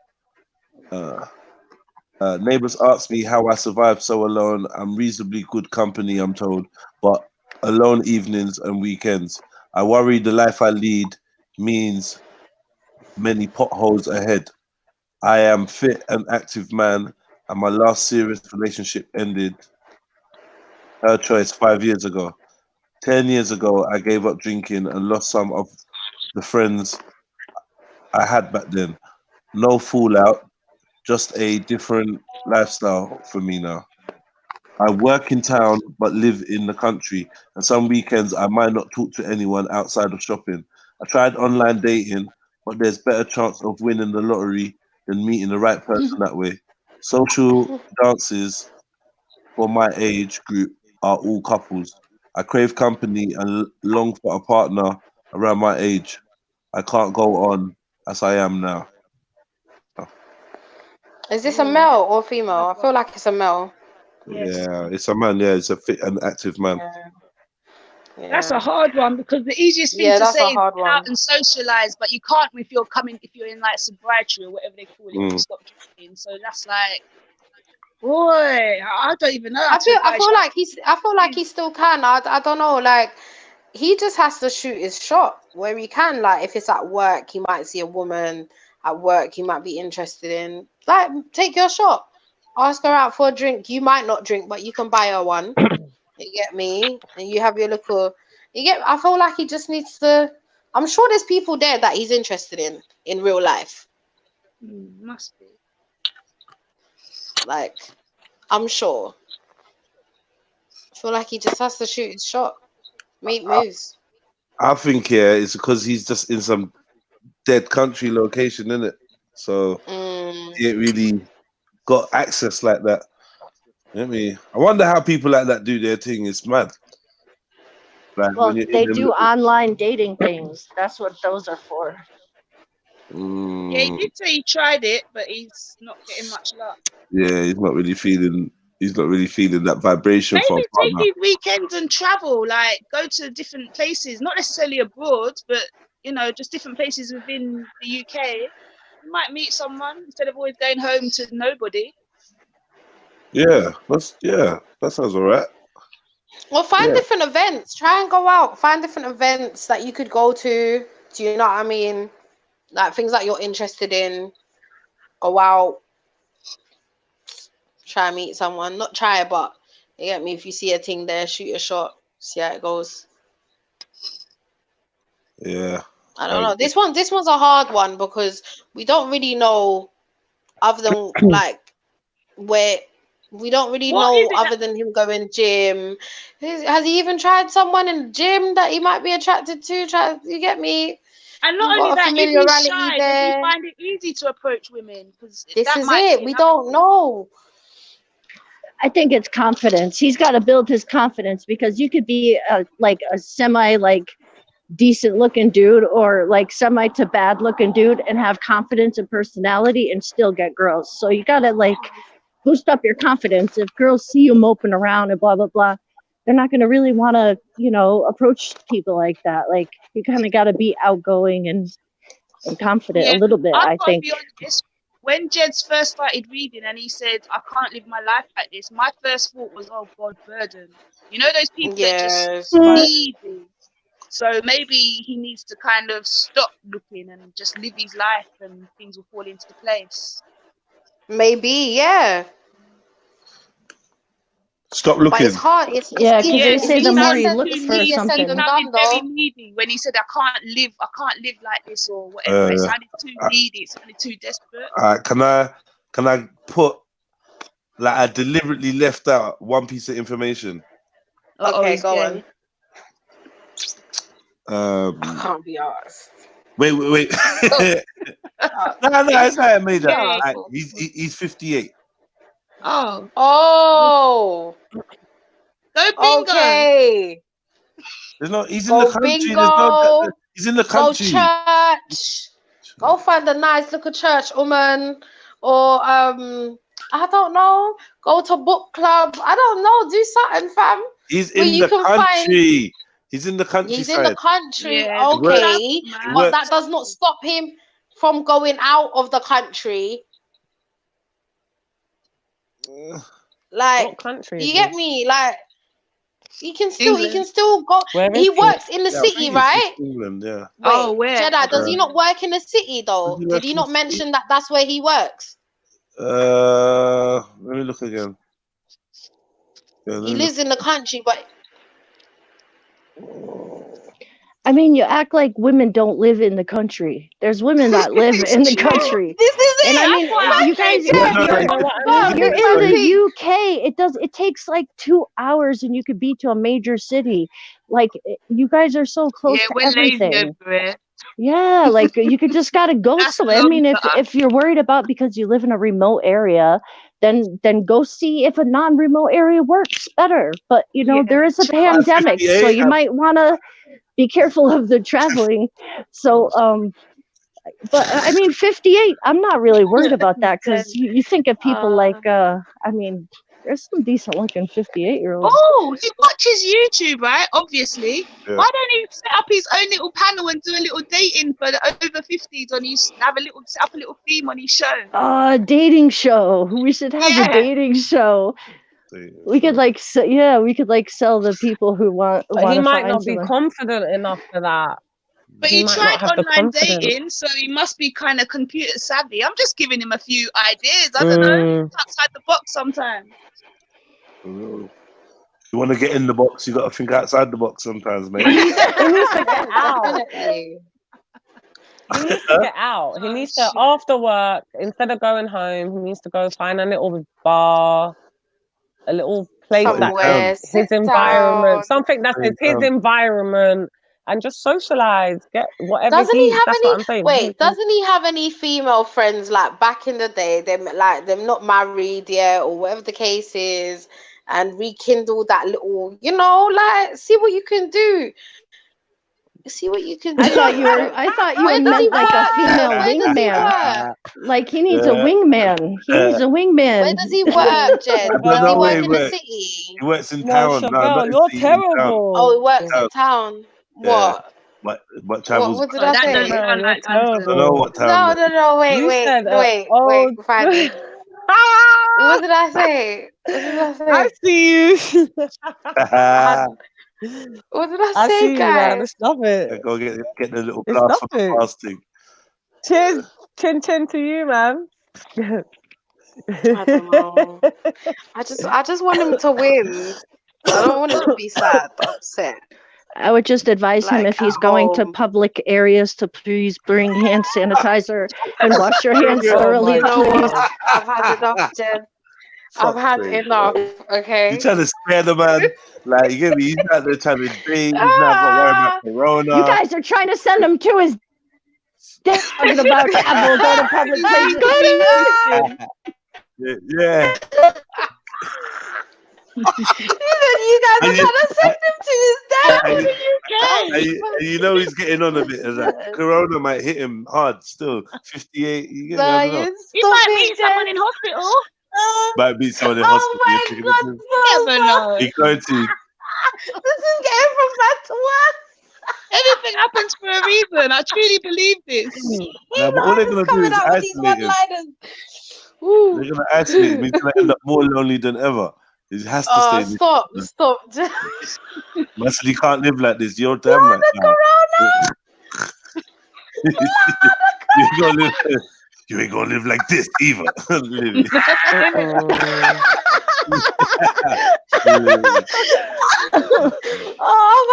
Neighbors ask me how I survive so alone. I'm reasonably good company, I'm told, but alone evenings and weekends. I worry the life I lead means many potholes ahead. I am fit and active man, and my last serious relationship ended her choice 5 years ago. 10 years ago, I gave up drinking and lost some of the friends I had back then. No fallout, just a different lifestyle for me now. I work in town but live in the country, and some weekends I might not talk to anyone outside of shopping. I tried online dating, but there's better chance of winning the lottery than meeting the right person that way. Social dances for my age group are all couples. I crave company and long for a partner around my age. I can't go on as I am now. Is this a male or female? I feel like it's a male. Yeah, it's a man. Yeah, it's a fit and active man. Yeah. That's a hard one, because the easiest thing to say is get out and socialize, but you can't if you're in like sobriety or whatever they call it, when you stop drinking. So that's like, boy, I don't even know. I feel like he still can. I don't know. Like, he just has to shoot his shot where he can. Like, if it's at work, he might see a woman at work he might be interested in. Like, take your shot. Ask her out for a drink. You might not drink, but you can buy her one. You get me? And you have your little. I feel like he just needs to. I'm sure there's people there that he's interested in real life. Must be. Like, I'm sure. I feel like he just has to shoot his shot. Make moves. I think it's because he's just in some dead country location, isn't it? So he ain't really got access like that. I wonder how people like that do their thing. It's mad. Like, well, they do online dating things. That's what those are for. Yeah, he did say he tried it, but he's not getting much luck. Yeah, he's not really feeling that vibration. Maybe take these weekends and travel, like go to different places, not necessarily abroad, but you know, just different places within the UK. You might meet someone instead of always going home to nobody. Yeah, that sounds all right. Well, find different events. Try and go out. Find different events that you could go to. Do you know what I mean? Like things that you're interested in. Go out. Try and meet someone. Not try, but you get me. If you see a thing there, shoot a shot. See how it goes. Yeah. I don't know. This one's a hard one because we don't really know, other than like where we don't really know other than him going gym. Has he even tried someone in the gym that he might be attracted to? You get me? And not only that, if he's shy, does he find it easy to approach women? Because this is it. We don't know. I think it's confidence. He's got to build his confidence, because you could be like a semi decent looking dude or like semi to bad looking dude and have confidence and personality and still get girls. So you got to like boost up your confidence. If girls see you moping around and blah, blah, blah, they're not going to really want to, approach people like that. Like you kind of got to be outgoing and confident a little bit, I think. Be honest, when Jed's first started reading and he said, I can't live my life like this, my first thought was, oh God, burden. You know those people that just needy. So maybe he needs to kind of stop looking and just live his life and things will fall into place. Maybe, yeah. Stop looking. But it's hard. It's because they say the more you look for something. He sounded very needy when he said, I can't live like this or whatever. It sounded too needy. It sounded too desperate. All right, can I put, like, I deliberately left out one piece of information. Okay, go on. I can't be asked. Wait. No, it's not major. Yeah. Right, he's 58. Oh. Go bingo. Okay. He's in the country. He's in the country. Go church. Go find a nice little church woman, or I don't know. Go to book club. I don't know. Do something, fam. He's in the country. He's in the countryside. He's in the country, okay. But that does not stop him from going out of the country. Like, what country? You get me? Like, he can still go. He works in the city, right? England, yeah. Wait, where? Jedi, does he not work in the city though? Did he not mention that that's where he works? Let me look again. Yeah, he lives in the country, but I mean, you act like women don't live in the country. There's women that live in the country. This is it. And I mean, you guys, you're in the UK. It takes like 2 hours, and you could be to a major city. Like, you guys are so close to everything. Yeah, like you could just gotta go somewhere. I mean, if you're worried about because you live in a remote area, then go see if a non-remote area works better. But there is a pandemic, so you might want to be careful of the traveling. So but I mean 58, I'm not really worried about that, because you think of people like I mean, there's some decent looking 58-year-olds. Oh, he watches YouTube, right? Obviously. Yeah. Why don't he set up his own little panel and do a little dating for the over 50s on his, set up a little theme on his show? Dating show. We should have a dating show. We could sell the people who want. But he might not be confident enough for that. But he tried online dating, so he must be kind of computer savvy. I'm just giving him a few ideas. I don't know, outside the box sometimes. You want to get in the box, you got to think outside the box sometimes, mate. He needs to get out. He needs to get out. He needs to, after work, instead of going home, he needs to go find a little bar, a little place that's his environment, something that's his environment, and just socialize. Get whatever. Doesn't he have any? Wait, doesn't he have any female friends like back in the day? Them not married yet, or whatever the case is, and rekindle that little, see what you can do. See what you can do. I thought you meant like a female wingman. Like he needs a wingman. He needs a wingman. Where does he work, Jen? Does he work in the city? He works in town. You're terrible. Oh, he works in town. What? What travels? What did I say? I don't know what town. No. Wait. Find it. What did I say? What did I say? I see you. What did I I say, see you, man. guys? It's nothing. Go get the little It's glass for the nothing. fasting. Cheers, chin chin to you, man. I don't know. I just want him to win. I don't want him to be sad, upset. I would just advise him, if he's going to public areas, to please bring hand sanitizer and wash your hands thoroughly. You know what? I've had enough, Jen. I've had enough. Okay. You're trying to spare the man. Like, you get me? He's not there trying to date. He's not got to worry about Corona. You guys are trying to send him to his death. Talking about travel, go to public places. Yeah. You guys are trying to send him to his death. And you know he's getting on a bit of that. Corona might hit him hard still. 58. You get me? I don't know. He might meet someone in hospital. Might meet someone in hospital. Oh my God. You never know. He's going to. This is getting from bad to worse. Everything happens for a reason. I truly believe this. But all they're going to do is isolate him. They're going to isolate him. He's going to end up more lonely than ever. He has to stay. Stop. Master, you can't live like this. You're damn right. You ain't gonna live like this either. I've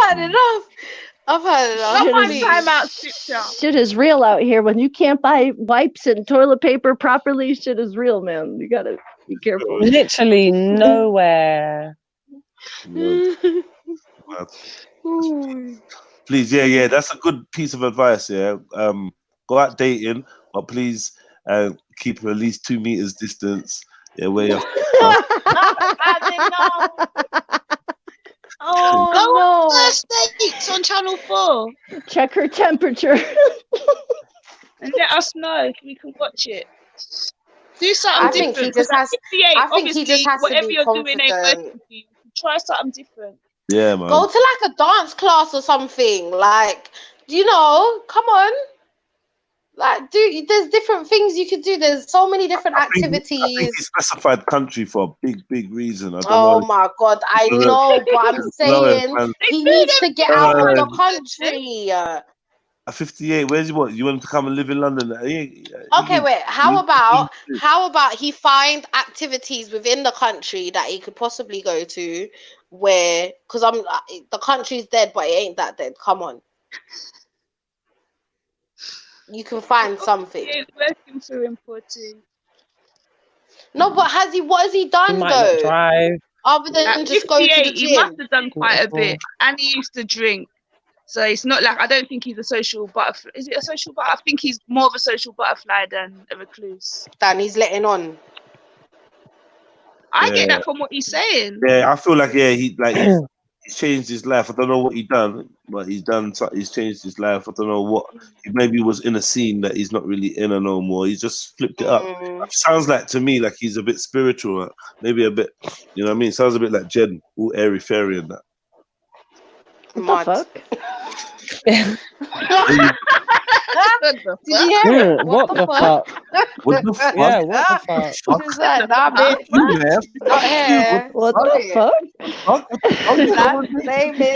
had enough. Time out, scripture. Shit is real out here. When you can't buy wipes and toilet paper properly, shit is real, man. You gotta be careful. Literally nowhere. Please, yeah, that's a good piece of advice. Yeah, go out dating, but please keep at least 2 meters distance. Yeah, where you're. Oh, go on first dates on Channel 4. Check her temperature. And let us know if we can watch it. Do something different. I think he just has whatever to be you're confident. doing ain't working for you. Try something different. Yeah, man. Go to like a dance class or something. Like, you know, come on. Like, there's different things you could do. There's so many different activities. I think he specified country for a big reason. I don't know. My God, I know, but I'm saying he needs to get out of the country. At 58, where's what? You want him to come and live in London? Okay, wait. How about he find activities within the country that he could possibly go to, where, because the country's dead, but it ain't that dead. Come on. You can find something. It's working for him, poor thing. No, but what has he done though? Drive. Other than just go to the gym. He must have done quite a bit, and he used to drink. So it's not like, I don't think he's a social butterfly. Is it a social butterfly? I think he's more of a social butterfly than a recluse. Dan, he's letting on. I get that from what he's saying. Yeah, I feel like he's changed his life. I don't know what he done, but he's changed his life. I don't know what. He maybe was in a scene that he's not really in no more. He's just flipped it up. Sounds like to me like he's a bit spiritual, maybe a bit. You know what I mean? Sounds a bit like Jen, all airy fairy and that. What the fuck? What the fuck? What the fuck? Yeah, what the fuck? What is that? Nah, bitch. Not here. What the fuck?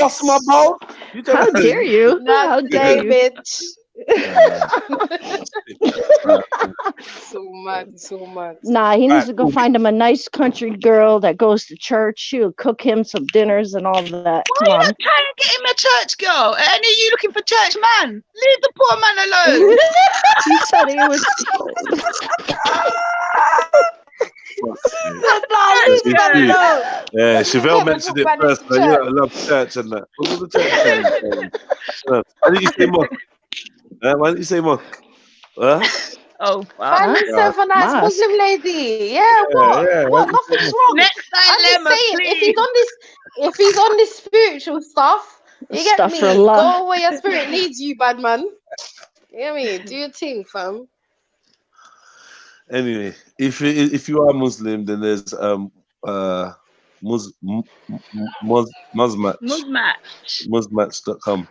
That's my ball. How dare you? How dare you, bitch? So much. Nah, he needs to go find him a nice country girl that goes to church. She'll cook him some dinners and all that. Why are you trying to get him a church girl? And are you looking for church man? Leave the poor man alone. He said he was. Yeah, Chevelle mentioned it first. But yeah, I love church and that. What was the church? Why did you say more? Why didn't you say more? Oh, find yourself a nice Muslim lady. Yeah, what? Nothing's wrong. Next dilemma, please. If he's on this spiritual stuff, you get me. Go where your spirit leads you, bad man. You get me? Do your thing, fam. Anyway, if you are Muslim, then there's Musmatch.com.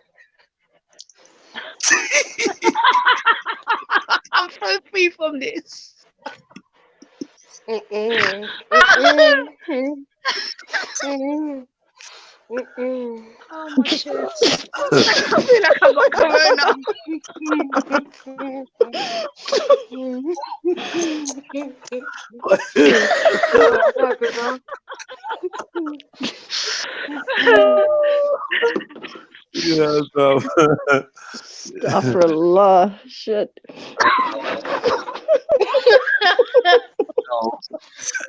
I'm so free from this. Oh my goodness. I feel like I've got corona. Yeah, so Astaghfirullah. Shit.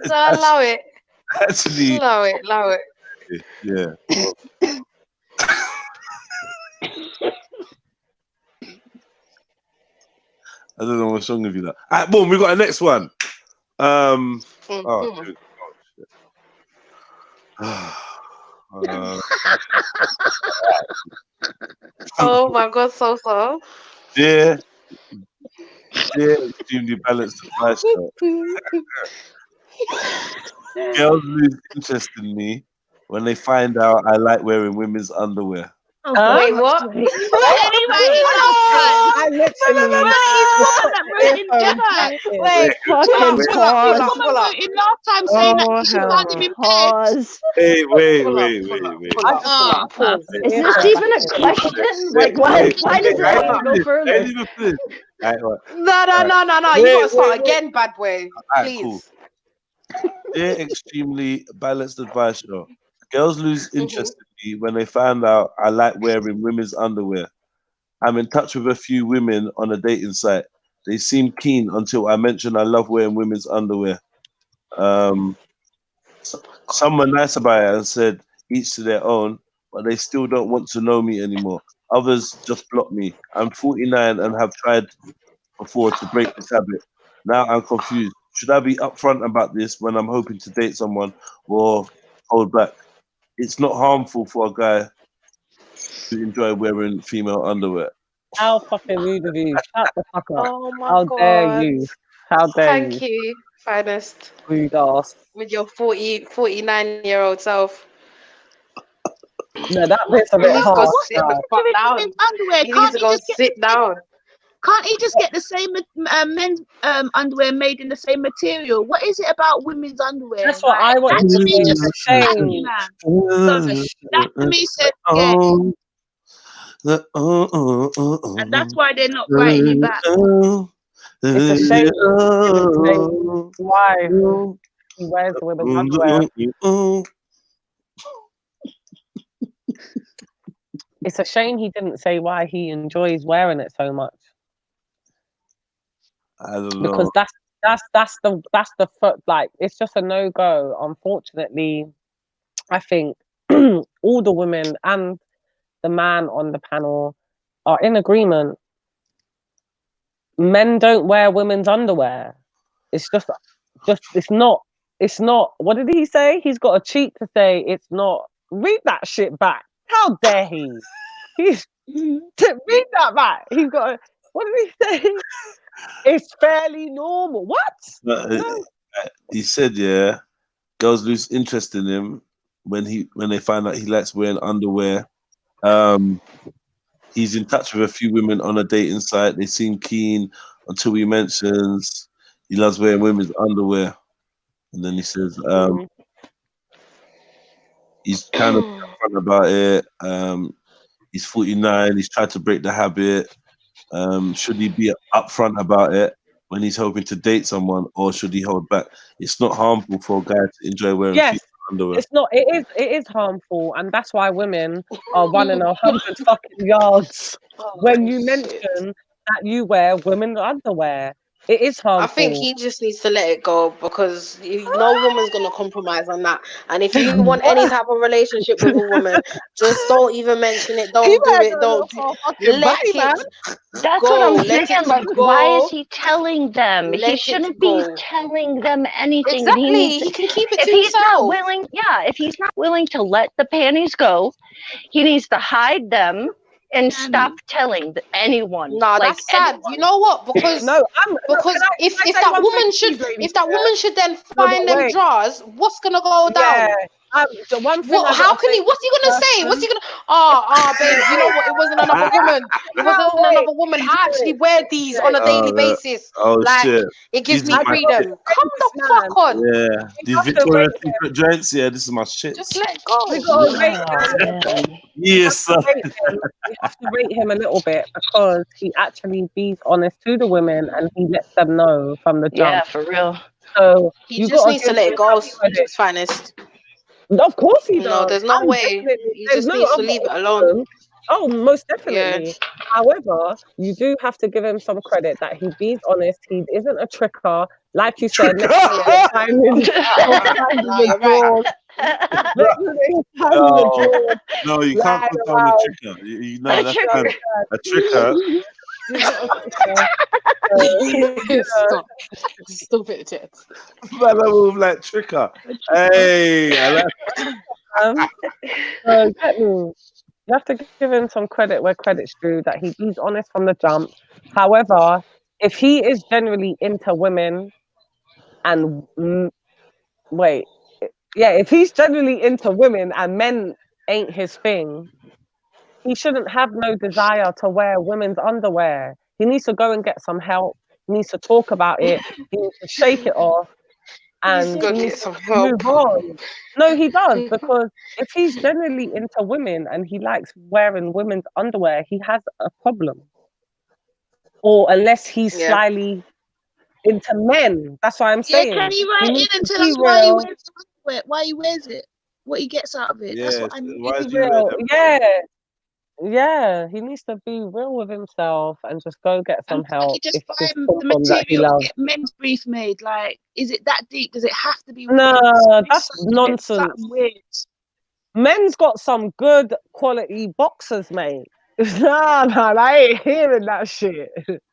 So allow it. Actually, allow it. Yeah. I don't know what's wrong with you. That. All right, boom. We got a next one. Oh, shit. Oh my God, so. Yeah, extremely balanced advice. Girls lose interest in me when they find out I like wearing women's underwear. Wait, what? Anyway, I literally Wait, fucking pause. Someone wrote in last time saying that she found him in Pause. Wait. Pause. Is this even a question? Like, why does it have to go further? No. You gotta start again, bad boy. Please. Cool. They're extremely balanced advice, though. Girls lose interest in me when they find out I like wearing women's underwear. I'm in touch with a few women on a dating site. They seem keen until I mention I love wearing women's underwear. Some were nice about it and said each to their own, but they still don't want to know me anymore. Others just block me. I'm 49 and have tried before to break this habit. Now I'm confused. Should I be upfront about this when I'm hoping to date someone, or hold back? It's not harmful for a guy to enjoy wearing female underwear. How fucking rude of you. Shut the fuck up. Oh my How God. dare you? How dare you? Thank you, finest. Rude ass. With your 49-year-old self. No, that bit's a bit hard. Underwear. He needs to go sit down. Can't he just get the same men's underwear made in the same material? What is it about women's underwear? That's what I want to me. Just change. That to me said, yeah. And that's why they're not writing you back. It's a shame. Why he wears the women's underwear. It's a shame he didn't say why he enjoys wearing it so much. I don't know. Because that's the foot, like, it's just a no-go. Unfortunately, I think all the women and the man on the panel are in agreement. Men don't wear women's underwear. It's just it's not, what did he say? He's got a cheat to say it's not. Read that shit back. How dare he? Read that back. He's got what did he say? It's fairly normal. What? No. He said, yeah, girls lose interest in him when they find out he likes wearing underwear. He's in touch with a few women on a dating site. They seem keen until he mentions he loves wearing women's underwear. And then he says he's kind of upfront about it. He's 49. He's tried to break the habit. Should he be upfront about it when he's hoping to date someone, or should he hold back? It's not harmful for a guy to enjoy wearing female underwear. It's not. It is harmful, and that's why women are running 100 fucking yards when you mention that you wear women's underwear. It is harmful. I think he just needs to let it go, because no woman's gonna compromise on that. And if you want any type of relationship with a woman, just don't even mention it. Don't do it. Don't let it. That's what I'm saying. Like, why is he telling them? He shouldn't be telling them anything. Exactly. He can keep it to himself. Not willing, if he's not willing to let the panties go, he needs to hide them and stop telling anyone. No, that's sad. You know what? Because if that woman should then find them drawers, what's gonna go down? The one thing how can he? What's he gonna say? What's he gonna? Babe, you know what? It wasn't another woman. It wasn't another woman. I actually wear these on a daily basis. Oh like, shit! It gives me freedom. Come the fuck on. Yeah, these Victoria's Secret joints. Yeah, this is my shit. Just let go. We gotta rate him. Yes, we have to rate him a little bit because he actually be honest to the women and he lets them know from the jump. Yeah, for real. So he just needs to let it go. It's finest. Of course he does. No, there's no way. He just needs to leave it alone. Oh, most definitely. Yeah. However, you do have to give him some credit that he be honest. He isn't a tricker. Like you said, next time no, you can't put down the tricker. You know, that's a tricker. Stop it, Jet. Man, I move like tricker. Hey, I like get me. You have to give him some credit where credit's due, that he's honest from the jump. However, if he is generally into women and if he's generally into women and men ain't his thing, he shouldn't have no desire to wear women's underwear. He needs to go and get some help. He needs to talk about it. He needs to shake it off. And he needs to move on. No, he does, because if he's generally into women and he likes wearing women's underwear, he has a problem. Or unless he's slyly into men. That's what I'm saying. Can he write in and tell us why he wears it? What he gets out of it? That's what I mean. Yeah, he needs to be real with himself and just go get some help. He just buy the material, get men's brief made. Like, is it that deep? Does it have to be? No, that's nonsense. Weird. Men's got some good quality boxers, mate. Nah, I ain't hearing that shit.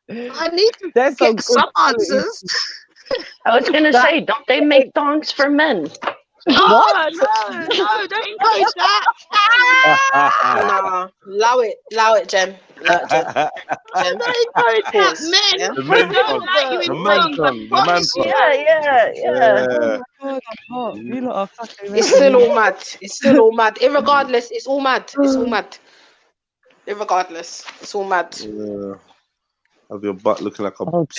I need to get some answers. I was gonna say, don't they make thongs for men? Oh, no, don't encourage that. No, allow it, Jen. Don't encourage that, men. The man You lot are fucking. It's still all mad. It's still all mad. Irregardless, it's all mad. It's all mad. Irregardless, it's all mad. Yeah. Have your butt looking like a stop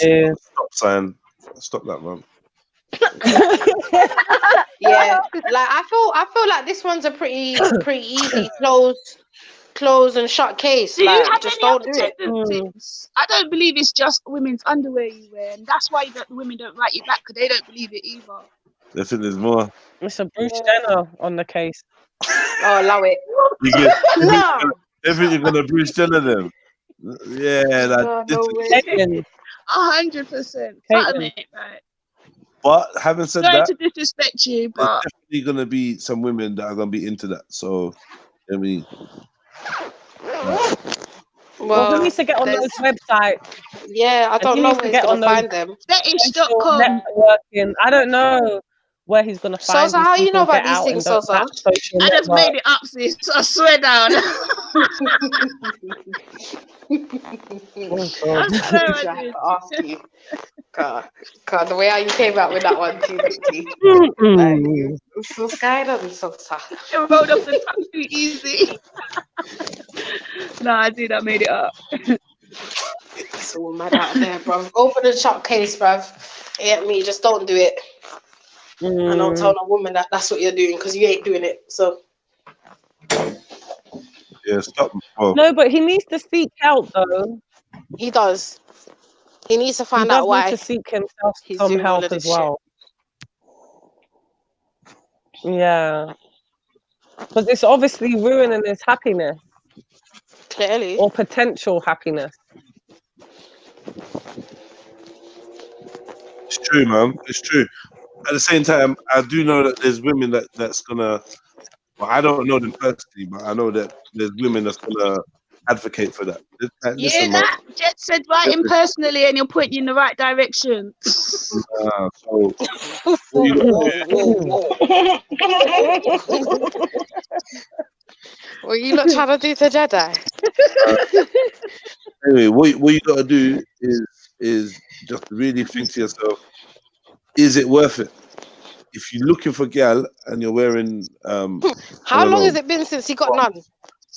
sign. Stop that, man. Yeah, like I feel like this one's a pretty easy close and shut case. Do like, you have just any don't do it. I don't believe it's just women's underwear you wear, and that's why the women don't write you back, because they don't believe it either. I think there's more. It's a Bruce Jenner on the case. Oh, allow it. No. Everything you're gonna Bruce Jenner them. Yeah, like, no way. 100%. Right. But having said Sorry that, to disrespect you, but there's definitely gonna be some women that are gonna be into that. So, I mean, well, who needs to get on those websites? Yeah, I don't know where he's gonna find them. Fetish.com. Networking. I don't know where he's gonna find. Sosa, how you know about these things, Sosa? I just made it up, sis. I swear down. I ask you. God, the way how you came out with that one too, so scared, Sosa. It rolled off the tongue too easy. No, I did. I made it up. It's all mad out there, bruv. Open the shop case, bruv. You get me? Just don't do it. And don't tell no woman that that's what you're doing, because you ain't doing it. So yeah, stop. Oh. No, but he needs to seek help, though. He does. He needs to find out why. He needs to seek himself some help as well. Shit. Yeah, because it's obviously ruining his happiness. Clearly. Or potential happiness. It's true, man. It's true. At the same time, I do know that there's women that's gonna. Well, I don't know them personally, but I know that there's women that's gonna advocate for that. Listen, that Jet said write him personally, and he'll point you in the right direction. What you not trying to do to Jedi? Anyway, what you gotta do is just really think to yourself: is it worth it? if you're looking for gal and you're wearing how long has it been since he got none?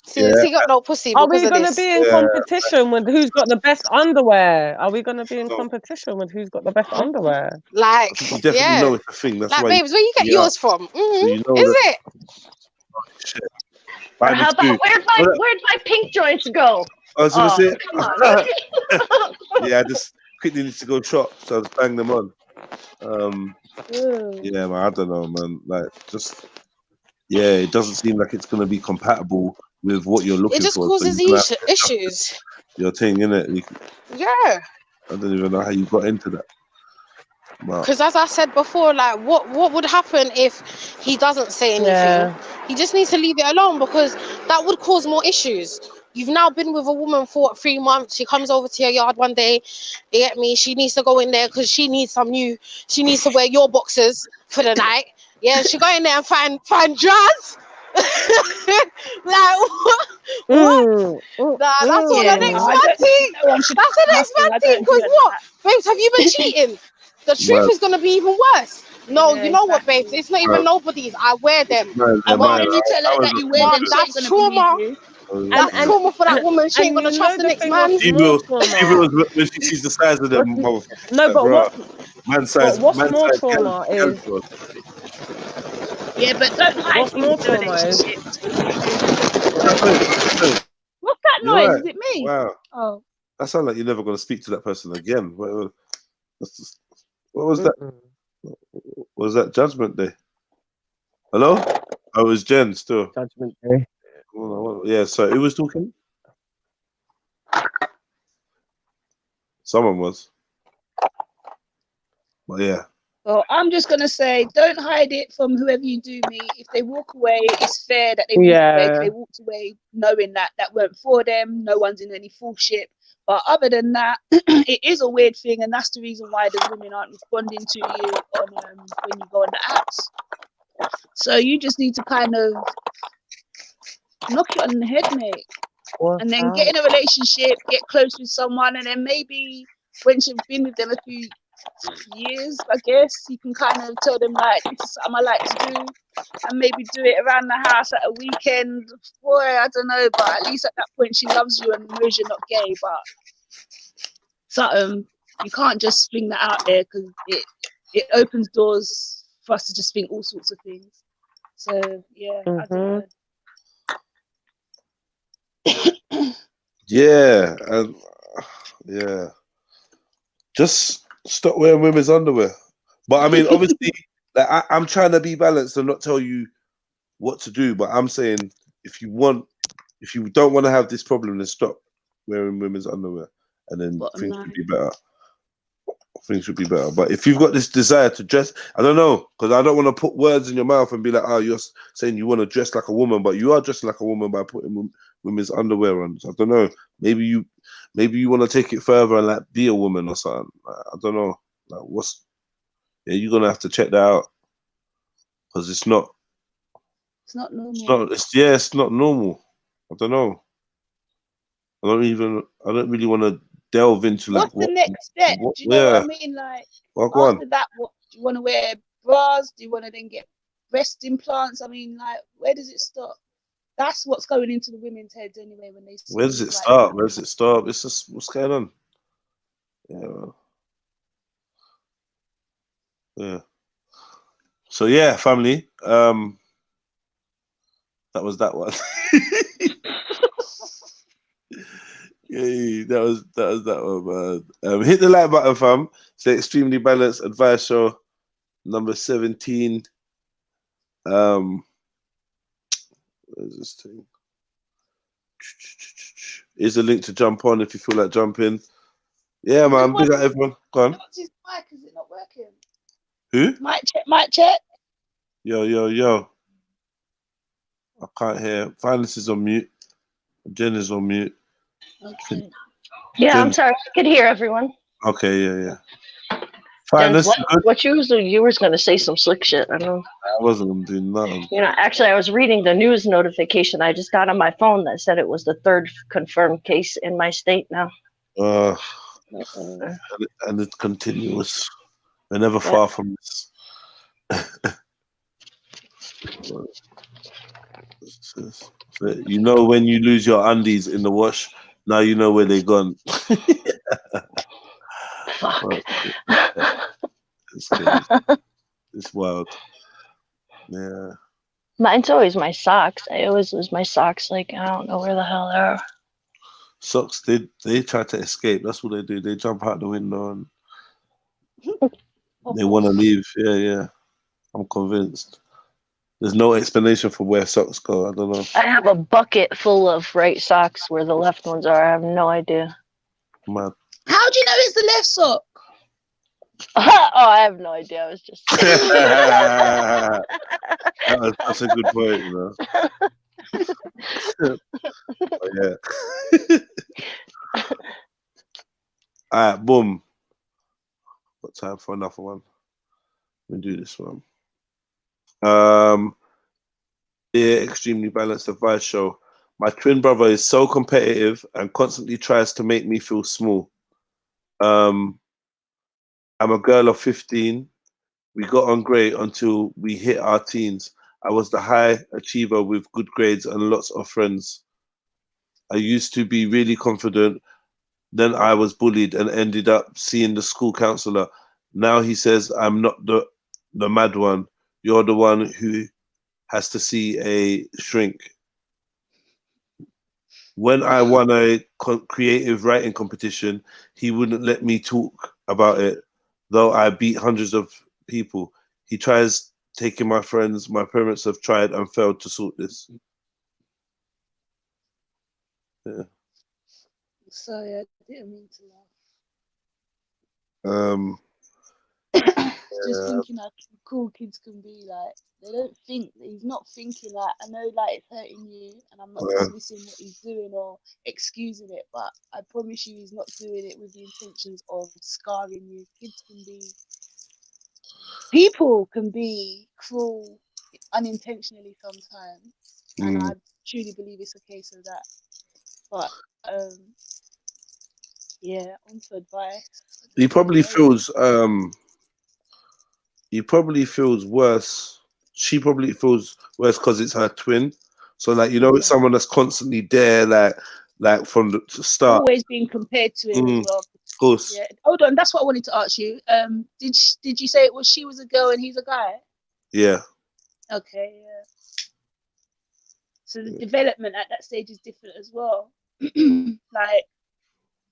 Since he got no pussy. Are we going to be in competition with who's got the best underwear? Are we going to be in competition with who's got the best underwear? Like, you definitely know it's a thing. That's like, why babes, where you get yours from? So you know is it? Shit. How about where'd my pink joints go? I was gonna say, come on. yeah, I just quickly need to go shop, so I just bang them on. Yeah, man, I don't know, man. Like, just it doesn't seem like it's gonna be compatible with what you're looking for. It just causes issues. Your thing, innit? Yeah. I don't even know how you got into that. Because as I said before, like, what would happen if he doesn't say anything? Yeah. He just needs to leave it alone, because that would cause more issues. You've now been with a woman for 3 months. She comes over to your yard one day. You get me? She needs to go in there because she needs she needs to wear your boxers for the night. Yeah, she go in there and find jazz. Like, what? That's all the next man thing. That's the next man thing. Because what? Babes, have you been cheating? The truth is going to be even worse. No, you know what, babes? It's not even nobody's. I wear them. And why don't you tell her that you wear them? That's trauma. That's trauma for that woman. She ain't going to trust the next man. She will when she sees the size of them motherfuckers. No, but what's more size trauma is... Yeah, but don't hide. What's more trauma is... What's that noise? Right. Is it me? Wow. Oh. That sounds like you're never going to speak to that person again. What was that? Was that Judgment Day? Hello? Oh, it was Jen still. Judgment Day. Yeah, so who was talking? Someone was. But yeah. Well, I'm just going to say, don't hide it from whoever you do meet. If they walk away, it's fair that they walk away. If they walked away knowing that weren't for them, no one's in any full ship. But other than that, it is a weird thing, and that's the reason why the women aren't responding to you on when you go on the apps. So you just need to kind of knock it on the head, mate. And then get in a relationship, get close with someone, and then maybe when you've been with them a few years, I guess, you can kind of tell them, like, this is something I like to do, and maybe do it around the house at a weekend. Boy, I don't know, but at least at that point she loves you and knows you're not gay. But something, you can't just fling that out there, because it opens doors for us to just think all sorts of things. So yeah, I don't know. Yeah, and yeah, just stop wearing women's underwear. But I mean, obviously, like, I'm trying to be balanced and not tell you what to do. But I'm saying, if you don't want to have this problem, then stop wearing women's underwear, and then things should be better. Things should be better. But if you've got this desire to dress, I don't know, because I don't want to put words in your mouth and be like, oh, you're saying you want to dress like a woman, but you are dressing like a woman by putting women's underwear on. So I don't know. Maybe you want to take it further and like be a woman or something. I don't know. Like, you're gonna have to check that out, because it's not normal. It's not normal. I don't know. I don't really want to delve into like what's the next step? Do you know what I mean? Like, after that, what do you want to wear? Bras? Do you want to then get breast implants? I mean, like, where does it stop? That's what's going into the women's heads anyway when they see. Where does it start? Where does it stop? It's just, what's going on? Yeah. So yeah, family. That was that one. Yeah, that was that one, man. Hit the like button, fam. It's the Extremely Balanced Advice Show, number 17. Where's this thing? Here's a link to jump on if you feel like jumping. Yeah, man. Big up everyone. Go on. What's his mic? Is it not working? Who? Mic check. Yo. I can't hear. Violence is on mute. Jen is on mute. Okay. Yeah, Jen. I'm sorry. I could hear everyone. Okay, yeah. Jen, what you were going to say some slick shit. I know. I wasn't going to do nothing. You know, actually, I was reading the news notification I just got on my phone that said it was the 3rd confirmed case in my state now. And it's continuous. We're never far from this. You know when you lose your undies in the wash, now you know where they're gone. Fuck. It's crazy. It's wild. Yeah. Mine's always my socks. I always lose my socks. Like, I don't know where the hell they are. Socks, they try to escape. That's what they do. They jump out the window and they want to leave. Yeah. I'm convinced. There's no explanation for where socks go. I don't know. I have a bucket full of right socks where the left ones are. I have no idea. Mad. How do you know it's the left sock? Oh, I have no idea. I was just. That's a good point, you know. Yeah. All right, boom. Got time for another one. Let me do this one. Dear Extremely Balanced Advice Show, my twin brother is so competitive and constantly tries to make me feel small. I'm a girl of 15. We got on great until we hit our teens. I was the high achiever with good grades and lots of friends. I used to be really confident. Then I was bullied and ended up seeing the school counselor. Now he says I'm not the mad one. You're the one who has to see a shrink. When I won a creative writing competition, he wouldn't let me talk about it, though I beat hundreds of people. He tries taking my friends. My parents have tried and failed to sort this. Yeah. Sorry, I didn't mean to laugh. Just thinking how cool kids can be. Like, they don't think, he's not thinking like, I know like it's hurting you and I'm not dismissing what he's doing or excusing it, but I promise you he's not doing it with the intentions of scarring you. People can be cruel unintentionally sometimes, and I truly believe it's a case of that. But yeah, on to advice. He probably feels worse. She probably feels worse because it's her twin. So like, you know, it's someone that's constantly there, like from the start. Always being compared to him as well. Of course. Yeah. Hold on, that's what I wanted to ask you. Did you say she was a girl and he's a guy? Yeah. Okay, yeah. So the development at that stage is different as well. Like,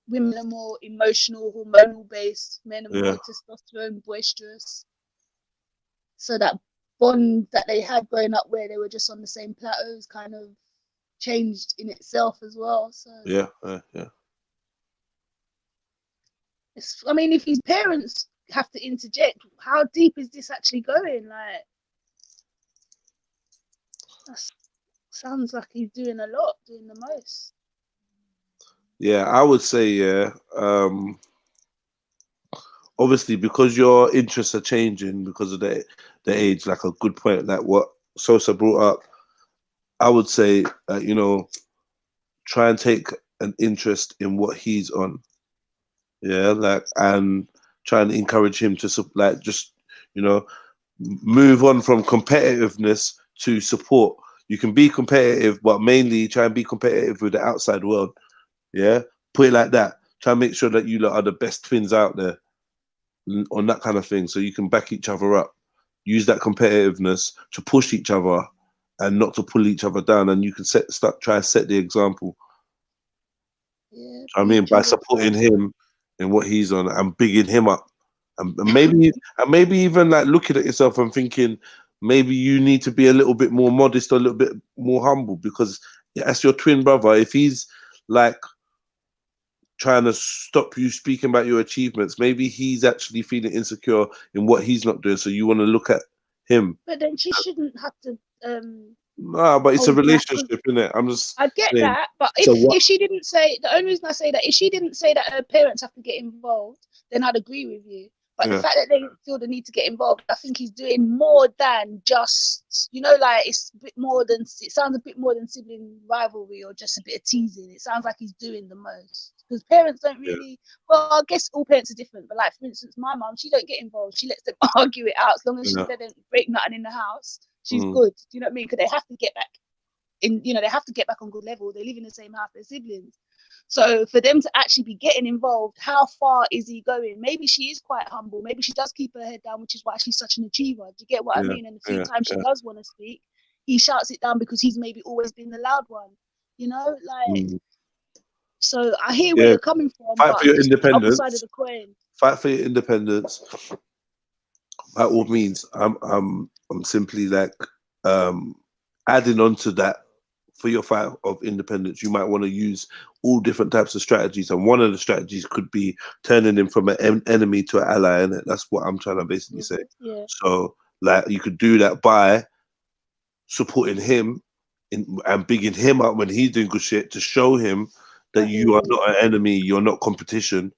women are more emotional, hormonal based, men are more testosterone, boisterous. So that bond that they had growing up where they were just on the same plateaus kind of changed in itself as well. So yeah. I mean, if his parents have to interject, how deep is this actually going? Like, that sounds like he's doing a lot, doing the most. Yeah, I would say, obviously, because your interests are changing because of the age, like a good point, like what Sosa brought up, I would say, you know, try and take an interest in what he's on. Yeah, like, and try and encourage him to, like, just, you know, move on from competitiveness to support. You can be competitive, but mainly try and be competitive with the outside world. Yeah, put it like that. Try and make sure that you lot are the best twins out there on that kind of thing, so you can back each other up. Use that competitiveness to push each other and not to pull each other down, and you can try to set the example. Yeah, I mean, by supporting him in what he's on and bigging him up, and maybe even like looking at yourself and thinking maybe you need to be a little bit more modest or a little bit more humble, because as your twin brother, if he's like trying to stop you speaking about your achievements, maybe he's actually feeling insecure in what he's not doing, so you want to look at him. But then she shouldn't have to nah, but it's a relationship, isn't it? I get that, but if she didn't say, the only reason I say that, if she didn't say that her parents have to get involved, then I'd agree with you. But the fact that they feel the need to get involved, I think he's doing more than just, you know, like, it's a bit more than, it sounds a bit more than sibling rivalry or just a bit of teasing. It sounds like he's doing the most. because parents don't really. Well, I guess all parents are different, but like for instance, my mum, she don't get involved. She lets them argue it out as long as they don't break nothing in the house. She's good. Do you know what I mean? Because they have to get back they have to get back on good level. They live in the same house, they're siblings. So for them to actually be getting involved, how far is he going? Maybe she is quite humble. Maybe she does keep her head down, which is why she's such an achiever. Do you get what I mean? And the few times she does want to speak, he shouts it down because he's maybe always been the loud one. You know, like. So I hear where you're coming from. Fight for your independence. Other side of the coin. Fight for your independence. By all means, I'm simply like adding on to that. For your fight of independence, you might want to use all different types of strategies, and one of the strategies could be turning him from an enemy to an ally. And that's what I'm trying to basically say. So, like, you could do that by supporting him and bigging him up when he's doing good shit, to show him that you are not an enemy, you're not competition.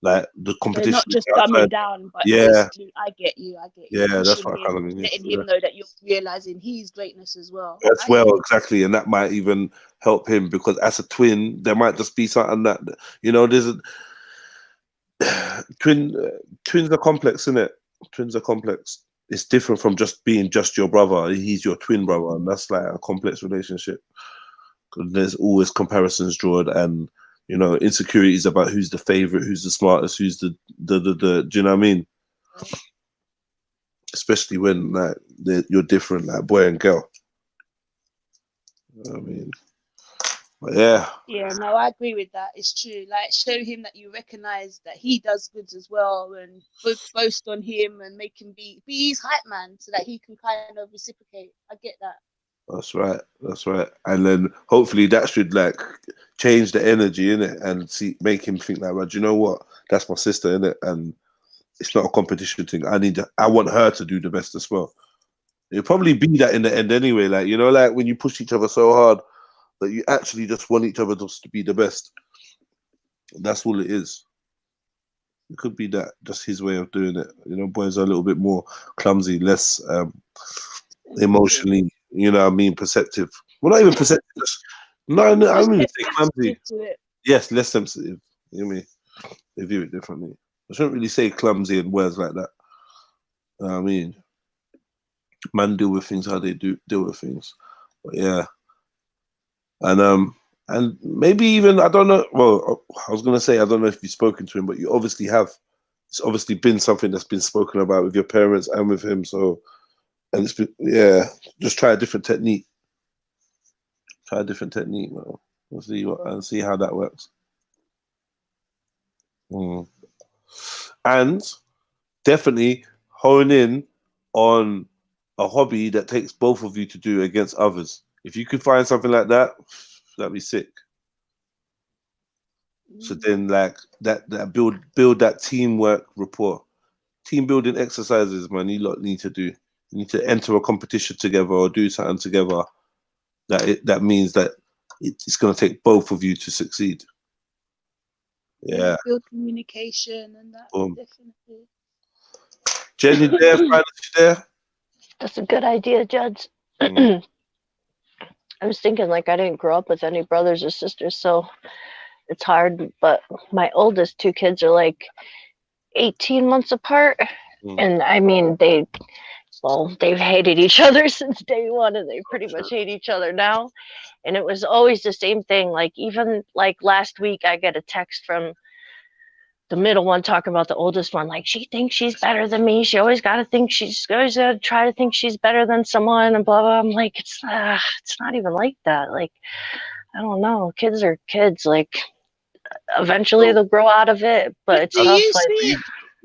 Like the competition, not just dumbing down, but basically, I get you. Yeah, that's what I kind of mean. Letting him know that you're realizing his greatness as well. Exactly, and that might even help him, because as a twin, there might just be something that there's a twins are complex, isn't it? Twins are complex. It's different from just being just your brother. He's your twin brother, and that's like a complex relationship. Because there's always comparisons drawn, and insecurities about who's the favorite, who's the smartest, who's the do you know what I mean? Especially when like you're different, like boy and girl. You know what I mean? But yeah. Yeah, no, I agree with that. It's true. Like, show him that you recognize that he does goods as well, and boast on him and make him be his hype man, so that he can kind of reciprocate. I get that. That's right. And then hopefully that should like change the energy in it, and make him think like, well, do you know what? That's my sister, in it, and it's not a competition thing. I want her to do the best as well. It'll probably be that in the end anyway. Like, like when you push each other so hard that you actually just want each other just to be the best. That's all it is. It could be that, just his way of doing it. Boys are a little bit more clumsy, less emotionally, perceptive. Well, not even perceptive. No, I don't even say clumsy. Yes, less sensitive. You know what I mean? They view it differently. I shouldn't really say clumsy in words like that. I mean, man deal with things how they deal with things. But yeah. And maybe even, I don't know, well, I was going to say, I don't know if you've spoken to him, but you obviously have. It's obviously been something that's been spoken about with your parents and with him. So, and it's been, just try a different technique. Man. We'll see how that works. And definitely hone in on a hobby that takes both of you to do against others. If you could find something like that, that'd be sick. So then, like that build that teamwork rapport, team building exercises, man. You lot need to do. You need to enter a competition together or do something together. That means that it's going to take both of you to succeed. Yeah. Build communication and that. Definitely. Jen, you there? Finally, there? That's a good idea, Judge. I was thinking, like, I didn't grow up with any brothers or sisters, so it's hard. But my oldest two kids are like 18 months apart, and I mean they've hated each other since day one, and they pretty much hate each other now. And it was always the same thing. Like, even like last week, I get a text from the middle one talking about the oldest one, like, she thinks she's better than me. She always got to think she's always got to try to think she's better than someone, and blah blah. I'm like, it's not even like that. Like, I don't know. Kids are kids. Like, eventually they'll grow out of it. But it's tough.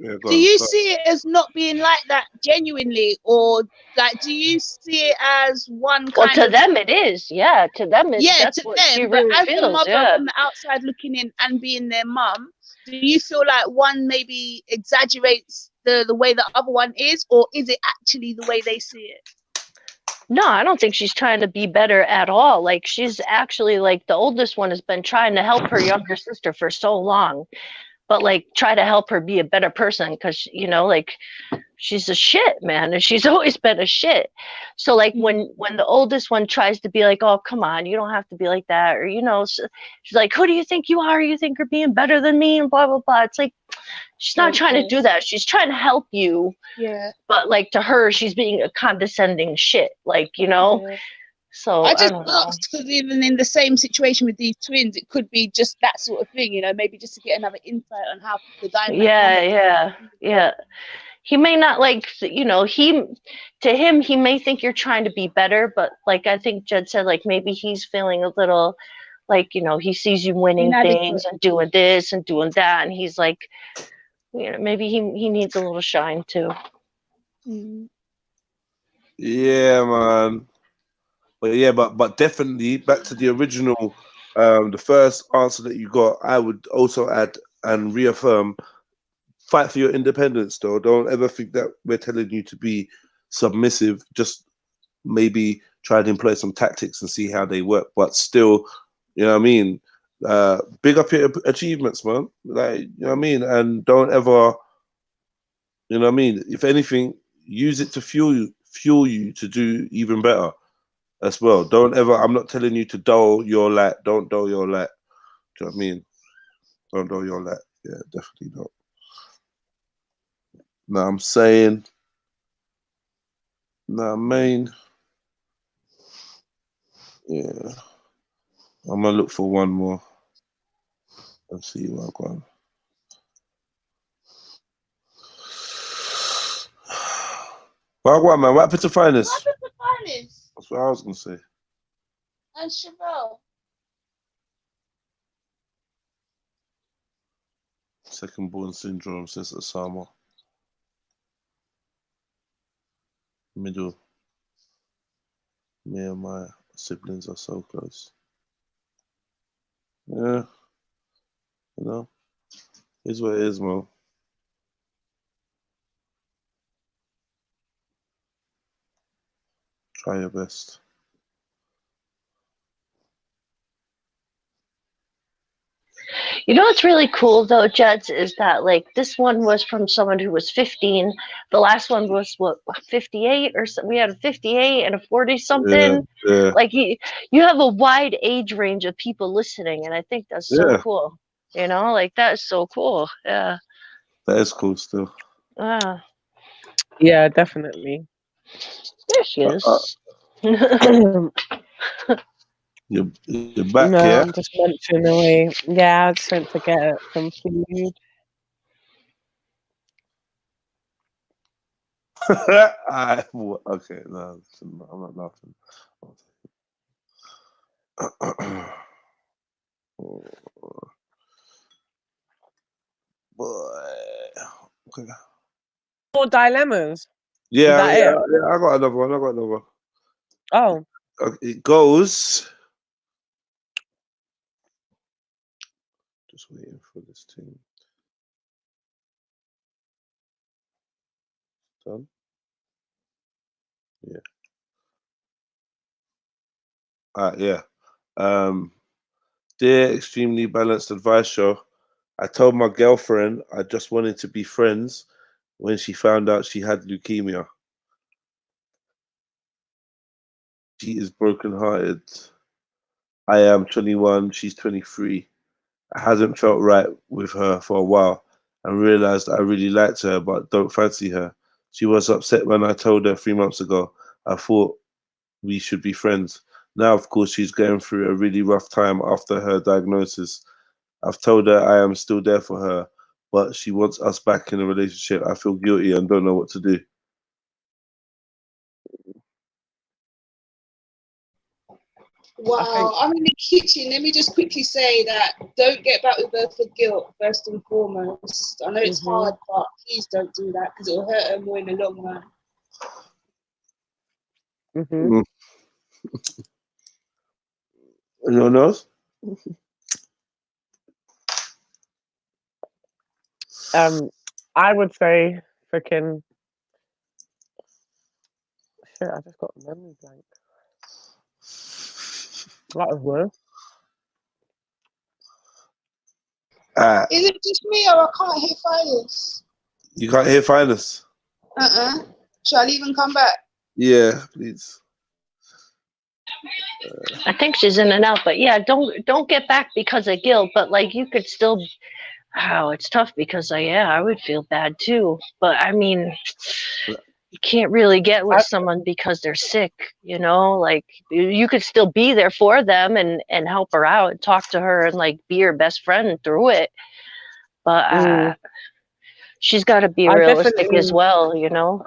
Do you see it as not being like that genuinely, or like do you see it as one kind Well, to them it is. Yeah, to them that's what she really as feels. The mother from the outside looking in and being their mum, do you feel like one maybe exaggerates the way the other one is, or is it actually the way they see it? No, I don't think she's trying to be better at all. Like, she's actually, like, the oldest one has been trying to help her younger sister for so long. But, like, try to help her be a better person, because, like, she's a shit, man, and she's always been a shit. So like when the oldest one tries to be like, oh, come on, you don't have to be like that, or she's like, who do you think you are? You think you're being better than me, and blah blah blah. It's like she's not trying to do that. She's trying to help you. Yeah. But like to her, she's being a condescending shit. Like Yeah. So I just don't know. asked because even in the same situation with these twins, it could be just that sort of thing, maybe just to get another insight on how the dynamic. Yeah. He may not to him, he may think you're trying to be better, but like I think Jed said, like maybe he's feeling a little like, he sees you winning things and doing this and doing that, and he's like, maybe he needs a little shine too. Yeah, man. But yeah, but definitely back to the original, the first answer that you got, I would also add and reaffirm, fight for your independence though. Don't ever think that we're telling you to be submissive. Just maybe try to employ some tactics and see how they work. But still, you know what I mean? Big up your achievements, man. Like, you know what I mean? And don't ever, you know what I mean? If anything, use it to fuel you to do even better as well. Don't ever, I'm not telling you to dull your light. Don't dull your light. Do you know what I mean? Don't dull your light. Yeah, definitely don't. No, I'm saying, no, I mean, yeah. I'm gonna look for one more and see what I've got. Well, what, man? What happened to Finest? What happened to Finest? That's what I was gonna say. And Chevelle. Second born syndrome, says Osama. Middle. Me and my siblings are so close. Yeah. Here's what it is, man. Try your best. What's really cool though, Jets, is that like this one was from someone who was 15. The last one was what, 58 or so. We had a 58 and a 40 something. Yeah. Like you have a wide age range of people listening, and I think that's so cool. Like that is so cool. Yeah. That is cool still. Yeah, definitely. There she is. You're back, no, yeah? I'm just munching away. Yeah, I just went to get some food. Okay, no, I'm not laughing. Okay. More dilemmas. Yeah, that yeah, I got another one. Oh. It goes. Just waiting for this thing. Done? Yeah. Yeah. Dear Extremely Balanced Advice Show, I told my girlfriend I just wanted to be friends when she found out she had leukemia. She is brokenhearted. I am 21, she's 23. I hasn't felt right with her for a while and realized I really liked her but don't fancy her. She was upset when I told her 3 months ago I thought we should be friends. Now, of course, she's going through a really rough time after her diagnosis. I've told her I am still there for her, but she wants us back in a relationship. I feel guilty and don't know what to do. Wow, I'm in the kitchen. Let me just quickly say that don't get back with her for guilt, first and foremost. I know it's hard, but please don't do that because it'll hurt her more in the long run. Anyone else? I would say freaking shit, I just got a memory blank. That was worse. Is it just me or I can't hear Finest? You can't hear Finest? Shall I leave and come back? Yeah, please. I think she's in and out, but yeah, don't get back because of guilt. But like, you could still. Oh, it's tough because I would feel bad too. But I mean, you can't really get with someone because they're sick. You know, like you could still be there for them and help her out and talk to her and like be your best friend through it. But she's got to be realistic as well, you know.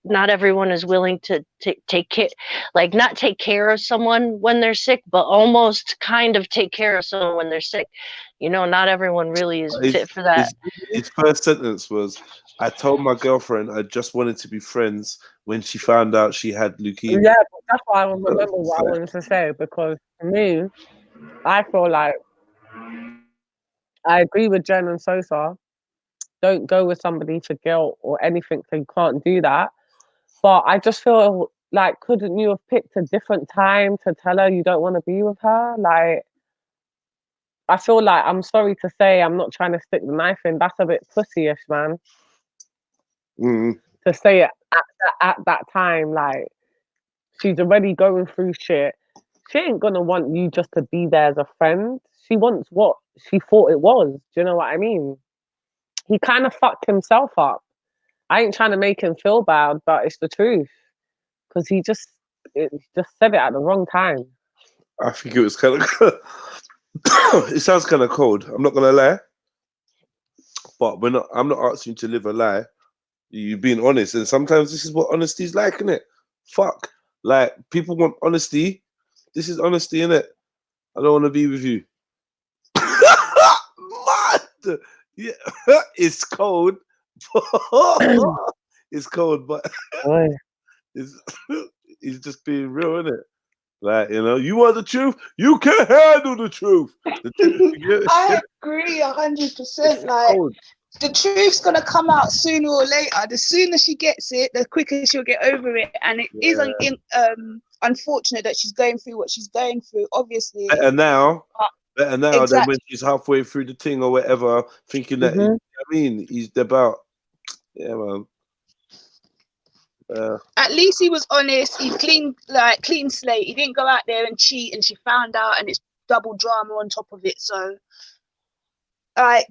Not everyone is willing to take care, like not take care of someone when they're sick, but almost kind of take care of someone when they're sick. You know, not everyone really is fit for that. His first sentence was, "I told my girlfriend I just wanted to be friends when she found out she had leukemia." Yeah, but that's why I remember what I wanted to say, because for me, I feel like I agree with Jen and Sosa. Don't go with somebody for guilt or anything, so you can't do that. But I just feel like, couldn't you have picked a different time to tell her you don't want to be with her? Like, I feel like, I'm sorry to say, I'm not trying to stick the knife in. That's a bit pussyish, man. To say it at that time, like, she's already going through shit. She ain't gonna want you just to be there as a friend. She wants what she thought it was. Do you know what I mean? He kind of fucked himself up. I ain't trying to make him feel bad, but it's the truth. Because he just said it at the wrong time. I think it was kind of... it sounds kind of cold. I'm not going to lie. But I'm not asking you to live a lie. You're being honest. And sometimes this is what honesty is like, innit? Fuck. Like, people want honesty. This is honesty, innit? I don't want to be with you. Mad! Yeah, it's cold. It's cold, but it's just being real, isn't it? Like, you know, you want the truth, you can't handle the truth. I agree 100%. Like, the truth's gonna come out sooner or later. The sooner she gets it, the quicker she'll get over it. And it is unfortunate that she's going through what she's going through. Obviously, better now than when she's halfway through the thing or whatever, thinking that, you know what I mean, he's about, yeah, man. At least he was honest. He clean slate. He didn't go out there and cheat, and she found out, and it's double drama on top of it. So,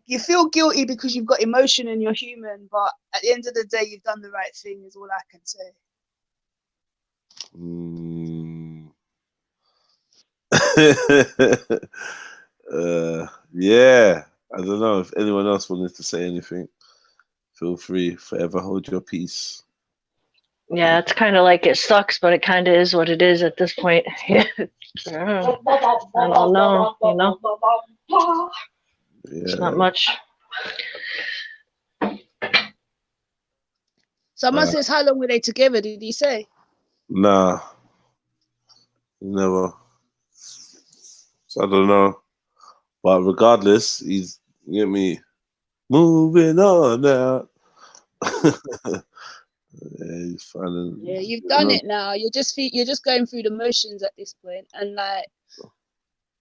you feel guilty because you've got emotion and you're human, but at the end of the day, you've done the right thing. Is all I can say. Yeah, I don't know if anyone else wanted to say anything. Feel free. Forever hold your peace. Yeah, it's kind of like it sucks, but it kind of is what it is at this point. I don't know, you know? It's not much. Someone says, how long were they together, did he say? Nah. Never. So I don't know. But regardless, he's, you get me, moving on now. Yeah, he's finding. Yeah, you've done it now. You're just going through the motions at this point, and like,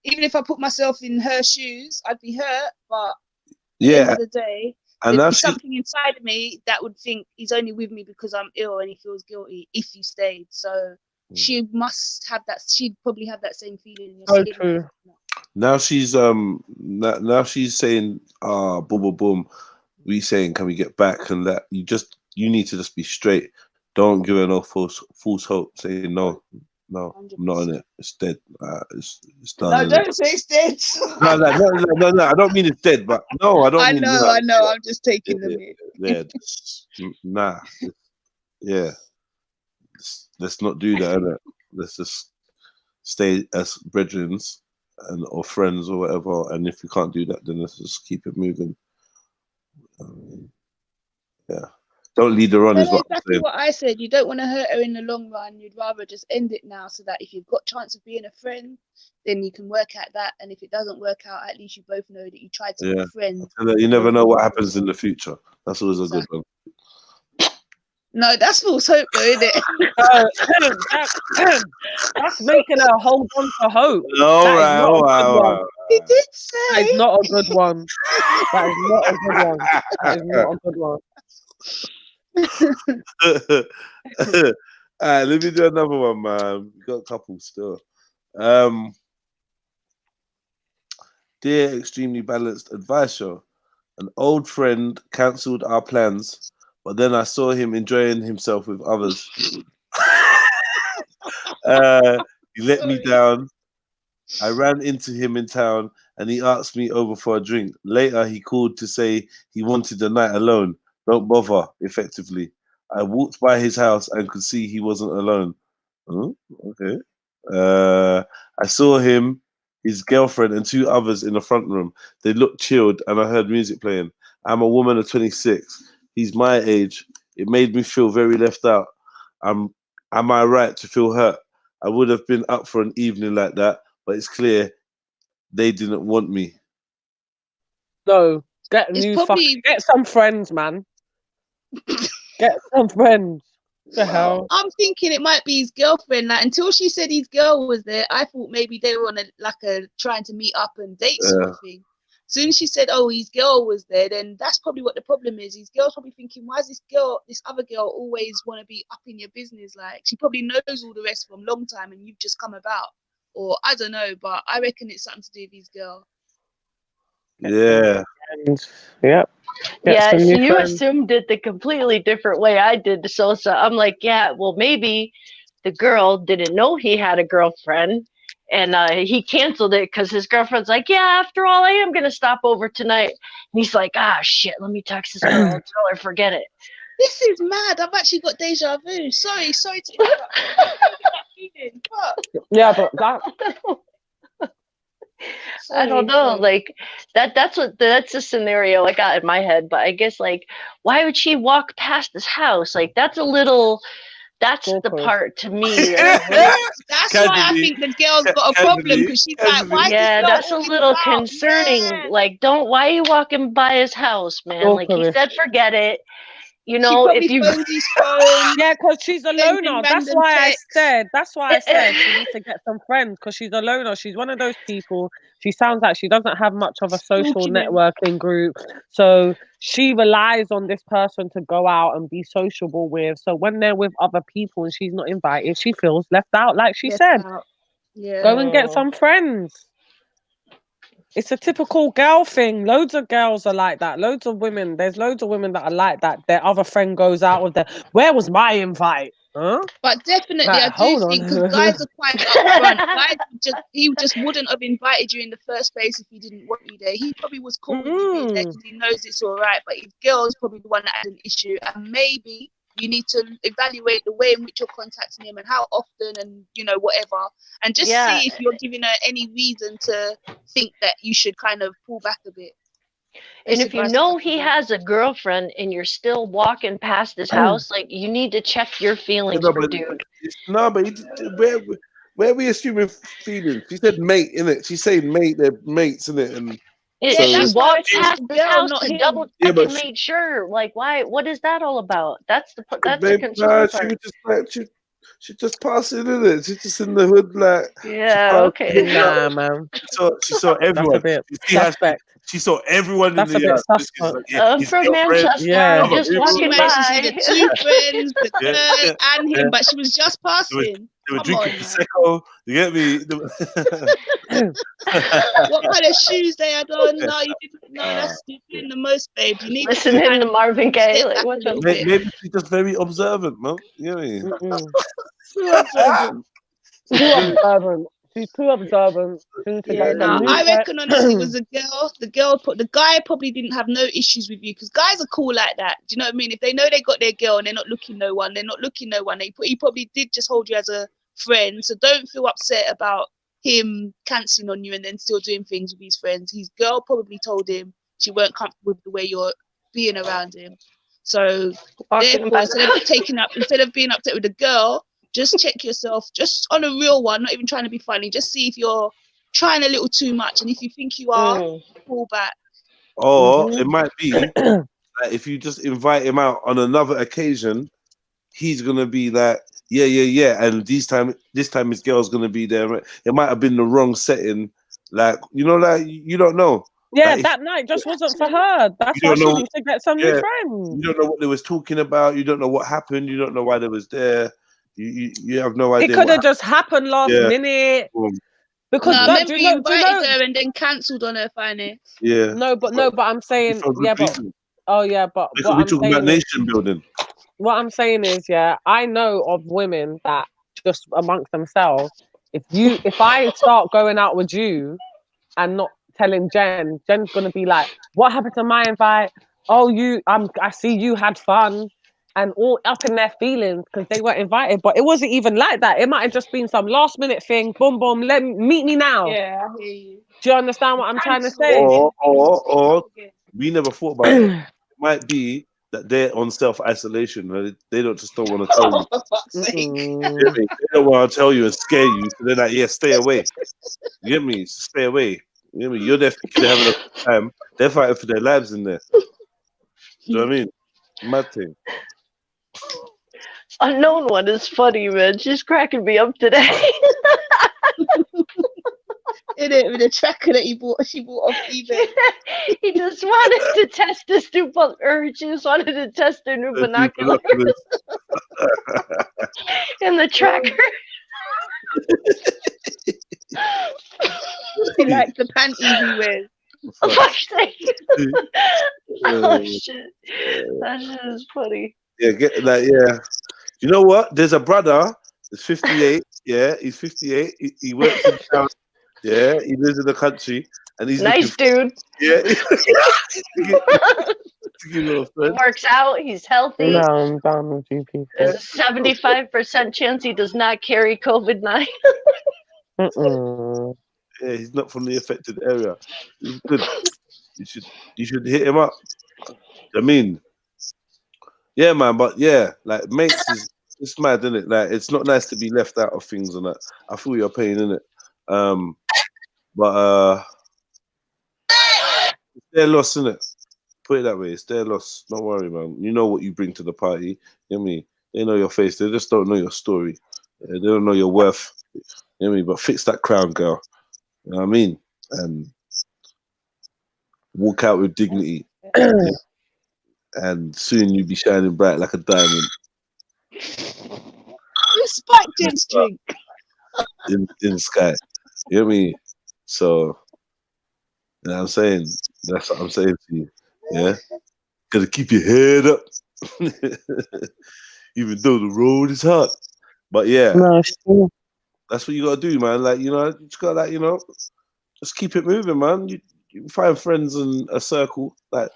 even if I put myself in her shoes, I'd be hurt. But at the end of the day, there's something inside of me that would think he's only with me because I'm ill, and he feels guilty if he stayed. So she must have that. She'd probably have that same feeling. So true. Now she's now she's saying, boom, boom, boom. We saying, can we get back? And that you need to just be straight. Don't give her no false hope. Say no, I'm not in it. It's dead. It's done. No, don't say it's dead. No. I don't mean it's dead, but no, I don't. I know. I'm just taking them in. Yeah, nah. Yeah, let's not do that. Innit? Let's just stay as brethren or friends or whatever. And if we can't do that, then let's just keep it moving. Yeah. Don't lead her on. Is what exactly what I said. You don't want to hurt her in the long run. You'd rather just end it now, so that if you've got chance of being a friend, then you can work out that. And if it doesn't work out, at least you both know that you tried to be friends. You never know what happens in the future. That's always a good one. No, that's false hope, though, isn't it? That's making her hold on to hope. All right. He did say. That is not a good one. That is not a good one. That is not a good one. Alright, let me do another one, man. We got a couple still. Dear Extremely Balanced Advice Show, an old friend cancelled our plans, but then I saw him enjoying himself with others. He let me down. I ran into him in town and he asked me over for a drink. Later, he called to say he wanted a night alone. Don't bother, effectively. I walked by his house and could see he wasn't alone. Oh, okay. I saw him, his girlfriend, and 2 others in the front room. They looked chilled and I heard music playing. I'm a woman of 26. He's my age. It made me feel very left out. Am I right to feel hurt? I would have been up for an evening like that, but it's clear they didn't want me. No, get some friends, man. Get some friends. The hell? I'm thinking it might be his girlfriend. Like, until she said his girl was there, I thought maybe they were on trying to meet up and date sort of thing. Soon as she said, "Oh, his girl was there," then that's probably what the problem is. His girl's probably thinking, "Why is this other girl always want to be up in your business? Like, she probably knows all the rest from a long time, and you've just come about." Or I don't know, but I reckon it's something to do with his girl. Yeah. Yep. Yeah, so you assumed it the completely different way I did. So I'm like, yeah, well, maybe the girl didn't know he had a girlfriend, and he canceled it because his girlfriend's like, yeah, after all, I am gonna stop over tonight. And he's like, ah, shit, let me text this girl and tell her forget it. This is mad. I've actually got deja vu. Sorry to interrupt. Yeah, but that. I don't know, like that's the scenario I got in my head. But I guess, like, why would she walk past his house? Like, that's the part to me. That's why I think the girl's got a problem, because she's like, why? Yeah, that's a little concerning. Yeah. Like, why are you walking by his house, man? Like, he said, forget it. You know, if you yeah, because she's a loner. That's why I said she needs to get some friends, because she's a loner. She's one of those people. She sounds like she doesn't have much of a social networking group, so she relies on this person to go out and be sociable with. So when they're with other people and she's not invited, she feels left out. Like she said, go and get some friends. It's a typical girl thing. Loads of girls are like that. Loads of women. There's loads of women that are like that. Their other friend goes out with where was my invite? Huh? But definitely, I do think, because guys are quite upfront. He just wouldn't have invited you in the first place if he didn't want you there. He probably was cool with you being there because he knows it's all right. But his girl's probably the one that had an issue, and maybe you need to evaluate the way in which you're contacting him and how often, and whatever, and just see if you're giving her any reason to think that you should kind of pull back a bit. And if you know he has a girlfriend and you're still walking past his house, like, you need to check your feelings, dude. No, but where are we assuming feelings? She said mate, innit? She's saying mate, they're mates, innit? And she walked past his house to double check and made sure. Like, why? What is that all about? That's the concern part. She just passing, innit? She's just in the hood, like. Yeah, okay. Nah, man. She saw everyone. She saw everyone in the yard. From Manchester, just walking by. The 2 friends, the girl, and him, but she was just passing. They were drinking Prosecco. You get me? What kind of shoes they had on? No, you didn't. No, that's doing the most, babe. You need listening to Marvin Gaye. Like, what's up? Maybe she's just very observant, man. You know what I mean? Too observant. She's too observant. I reckon honestly it was a girl. The guy probably didn't have no issues with you, because guys are cool like that. Do you know what I mean? If they know they got their girl and they're not looking no one, He probably did just hold you as a friend. So don't feel upset about him cancelling on you and then still doing things with his friends. His girl probably told him she weren't comfortable with the way you're being around him. So therefore, instead of being upset with the girl, just check yourself, just on a real one, not even trying to be funny. Just see if you're trying a little too much, and if you think you are, pull back. Or it might be that if you just invite him out on another occasion, he's gonna be like, yeah, and this time his girl's gonna be there. It might have been the wrong setting, like you don't know. Yeah, that night just wasn't for her. That's why she needs to get some new friends. You don't know what they was talking about. You don't know what happened. You don't know why they was there. You have no idea. It could have just happened last minute. Because remember you invited her and then cancelled on her finally. Yeah. No, but I'm saying but because what we're I'm talking about nation building. What I'm saying is, I know of women that just amongst themselves, if I start going out with you and not telling Jen's gonna be like, what happened to my invite? Oh, I see you had fun, and all up in their feelings because they weren't invited. But it wasn't even like that. It might have just been some last minute thing. Boom, boom. Meet me now. Yeah, I hear you. Do you understand what I'm trying to say? Or we never thought about it. It might be that they're on self-isolation. They just don't want to tell you. They don't want to tell you and scare you. So they're like, yeah, stay away. You get me? Stay away. You know what I mean? You're there thinking they're having a good time. They're fighting for their lives in there. Do you know what I mean? Mad thing. Unknown one is funny, man. She's cracking me up today. In it with the tracker that she bought off eBay. He just wanted to test this new she just wanted to test their new binoculars. In the tracker. She likes the panties he wears. Oh, fuck's sake. Oh shit. That shit is funny. Yeah, yeah. You know what? There's a brother, he's 58, yeah, he's 58. He works in town, yeah, he lives in the country, and he's nice dude. Yeah. Works out, he's healthy. No, I'm done with you people. There's a 75% chance he does not carry COVID-19. Yeah, he's not from the affected area. He's good. You should hit him up. I mean, yeah, man, but yeah, like mates it's mad, isn't it? Like it's not nice to be left out of things and that. I feel your pain, innit? But it's their loss, innit? Put it that way, it's their loss. Don't worry, man. You know what you bring to the party. You know what I mean? They know your face, they just don't know your story. They don't know your worth. You know what I mean? But fix that crown, girl. You know what I mean? And walk out with dignity. And soon you'll be shining bright like a diamond. Respect Jen's drink. In the sky. You know what I mean? So, you know what I'm saying? That's what I'm saying to you. Yeah? Gotta keep your head up. Even though the road is hard. But yeah. No, sure. That's what you gotta do, man. Like, you know, you just gotta, like, you know, just keep it moving, man. You find friends in a circle. Like,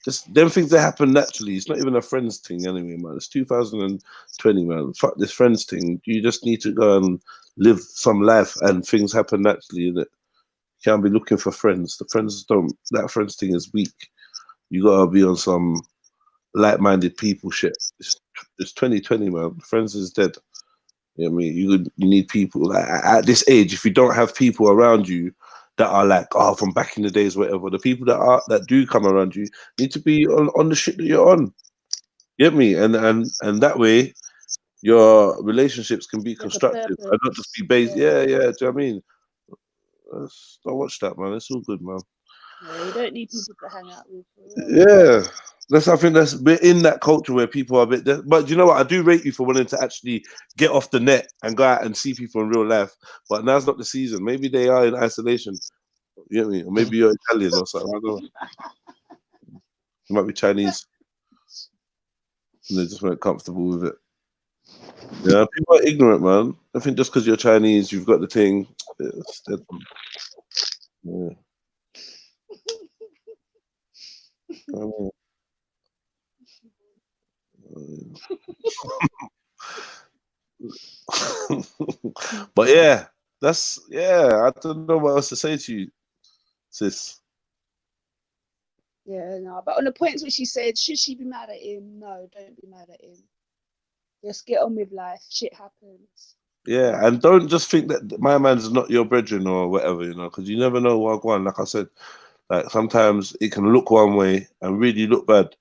just them things that happen naturally. It's not even a friends thing anyway, man. It's 2020, man. Fuck this friends thing. You just need to go and live some life, and things happen naturally, innit? You can't be looking for friends. That friends thing is weak. You gotta be on some like-minded people shit. It's 2020, man. Friends is dead. You know what I mean? You need people. Like, at this age, if you don't have people around you that are like, oh, from back in the days, whatever, the people that do come around you need to be on the shit that you're on. You get me? And that way, your relationships can be constructive and not just be based. Yeah. Do you know what I mean? Don't watch that, man. It's all good, man. Yeah, you don't need people to hang out with. Yeah. I think we're in that culture where people are a bit. But you know what? I do rate you for wanting to actually get off the net and go out and see people in real life. But now's not the season. Maybe they are in isolation. You get me? Or maybe you're Italian or something. I don't know. You might be Chinese. And they just weren't comfortable with it. Yeah, people are ignorant, man. I think just because you're Chinese, you've got the thing. Yeah. But yeah, I don't know what else to say to you, sis. Yeah, no, but on the points which she said, should she be mad at him? No, don't be mad at him. Just get on with life. Shit happens. Yeah, and don't just think that my man's not your brethren or whatever, you know, because you never know what going. Like I said, like sometimes it can look one way and really look bad,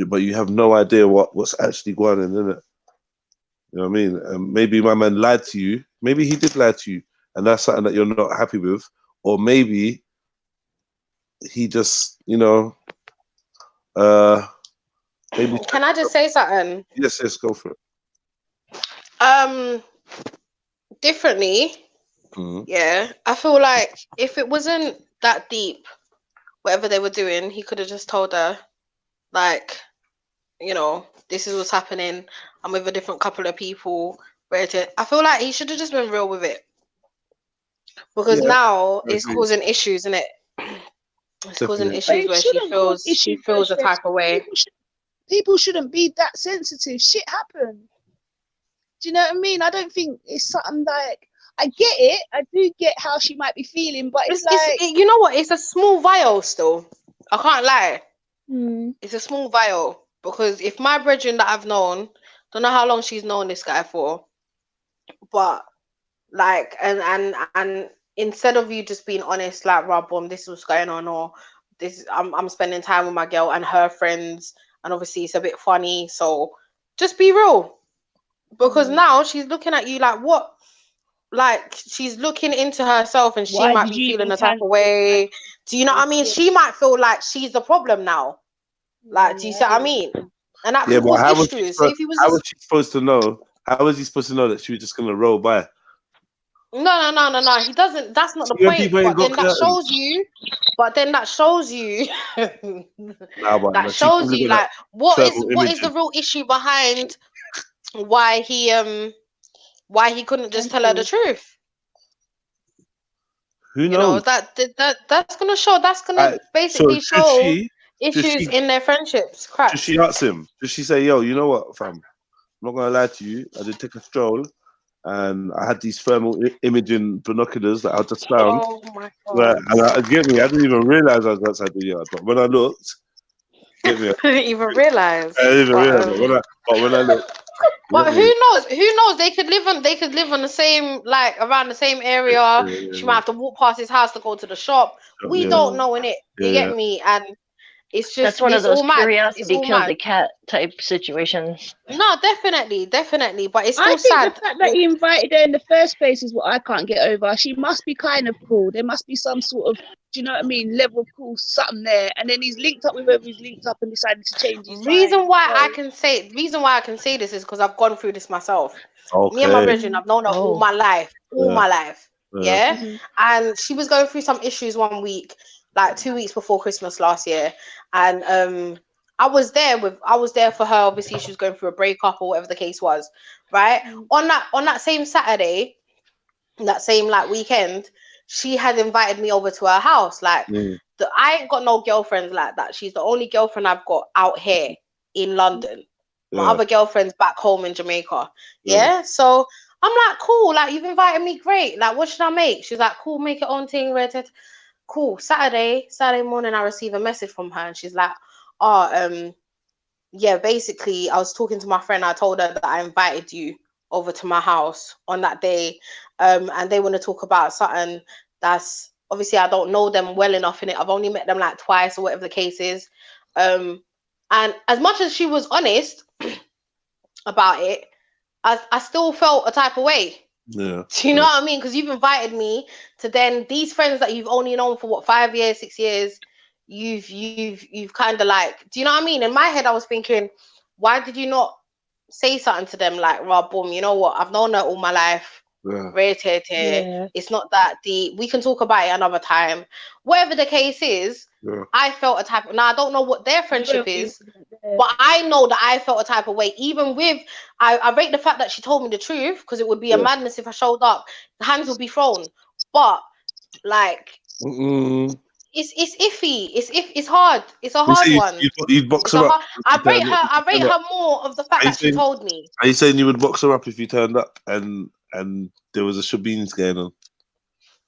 but you have no idea what's actually going on in it. You know what I mean? Maybe my man lied to you. Maybe he did lie to you, and that's something that you're not happy with. Or maybe he just, maybe. Can I just say something? Yes, go for it. Differently. Yeah, I feel like if it wasn't that deep, whatever they were doing, he could have just told her, like, this is what's happening. I'm with a different couple of people. I feel like he should have just been real with it, because now it's causing issues, isn't it? It's causing issues where she feels a type of way. People shouldn't be that sensitive. Shit happens. Do you know what I mean? I don't think it's something like, I get it. I do get how she might be feeling, but it's like, you know what? It's a small vial still. I can't lie. It's a small vial, because if my brethren that I've known, don't know how long she's known this guy for, but like, and instead of you just being honest, like, Rob, this is what's going on, or this, I'm spending time with my girl and her friends, and obviously it's a bit funny, so just be real, because now she's looking at you like, what? Like, she's looking into herself, and she might be feeling a type of way. Do you know what I mean? She might feel like she's the problem now. Like, do you see what I mean? And that could cause issues. So if he was, how was she supposed to know? How was he supposed to know that she was just gonna roll by? No. He doesn't. That's not the point. But then that shows you. That shows you like what is the real issue behind why he couldn't just tell her the truth. Who knows? That's gonna show. That's gonna basically show issues in their friendships. Crap. Does she ask him? Does she say, "Yo, you know what, fam? I'm not gonna lie to you. I did take a stroll, and I had these thermal imaging binoculars that I just found. Oh my god! And I didn't even realize I was outside the yard. But when I looked, I didn't even realize. I didn't even realize. But when I looked. But who knows? Who knows? They could live on the same, like, around the same area. She might have to walk past his house to go to the shop. We don't know, innit? You get me? And it's just, that's one of those curiosity killed the cat type situations. No, definitely, but it's still sad. The fact that he invited her in the first place is what I can't get over. She must be kind of cool. There must be some sort of, do you know what I mean, level of cool, something there. And then he's linked up with whoever he's linked up and decided to change his mind. Reason why I can say this is because I've gone through this myself. Okay. Me and my brethren, I've known her all my life. Yeah. And she was going through some issues one week, like 2 weeks before Christmas last year, and I was there for her. Obviously, she was going through a breakup or whatever the case was, right? On that same Saturday, that same like weekend, she had invited me over to her house. Like, I ain't got no girlfriends like that. She's the only girlfriend I've got out here in London. My other girlfriend's back home in Jamaica. Yeah. So I'm like, cool. Like, you've invited me, great. Like, what should I make? She's like, cool, make your own thing. Cool. Saturday morning, I receive a message from her, and she's like, yeah, basically, I was talking to my friend. I told her that I invited you over to my house on that day, and they want to talk about something that's, obviously, I don't know them well enough in it. I've only met them like twice or whatever the case is. And as much as she was honest about it, I still felt a type of way. Yeah. Do you know what I mean? Because you've invited me to then these friends that you've only known for what, 5 years, 6 years. You've kind of like, do you know what I mean? In my head, I was thinking, why did you not say something to them like, Rob, boom, you know what? I've known her all my life. It's not that deep. We can talk about it another time. Whatever the case is, I felt a type of, now I don't know what their friendship is, but I know that I felt a type of way. Even with, I rate the fact that she told me the truth, because it would be a madness if I showed up. The hands would be thrown. But like, it's iffy. It's hard. It's a hard one. You'd box her up. I rate her more of the fact that she told me. Are you saying you would box her up if you turned up and there was a shebeens going on?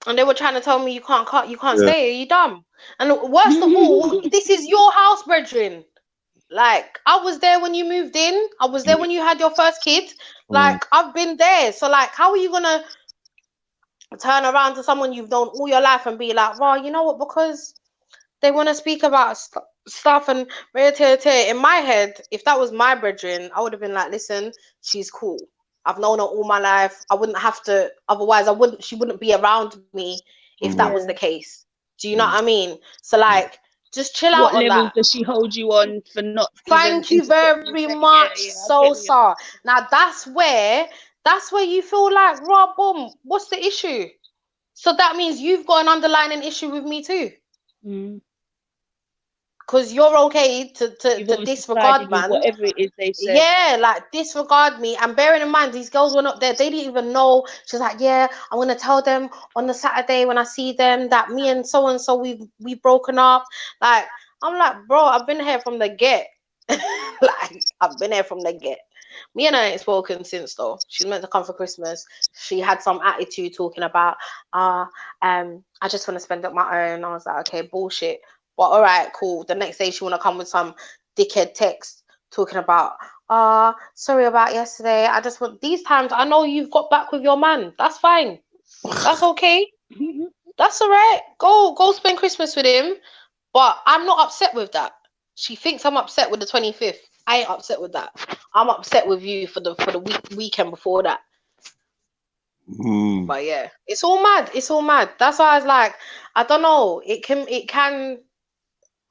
And they were trying to tell me you can't stay. Are you dumb? And worst of all, this is your house, brethren. Like, I was there when you moved in. I was there when you had your first kid. Like, I've been there. So, like, how are you gonna turn around to someone you've known all your life and be like, well, you know what? Because they want to speak about stuff and in my head, if that was my brethren, I would have been like, listen, she's cool. I've known her all my life. I wouldn't have to, otherwise she wouldn't be around me if that was the case. Do you know what I mean? So like, just chill out on that. What level does she hold you on for not? Thank you very much, Sosa. Now that's where you feel like, Rob, boom, what's the issue? So that means you've got an underlying issue with me too. Because you're okay to disregard, man. Whatever it is they said. Yeah, like disregard me. And bearing in mind, these girls were not there. They didn't even know. She's like, yeah, I'm gonna tell them on the Saturday when I see them that me and so we've broken up. Like, I'm like, bro, I've been here from the get. Like, I've been here from the get. Me and her ain't spoken since though. She's meant to come for Christmas. She had some attitude talking about, I just want to spend up my own. I was like, okay, bullshit. But all right, cool. The next day she want to come with some dickhead text talking about, sorry about yesterday. I just want, these times I know you've got back with your man. That's fine. That's okay. That's all right. Go spend Christmas with him. But I'm not upset with that. She thinks I'm upset with the 25th. I ain't upset with that. I'm upset with you for the weekend before that. But yeah, it's all mad. It's all mad. That's why I was like, I don't know. It can.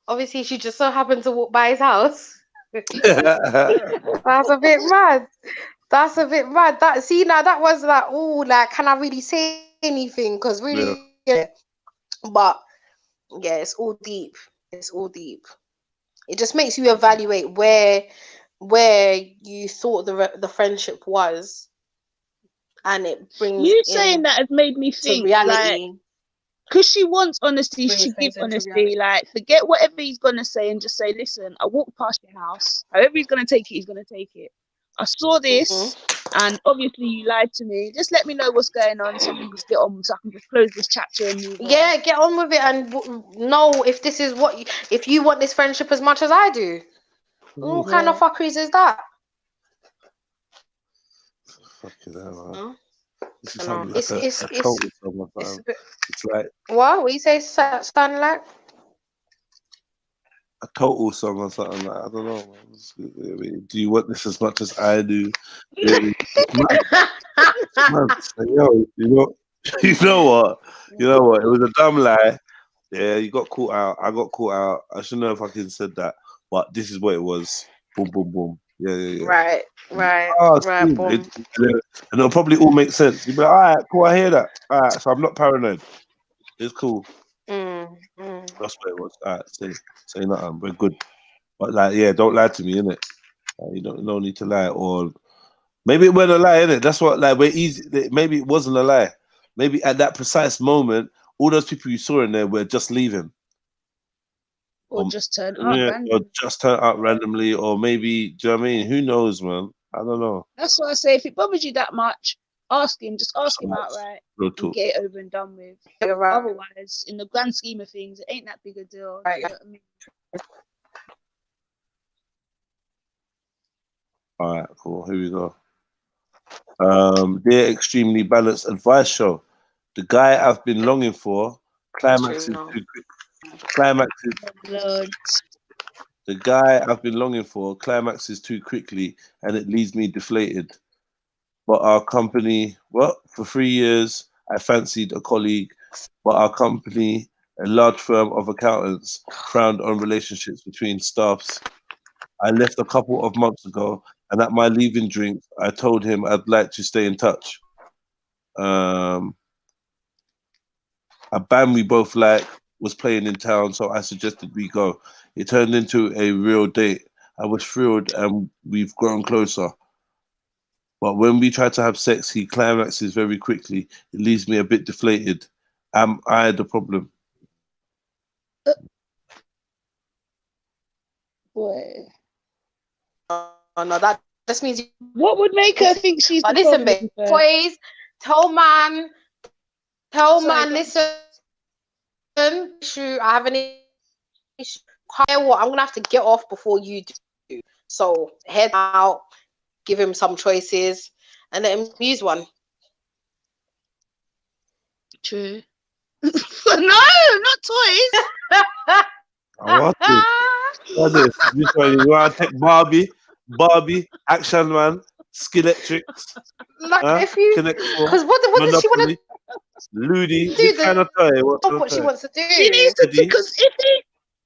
Obviously, she just so happened to walk by his house. That's a bit mad. That's a bit mad. That was like, oh, like, can I really say anything? Because really, yeah. But yeah, it's all deep. It's all deep. It just makes you evaluate where you thought the friendship was, and it brings you saying that has made me think reality. Like, because she wants honesty, she gives honesty. Like, forget whatever he's gonna say and just say, listen, I walked past your house. However he's gonna take it, he's gonna take it. I saw this, and obviously you lied to me. Just let me know what's going on, so we can just get on, so I can just close this chapter and move on. Yeah, get on with it and know if this is if you want this friendship as much as I do. What kind of fuckeries is that? Fucking hell, man. This is it's like what you say, sound like a total song or something like, I don't know, man. Do you want this as much as I do? Yo, you know what? It was a dumb lie. Yeah, you got caught out. I got caught out. I shouldn't have fucking said that, but this is what it was. Boom, boom, boom. Yeah. Right. Boom. And it'll probably all make sense. You'll be like, all right, cool, I hear that. All right, so I'm not paranoid. It's cool. That's what it was. All right, say nothing. We're good. But like, yeah, don't lie to me, innit? You don't need to lie. Or maybe it wasn't a lie, innit? That's what, like, we're easy. Maybe it wasn't a lie. Maybe at that precise moment, all those people you saw in there were just leaving. Or just turn up randomly. Or just turn up randomly, or maybe, do you know what I mean? Who knows, man? I don't know. That's what I say. If it bothers you that much, ask him. Just ask him outright. And get it over and done with. Otherwise, in the grand scheme of things, it ain't that big a deal. Right. You know what I mean? All right, cool. Here we go. Dear Extremely Balanced Advice Show. The guy I've been longing for climaxes too quick. The guy I've been longing for climaxes too quickly, and it leaves me deflated. But our company, for 3 years, I fancied a colleague, but our company, a large firm of accountants, frowned on relationships between staffs. I left a couple of months ago, and at my leaving drink, I told him I'd like to stay in touch. A band we both like was playing in town, so I suggested we go. It turned into a real date. I was thrilled, and we've grown closer. But when we try to have sex, he climaxes very quickly. It leaves me a bit deflated. Am I the problem? Boy. Oh no, that just means. What would make her think she's the listen, problem? Babe, boys, tell man, listen. Issue. I have an issue. I'm gonna have to get off before you do. So head out, give him some choices, and let him use one. True. No, not toys. What is this? You want to take Barbie, Action Man, Skilletrix? Like if you, because what does she want to? Ludi, Do what kind of toy? what she wants to do. She needs to, because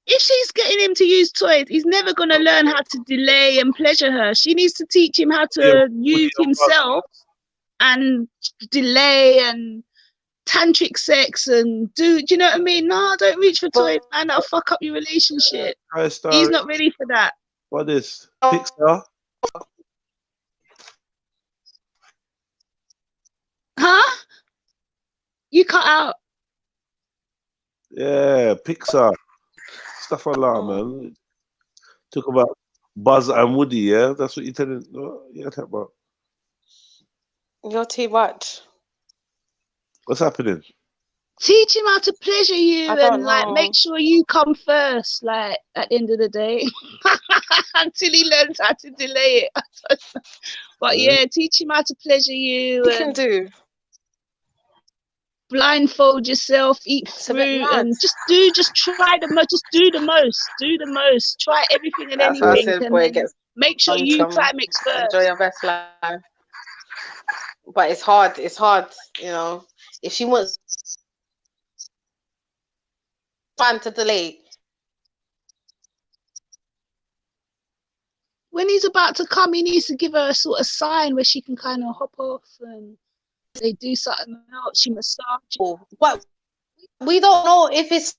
if she's getting him to use toys, he's never going to learn how to delay and pleasure her. She needs to teach him how to use himself and delay and tantric sex and do you know what I mean? No, don't reach for toys, man. That'll fuck up your relationship. He's not ready for that. What is Pixar? Huh? You cut out. Yeah, Pixar. Stuff like that, man. Talk about Buzz and Woody, yeah? That's what you're telling. Yeah, talk about. You're too much. What's happening? Teach him how to pleasure you and like make sure you come first, like at the end of the day. Until he learns how to delay it. But yeah, teach him how to pleasure you. You can do. Blindfold yourself, eat fruit, and just try the most. Just do the most. Try everything and anything, and then make sure you climax first. Enjoy your best life. But it's hard. It's hard, you know. If she wants time to delay. When he's about to come, he needs to give her a sort of sign where she can kind of hop off and they do something else. She massage. But we don't know if it's.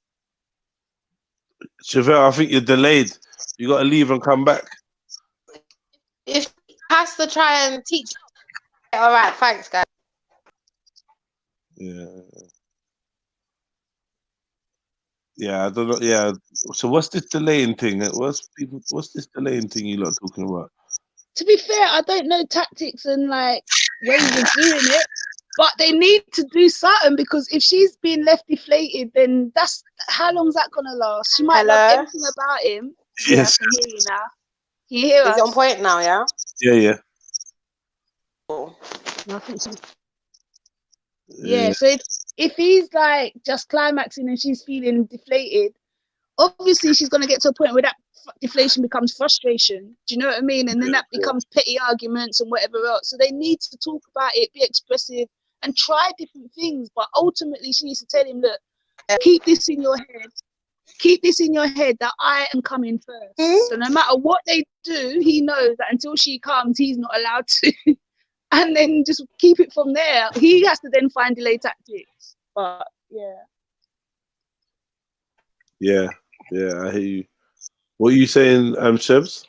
Chevelle, I think you're delayed. You got to leave and come back. If she has to try and teach. All right, thanks, guys. Yeah, I don't know. Yeah, so what's this delaying thing? What's this delaying thing you lot talking about? To be fair, I don't know tactics and like ways of doing it, but they need to do something because if she's being left deflated, then that's how long's that gonna last? She might love everything about him. Yes. Yeah, I can hear you now. Can you hear us? Is it on point now? Yeah. Yeah. Nothing. Yeah. So if he's like just climaxing and she's feeling deflated, obviously she's gonna get to a point where that deflation becomes frustration. Do you know what I mean? And then that becomes petty arguments and whatever else. So they need to talk about it, be expressive, and try different things. But ultimately, she needs to tell him, look, keep this in your head. Keep this in your head that I am coming first. So no matter what they do, he knows that until she comes, he's not allowed to. And then just keep it from there. He has to then find delay tactics. But Yeah, I hear you. What are you saying, Shebs?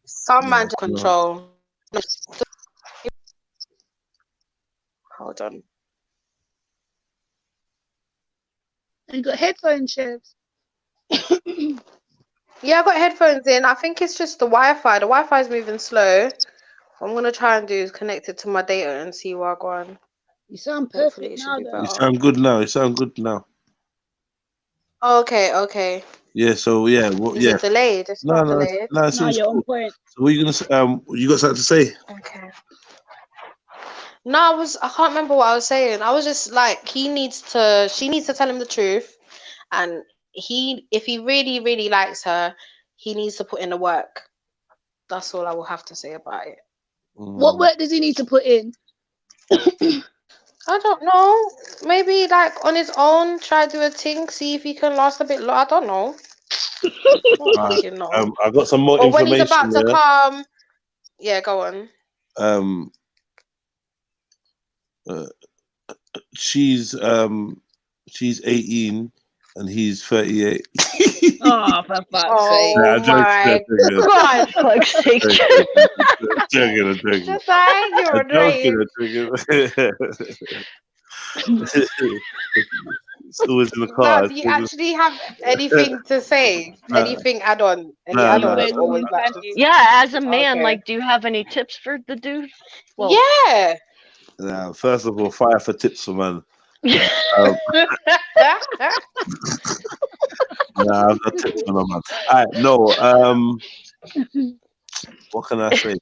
Some man to control. Hold on. You got headphones, Shebs? Yeah, I got headphones in. I think it's just the Wi-Fi. The Wi-Fi is moving slow. What I'm gonna try and do is connect it to my data and see where I go on. You sound perfect now. You sound good now. Okay. Yeah. So yeah. Is it delayed? It's not delayed. No, you're on point. So what are you gonna say? You got something to say? Okay. No, I can't remember what I was saying. I was just like, she needs to tell him the truth, and if he really, really likes her, he needs to put in the work. That's all I will have to say about it. What work does he need to put in? I don't know. Maybe like on his own, try to do a thing, see if he can last a bit longer. I don't know. I got some more information. When he's about to come, yeah, go on. She's 18 and he's 38. Oh, for fuck's sake! Oh my God! For fuck's sake! I'm joking. Just like you're joking. It's always in the car. Now, do you actually have anything to say? Anything add on? Yeah, as a man, like, do you have any tips for the dude? Well, yeah. Now, first of all, fire for tips for man. I've got tips for no man. All right, no. What can I say?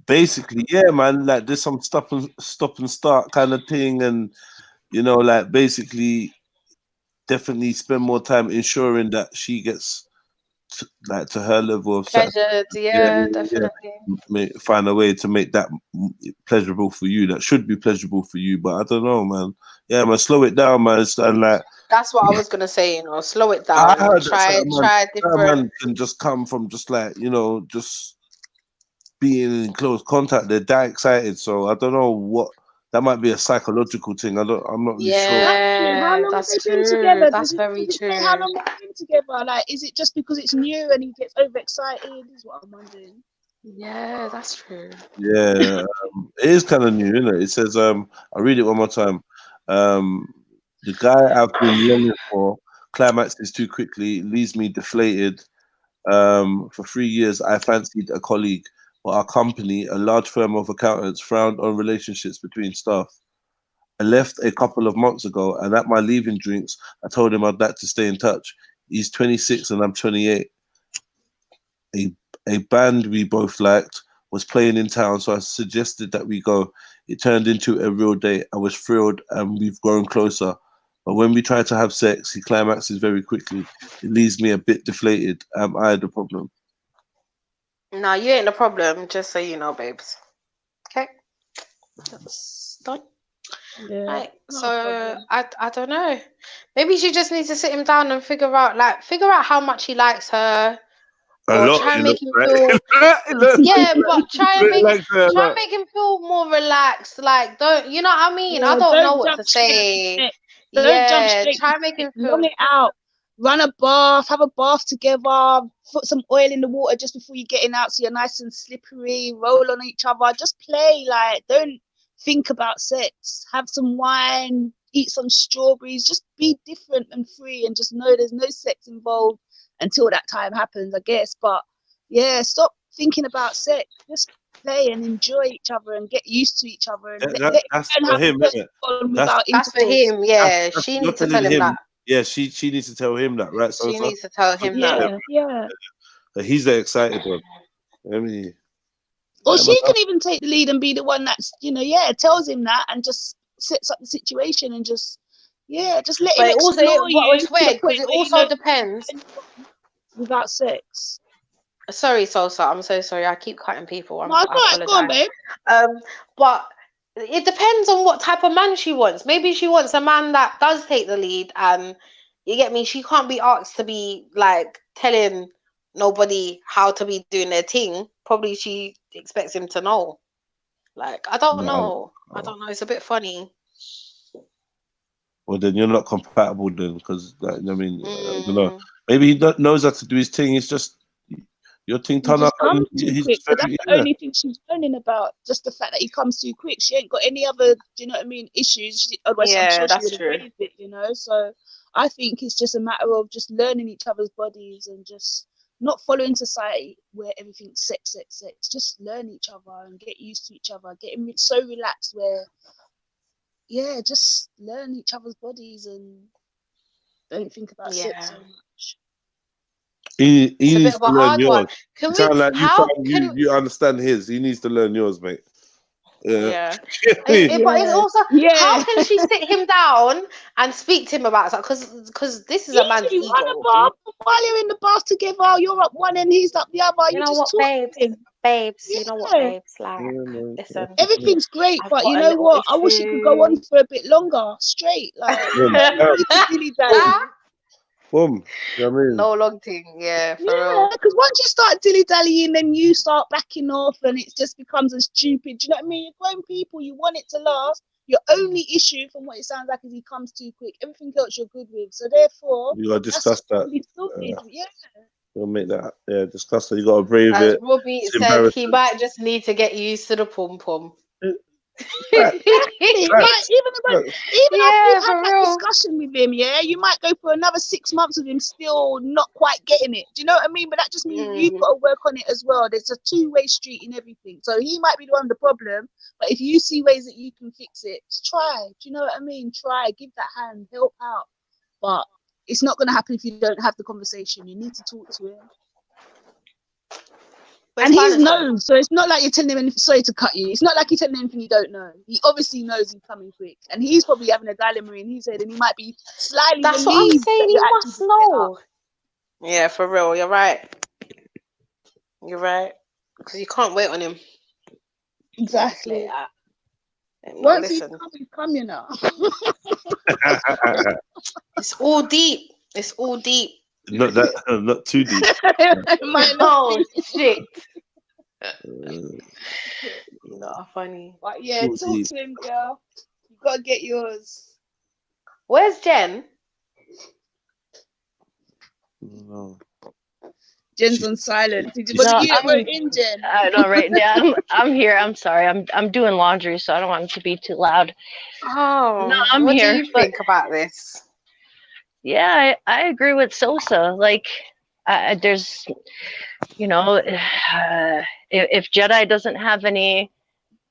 Basically, yeah, man. Like, there's some stop and start kind of thing, and you know, like basically, definitely spend more time ensuring that she gets to her level of pleasure. Yeah, definitely. Find a way to make that pleasurable for you. That should be pleasurable for you, but I don't know, man. Yeah, man, slow it down, man. And like, that's what I was gonna say. You know, slow it down. Try different. Man can just come from just like, you know, just being in close contact. They're that excited, so I don't know what. That might be a psychological thing. I'm not really sure. Yeah, that's true. Together? That's very true. How long have they been together? Like, is it just because it's new and he gets overexcited? Is what I'm wondering. Yeah, that's true. Yeah, it is kind of new, isn't it? It says, I'll read it one more time. The guy I've been longing for climaxes too quickly, leaves me deflated. For 3 years, I fancied a colleague, but our company, a large firm of accountants, frowned on relationships between staff. I left a couple of months ago, and at my leaving drinks, I told him I'd like to stay in touch. He's 26 and I'm 28. A band we both liked was playing in town, so I suggested that we go. It turned into a real date. I was thrilled, and we've grown closer. But when we try to have sex, he climaxes very quickly. It leaves me a bit deflated. Am I the problem? No, you ain't the problem, just so you know, babes. Okay? That's done. Yeah. Right. So I don't know. Maybe she just needs to sit him down and figure out how much he likes her. Or try and make him feel yeah, but try and make him feel more relaxed. Like, don't, you know what I mean? I don't know what to say. Don't jump straight. Try and make him feel. Long it out. Run a bath, have a bath together, put some oil in the water just before you get in out so you're nice and slippery, roll on each other, just play. Like, don't think about sex. Have some wine, eat some strawberries, just be different and free, and just know there's no sex involved until that time happens, I guess. But yeah, stop thinking about sex. Just play and enjoy each other and get used to each other. And that's for him, isn't it? That's for him, yeah. She needs to tell him that. Yeah, she needs to tell him that, right? She needs to tell him that. Yeah. He's the excited one. I mean, or she can even take the lead and be the one that's, tells him that and just sets up the situation and just let him explore you. It's weird because it also depends. Without sex. Sorry, Salsa. I'm so sorry. I keep cutting people. I apologize. Go on, babe. But it depends on what type of man she wants. Maybe she wants a man that does take the lead, and you get me. She can't be asked to be like telling nobody how to be doing their thing. Probably she expects him to know. Like, I don't know. I don't know. It's a bit funny. Well, then you're not compatible then, because I mean, you know, maybe he knows how to do his thing. It's just your thing turn up. That's the only thing she's moaning about. Just the fact that he comes too quick. She ain't got any other, issues. Otherwise, I'm sure she would have raised it. So I think it's just a matter of just learning each other's bodies and just not following society where everything's sex. Just learn each other and get used to each other. Getting so relaxed where. Yeah, just learn each other's bodies and don't think about sex so much. He needs to learn yours. You understand his. He needs to learn yours, mate. Yeah. But it's also how can she sit him down and speak to him about that? Because this is a man's ego. While you're in the bath together, you're up one and he's up the other. You know what, babes? You know what, babes? Like, listen, everything's great, but you know what? I wish it could go on for a bit longer, straight. Like, boom. You know what I mean? No long thing, for real. Because once you start dilly-dallying, then you start backing off and it just becomes a stupid, do you know what I mean? You're grown people, you want it to last. Your only issue, from what it sounds like, is he comes too quick. Everything else you're good with. So therefore, you gotta discuss that. You'll make that. Yeah, discuss that. You gotta brave it. Robbie said he might just need to get used to the pom-pom. Even after you have that discussion with him, you might go for another 6 months with him still not quite getting it. Do you know what I mean? But that just means you've got to work on it as well. There's a two-way street in everything. So he might be the one with the problem, but if you see ways that you can fix it, just try. Do you know what I mean? Try, give that hand, help out. But it's not going to happen if you don't have the conversation. You need to talk to him. But and he knows, so it's not like you're telling him anything. Sorry to cut you. It's not like you're telling him anything you don't know. He obviously knows he's coming quick, and he's probably having a dilemma in his head, and he might be slightly. That's what I'm saying. He must know. Yeah, for real. You're right. You're right. Because you can't wait on him. Exactly. Once he's come, you know. It's all deep. It's all deep. Not too deep. Oh shit. Not funny. But yeah, talk to him, girl. You gotta get yours. Where's Jen? No. Jen's on silent. Did you want to get in, Jen? I know, right now. I'm here. I'm sorry. I'm doing laundry, so I don't want it to be too loud. Oh, no, I'm what here. What do you think about this? Yeah, I agree with Sosa. Like, there's, you know, if Jedi doesn't have any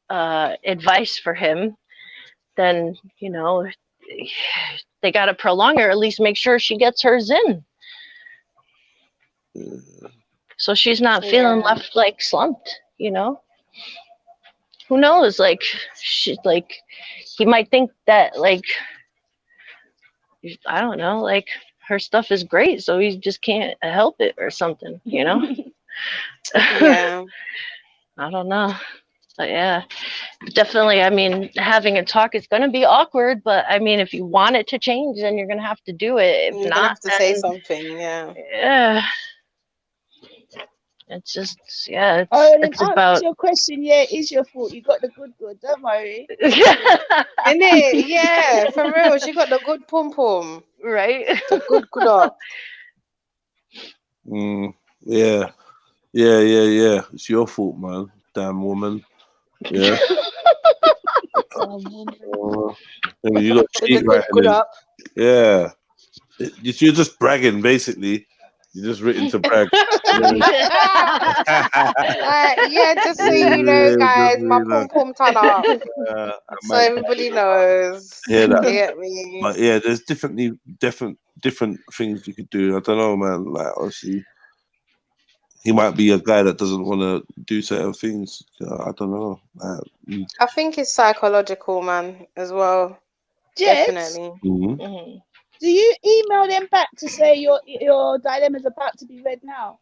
advice for him, then, you know, they got to prolong her, at least make sure she gets hers in. So she's not feeling left like slumped, you know? Who knows? Like, he might think that, like, I don't know, like, her stuff is great, so he just can't help it or something, you know? Yeah. I don't know. But yeah, definitely. I mean, having a talk is going to be awkward, but I mean, if you want it to change, then you're going to have to do it. If you're not, gonna have to say something. Yeah. Yeah. It's just, yeah. It's about your question. Yeah, it is your fault. You got the good. Don't worry. Innit? Yeah, for real. She got the good pom pom. Right. The good up. Yeah. It's your fault, man. Damn woman. Yeah. You got cheat right. Good up. Yeah. You're just bragging, basically. You're just written to brag. Yeah, just so you know, guys, my pom pom turn up. So everybody knows. Yeah, that. Get me. But yeah, there's different things you could do. I don't know, man. Like, obviously, he might be a guy that doesn't want to do certain things. I don't know. I think it's psychological, man, as well. Jess, definitely. Do you email them back to say your dilemma is about to be read now?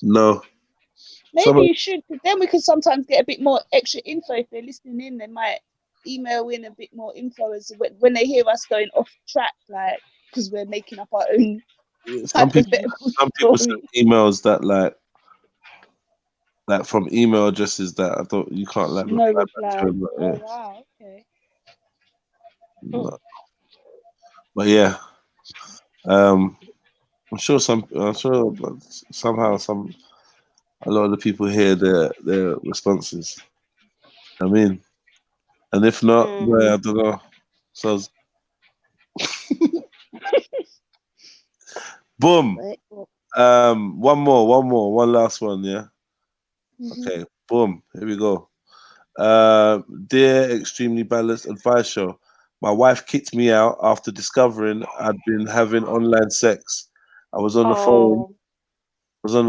No. Maybe you should, because then we could sometimes get a bit more extra info. If they're listening in, they might email in a bit more info as when they hear us going off track, like, because we're making up our own. Some people send emails that like from email addresses that I thought you can't like no reply. Them, Oh wow, okay. But yeah, I'm sure somehow a lot of the people hear their responses. I mean, and if not, well, I don't know. So boom. One last one, yeah. Okay, boom. Here we go. Dear Extremely Balanced Advice Show, my wife kicked me out after discovering I'd been having online sex. I was on the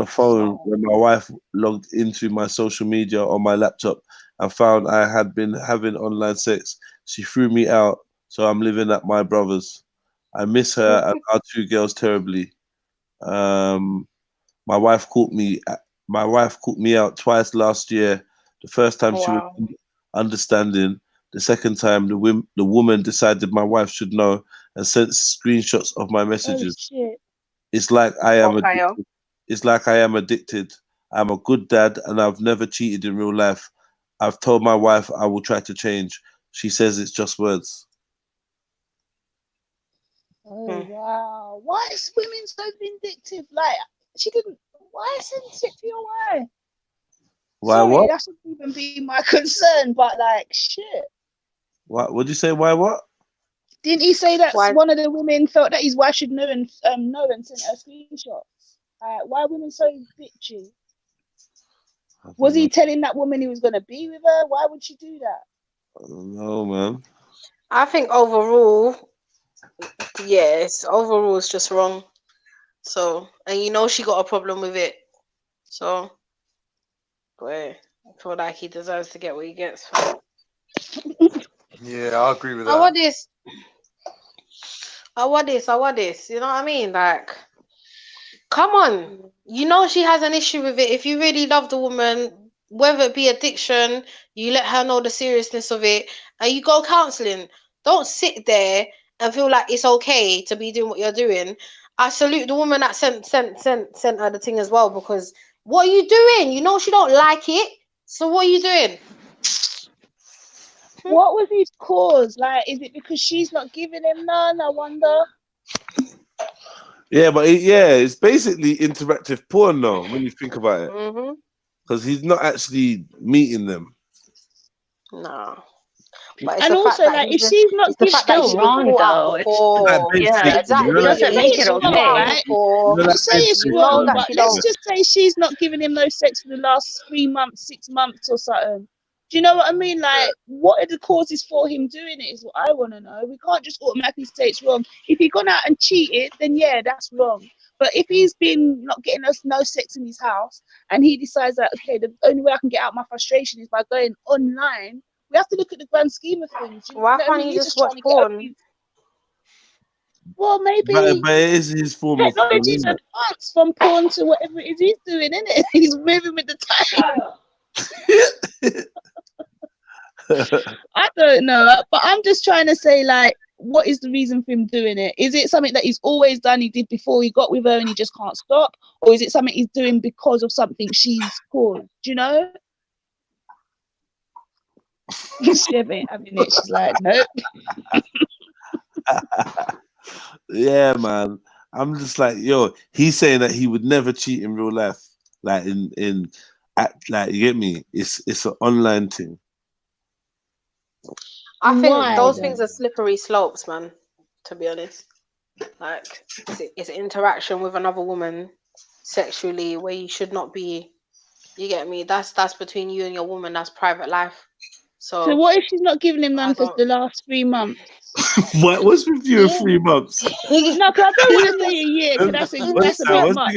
phone when my wife logged into my social media on my laptop and found I had been having online sex. She threw me out, so I'm living at my brother's. I miss her and our two girls terribly. My wife caught me out twice last year. The first time she was understanding. The second time, the woman decided my wife should know and sent screenshots of my messages. Oh, shit. It's like I am addicted. It's like I am addicted. I'm a good dad and I've never cheated in real life. I've told my wife I will try to change. She says it's just words. Oh wow! Why is women so vindictive? Like, she didn't. Why send it to your wife? Why? Sorry, What? that shouldn't even be my concern. But like, shit. What? What'd you say? Why? What? Didn't he say that one of the women felt that his wife should know and sent her screenshots? Why are women so bitchy? Was he telling that woman he was going to be with her? Why would she do that? I don't know, man. I think overall, yes, overall it's just wrong. So, and you know she got a problem with it. So, boy, I feel like he deserves to get what he gets. Yeah, I agree with that. I want this. You know what I mean? Like, Come on. You know she has an issue with it. If you really love the woman, whether it be addiction, you let her know the seriousness of it, and you go counseling. Don't sit there and feel like it's okay to be doing what you're doing. I salute the woman that sent her the thing as well, because what are you doing? You know she don't like it. So what are you doing? What was his cause? Like, is it because she's not giving him none? I wonder. Yeah, but it's basically interactive porn now when you think about it, because he's not actually meeting them. No. And also, like, if she's not it's still wrong, though. Yeah, exactly. It doesn't make it okay. Right? You say it's wrong, but let's just say she's not giving him no sex for the last 3 months, 6 months or something. Do you know what I mean? Like, what are the causes for him doing it is what I want to know. We can't just automatically say it's wrong. If he's gone out and cheated, then yeah, that's wrong. But if he's been not getting us no sex in his house and he decides that, okay, the only way I can get out my frustration is by going online, we have to look at the grand scheme of things. Why can't you just watch porn? Well, maybe but it is his form of porn, technology's advanced from porn to whatever it is he's doing, isn't it? He's moving with the time. I don't know, but I'm just trying to say, like, what is the reason for him doing it? Is it something that he's always done, he did before he got with her and he just can't stop? Or is it something he's doing because of something she's caused? Do you know? She ain't having it. She's like, nope. Yeah, man. I'm just like, yo, he's saying that he would never cheat in real life. Like like, you get me? It's an online thing. I think those things are slippery slopes, man, to be honest. Like, it's interaction with another woman sexually where you should not be. You get me? That's between you and your woman. That's private life. So what if she's not giving him none for the last 3 months? What's with you in 3 months? No, because I don't want to say a year, because that's a bit much,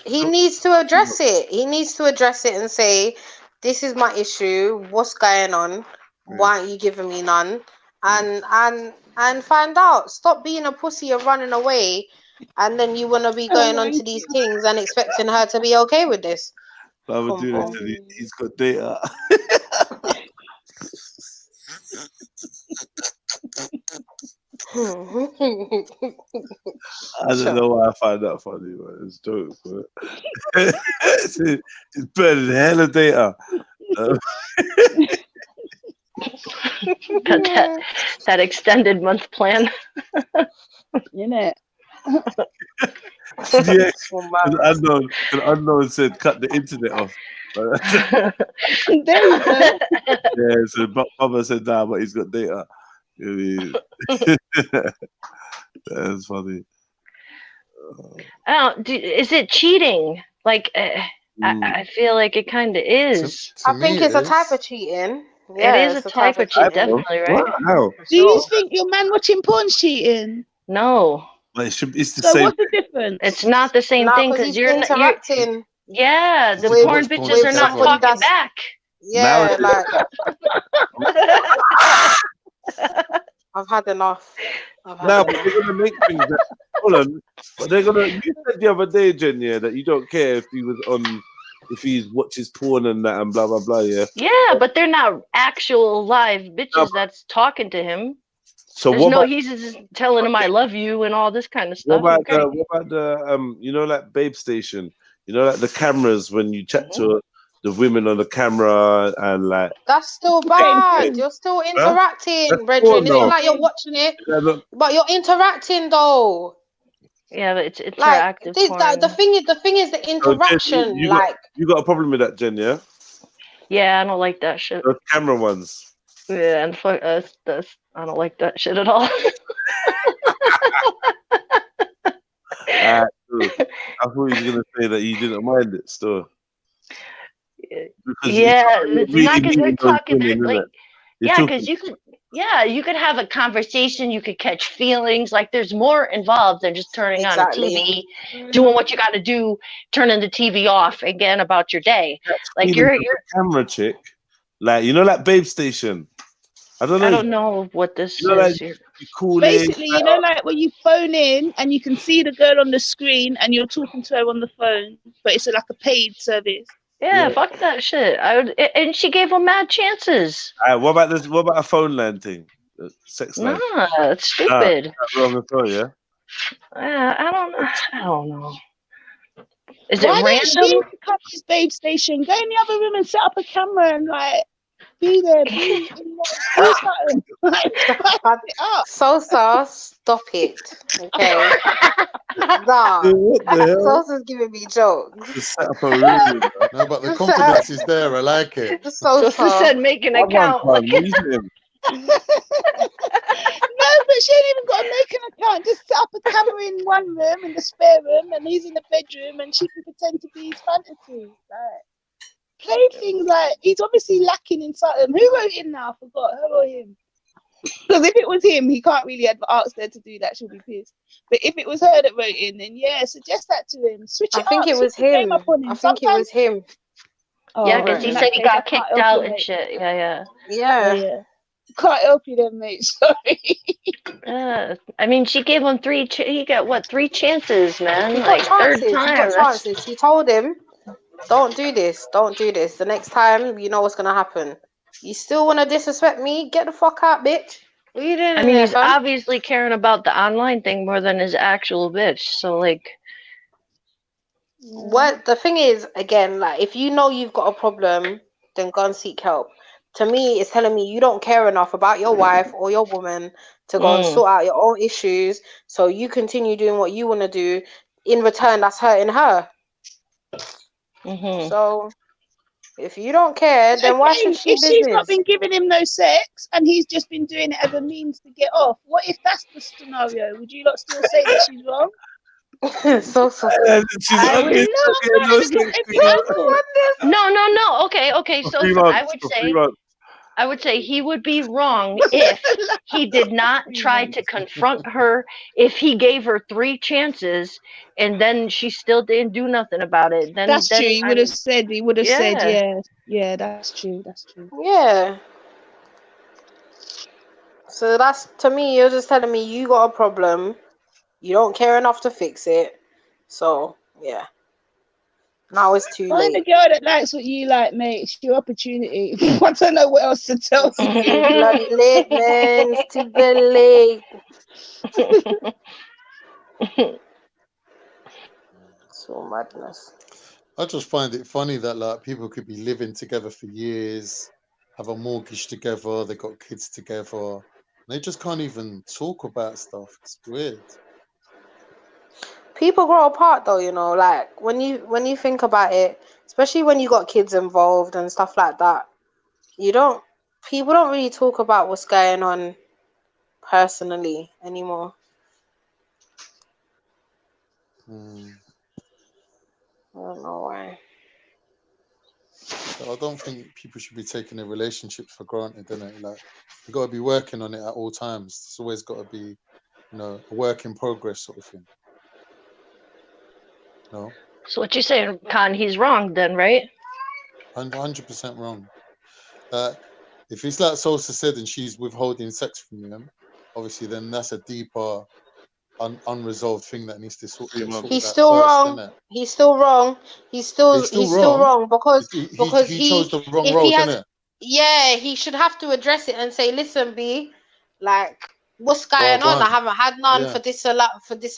he needs to address it. He needs to address it and say, this is my issue. What's going on? Why aren't you giving me none? And find out. Stop being a pussy and running away, and then you want to be going on to these things and expecting her to be okay with this. I would do this, and he's got data. I don't know why I find that funny, but it's dope. It's better than hell of data. Got that extended month plan. You know. Yeah, the unknown said cut the internet off. There you go. Yeah, so Bubba said nah, but he's got data. That's funny. Is it cheating? Like, I feel like it kind of is. I think it's a type of cheating. Yeah, it is a type of cheating, definitely, right? Wow. Do you think your man watching porn's cheating? No. But it's the so same. What's the difference? It's not the same thing because you're interacting. Yeah, the porn bitches are not talking back. Yeah, like I've had enough. But they're gonna make things. Hold on, but they're gonna. You said the other day, Jen, that you don't care if he was on, if he watches porn and that and blah blah blah. Yeah. Yeah, but they're not actual live bitches that's talking to him. So he's just telling him I love you and all this kind of stuff. What about the you know, like Babe Station? You know, like the cameras when you chat to the women on the camera and like. That's still bad. You're still interacting, Brethren. It's not like you're watching it, but you're interacting though. Yeah, but it's interactive. Like, the thing is the interaction. Jen, you got a problem with that, Jen? Yeah. Yeah, I don't like that shit. Those camera ones. Yeah, and fuck us. I don't like that shit at all. I thought he was gonna say that he didn't mind it still. Yeah, it's not because they're talking like. Yeah, because you could have a conversation. You could catch feelings. Like there's more involved than just turning on a TV, doing what you got to do, turning the TV off again about your day. Like you're camera chick, like you know, like Babe Station. I don't know. I don't know what this is. Basically, you know, like when you phone in and you can see the girl on the screen and you're talking to her on the phone, but it's like a paid service. Yeah, fuck that shit. And she gave him mad chances. What about this? What about a phone line thing? Sex line? Nah, it's stupid. Wrong as well, yeah. I don't know. Is Why it random? Don't she come to his babe station? Go in the other room and set up a camera and like be there. Do something. Sosa, stop it. Okay. Nah. Sosa's giving me jokes. Just set up a room. No, but the confidence is there. I like it. Sosa said make an account. No, but she ain't even got to make an account. Just set up a camera in one room, in the spare room, and he's in the bedroom, and she can pretend to be his fantasy. Like, play things like he's obviously lacking in something. Who wrote in now? I forgot. Her or him? Because if it was him, he can't really ask her to do that. She'll be pissed. But if it was her that wrote in, then yeah, suggest that to him. Switch it up. I think it was him. I think it was him. Yeah, because he said he got kicked out and shit. Yeah. Can't help you then, mate. Sorry. I mean, she gave him he got what, 3 chances, man? He like got third chances. time. He got chances. She told him, "Don't do this. Don't do this. The next time, you know what's gonna happen. You still wanna disrespect me? Get the fuck out, bitch." What are you doing? I mean, he's obviously caring about the online thing more than his actual bitch. So like, what the thing is, again, like if you know you've got a problem, then go and seek help. To me, it's telling me you don't care enough about your wife or your woman to go and sort out your own issues. So you continue doing what you want to do. In return, that's hurting her. So if you don't care, then why should she? If she's not been giving him no sex and he's just been doing it as a means to get off, what if that's the scenario? Would you not still say that she's wrong? So no. Okay. So I would say he would be wrong if he did not try to confront her. If he gave her 3 chances and then she still didn't do nothing about it, then that's true. He would have said. Yeah, that's true. Yeah. So that's, to me, you're just telling me you got a problem. You don't care enough to fix it. So, yeah. Now it's too late. Find a girl that likes what you like, mate. It's your opportunity. I don't know what else to tell you. Bloody late, man. It's too very late. So madness. I just find it funny that like people could be living together for years, have a mortgage together, they got kids together. They just can't even talk about stuff. It's weird. People grow apart though, you know, like when you think about it, especially when you got kids involved and stuff like that, people don't really talk about what's going on personally anymore. I don't know why. So I don't think people should be taking their relationships for granted, innit? Like, you got to be working on it at all times. It's always got to be, a work in progress sort of thing. No. So what you're saying, Khan, he's wrong then, right? 100% wrong. If it's like Sosa said and she's withholding sex from him, obviously then that's a deeper, unresolved thing that needs to sort of. He's still wrong. He's still wrong. He's still wrong because he chose the wrong road, innit? Yeah, he should have to address it and say, "Listen, B, like, what's going on? I haven't had none for this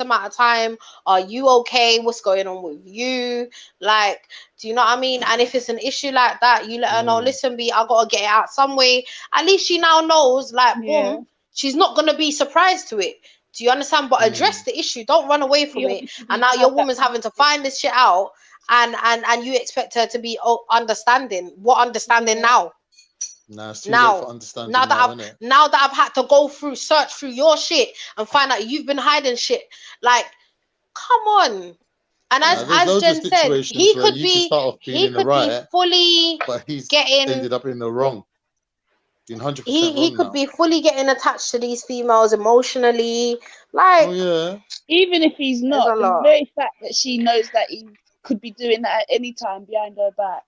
amount of time. Are you okay? What's going on with you? Like, do you know what I mean? And if it's an issue like that, you let her know, listen, B, I gotta get it out some way. At least she now knows, like, boom, she's not gonna be surprised to it. Do you understand? But address the issue. Don't run away from it. And now your woman's having to find this shit out, and you expect her to be understanding. What understanding now? Now that I've had to go search through your shit and find out you've been hiding shit. Like, come on. And as Jen said, he could be fully but he's getting ended up in the wrong. He could be fully getting attached to these females emotionally. Like, even if he's not, the very fact that she knows that he could be doing that at any time behind her back.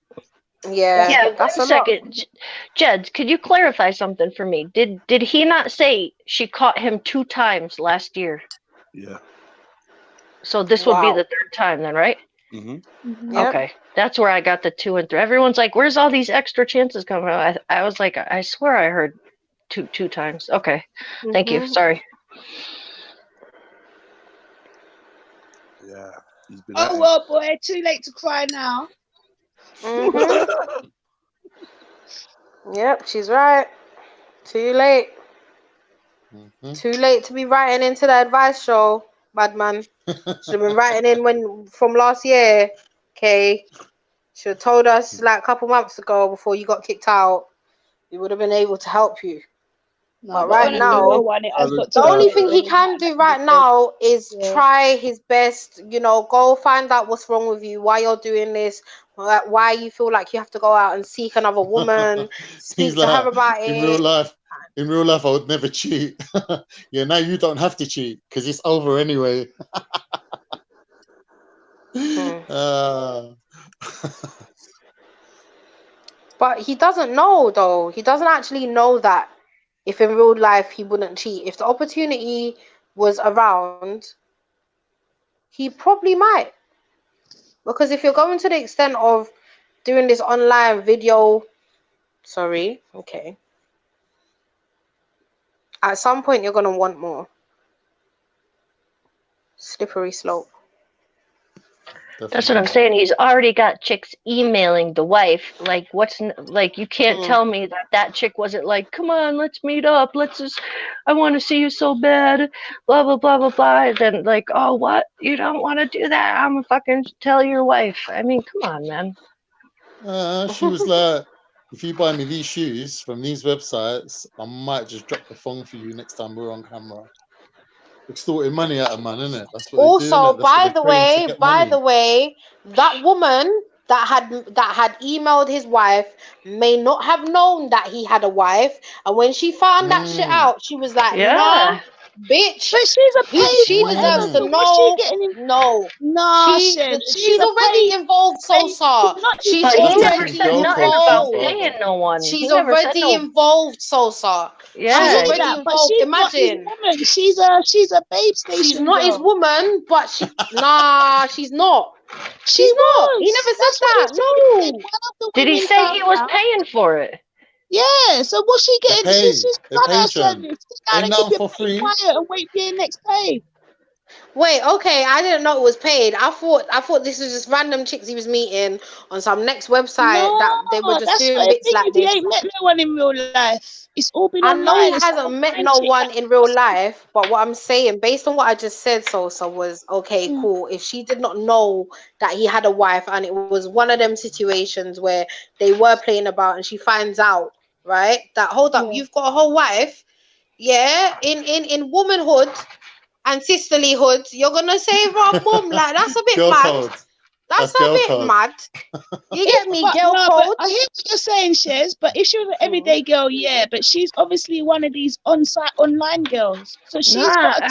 Yeah. One second. Jed, could you clarify something for me? Did he not say she caught him 2 times last year? Yeah. So this would be the 3rd time then, right? Mm-hmm. Yep. Okay, that's where I got the 2 and 3. Everyone's like, "Where's all these extra chances coming?" I was like, I swear I heard two times. Okay, thank you. Sorry. Yeah. He's been oh well, boy, too late to cry now. Yep, she's right. Too late. Too late to be writing into the advice show, bad man. Should have been writing in from last year. Okay. Should have told us like a couple months ago before you got kicked out. We would have been able to help you. No, but right now, the only thing he can do right now is try his best. You know, go find out what's wrong with you, why you're doing this, why you feel like you have to go out and seek another woman, speak to her about it. In real life, I would never cheat. Yeah, now you don't have to cheat because it's over anyway. But he doesn't know, though. He doesn't actually know that if in real life he wouldn't cheat. If the opportunity was around, he probably might. Because if you're going to the extent of doing this online video, at some point you're going to want more. Slippery slope. That's what I'm saying. He's already got chicks emailing the wife. Like, you can't tell me that chick wasn't like, come on, let's meet up. I want to see you so bad. Blah, blah, blah, blah, blah. Then like, oh, what? You don't want to do that? I'm going to fucking tell your wife. I mean, come on, man. She was like, if you buy me these shoes from these websites, I might just drop the phone for you next time we're on camera. Extorting money out of man, isn't it? That's what also, by the way, that woman that had emailed his wife may not have known that he had a wife, and when she found that shit out, she was like, "Nah, bitch, but she's a paid she deserves to know." She's already involved, Sosa. She's already involved. She's already involved, Sosa. Yeah, she's already involved. Imagine. She's a babe station. She's not his woman, but she's not. She's not. He never said that. No. Did he say he was paying for it? Yeah. So what's she getting? She's done her service. Ain't nothing for free. Quiet and wait for your next pay. Wait, okay, I didn't know it was paid. I thought this was just random chicks he was meeting on some next website that they were just doing bits like this. He ain't met no one in real life. It's all been online. I know he hasn't met no one in real life, but what I'm saying, based on what I just said, Sosa, was okay, cool. If she did not know that he had a wife and it was one of them situations where they were playing about and she finds out, right? That hold up, you've got a whole wife, in womanhood and sisterlyhood, you're gonna say, boom, like that's a bit mad. That's a bit mad. You get me, girl code. I hear what you're saying, Shez, but if she was an everyday girl, but she's obviously one of these online girls. So she's got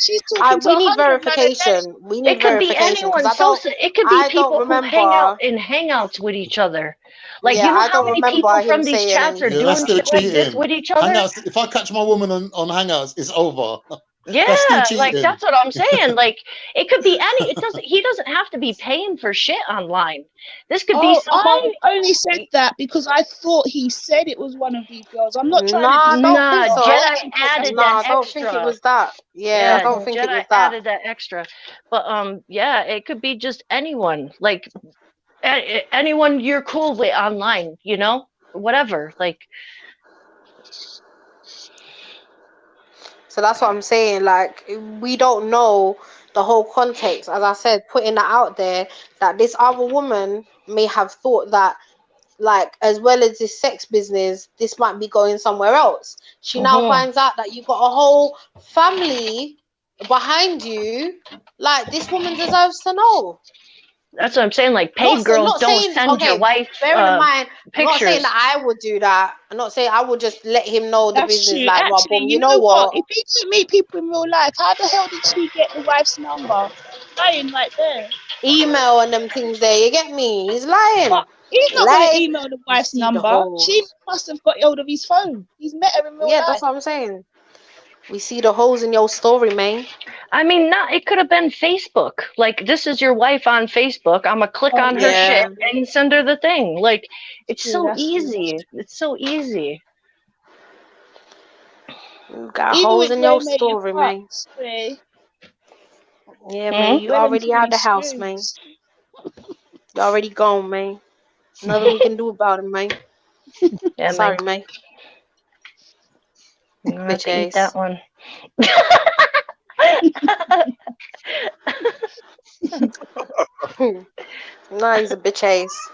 she's talking to we need verification. We need verification. It could be anyone. It could be people who hang out in hangouts with each other. Like, you know how many people from these chats are doing shit like this with each other? Hangouts, if I catch my woman on Hangouts, it's over. Yeah, like that's what I'm saying. Like, it could be he doesn't have to be paying for shit online. This could be someone. I only said that because I thought he said it was one of these girls. I'm not trying to. Jedi added that extra. I don't think it was that. Yeah, I don't think it was that. Added that extra. But it could be just anyone. Like anyone you're cool with online. You know, whatever. Like. So that's what I'm saying. Like, we don't know the whole context. As I said, putting that out there, that this other woman may have thought that, like, as well as this sex business, this might be going somewhere else. She now finds out that you've got a whole family behind you. Like, this woman deserves to know. That's what I'm saying. Like, paid girls don't send your wife bear in mind, pictures. I'm not saying that I would do that. I'm not saying I would just let him know the business. True. Like, actually, you know what? If he didn't meet people in real life, how the hell did she get the wife's number? Lying right there. Email and them things there. You get me? He's lying. He's not going to Life, email the you wife's see the number. holes. She must have got hold of his phone. He's met her in real Yeah, life. that's what I'm saying. We see the holes in your story, man. I mean, not. It could have been Facebook. Like, this is your wife on Facebook. I'm gonna click on her shit and send her the thing. Like, it's so easy. It's so easy. You got Even holes with in your Dre story, man. Yeah, man. You already out the house, man. You already gone, man. Nothing we can do about it, man. Yeah, sorry, man. I'm gonna have to eat that one. No, he's a bitch ass.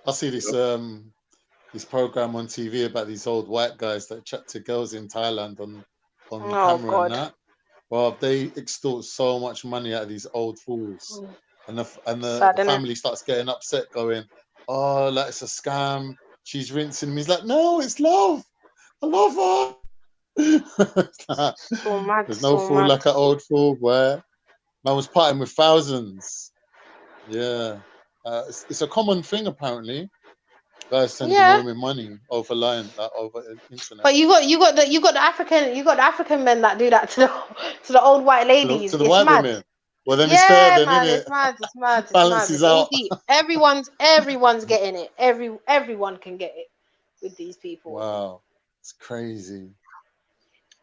I see this program on TV about these old white guys that chat to girls in Thailand on camera and that. Well, they extort so much money out of these old fools, and the family starts getting upset, going, "Oh, like it's a scam. She's rinsing me." He's like, "No, it's love. I love her." There's no fool like an old fool, boy. Man was partying with thousands. Yeah, it's a common thing apparently. Guys sending women money over line, over internet. But you got the African men that do that to the old white ladies. To the it's white mad. women. Well, then it's fair, then, man, isn't it? it's mad. It's mad. It's Balances mad. out. Everyone's getting it. Everyone can get it with these people. Wow, it's crazy.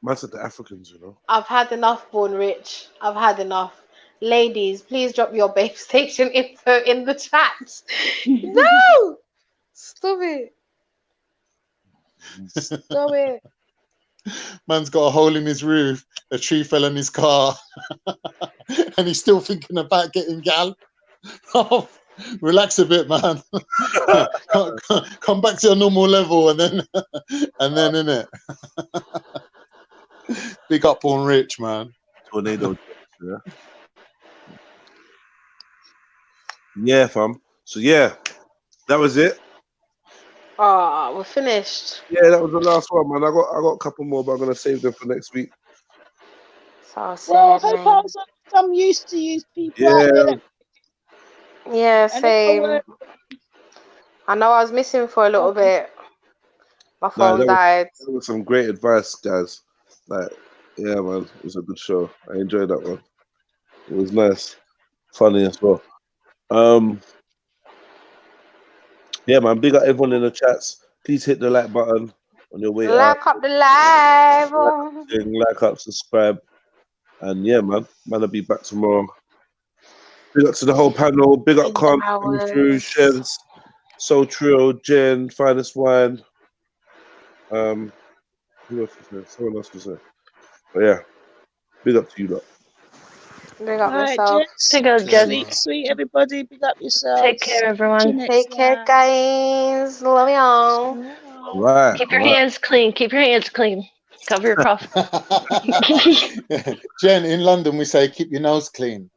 Man said the Africans, you know. I've had enough, Born Rich. I've had enough. Ladies, please drop your babe station info in the chat. No, stop it. Stop it. Man's got a hole in his roof, a tree fell on his car, and he's still thinking about getting gal. Oh, relax a bit, man. Come back to your normal level, and then innit. Big up Born Rich, man. Tornado. Yeah, fam. So yeah, that was it. We're finished. Yeah, that was the last one, man. I got a couple more, but I'm gonna save them for next week. So sad, well, I hope I was some use to you people out there. Yeah, same. I know I was missing for a little bit. My phone died. That was some great advice, guys. Like, yeah, man, it was a good show. I enjoyed that one. It was nice, funny as well. Yeah, man, big up everyone in the chats. Please hit the like button on your way out. Like up the live. Like up, subscribe. And yeah, man, will be back tomorrow. Big up to the whole panel. Big up Khan coming through. Shens, So Trill, Jen, Finest Wine. Who else was there? Someone else was there. But yeah, big up to you lot. Big up myself. Big up, Jen. Sweet, everybody. Big up yourself. Take care, everyone. Take care, guys. Love y'all. All right. Keep your hands clean. Keep your hands clean. Cover your cough. Jen, in London, we say keep your nose clean.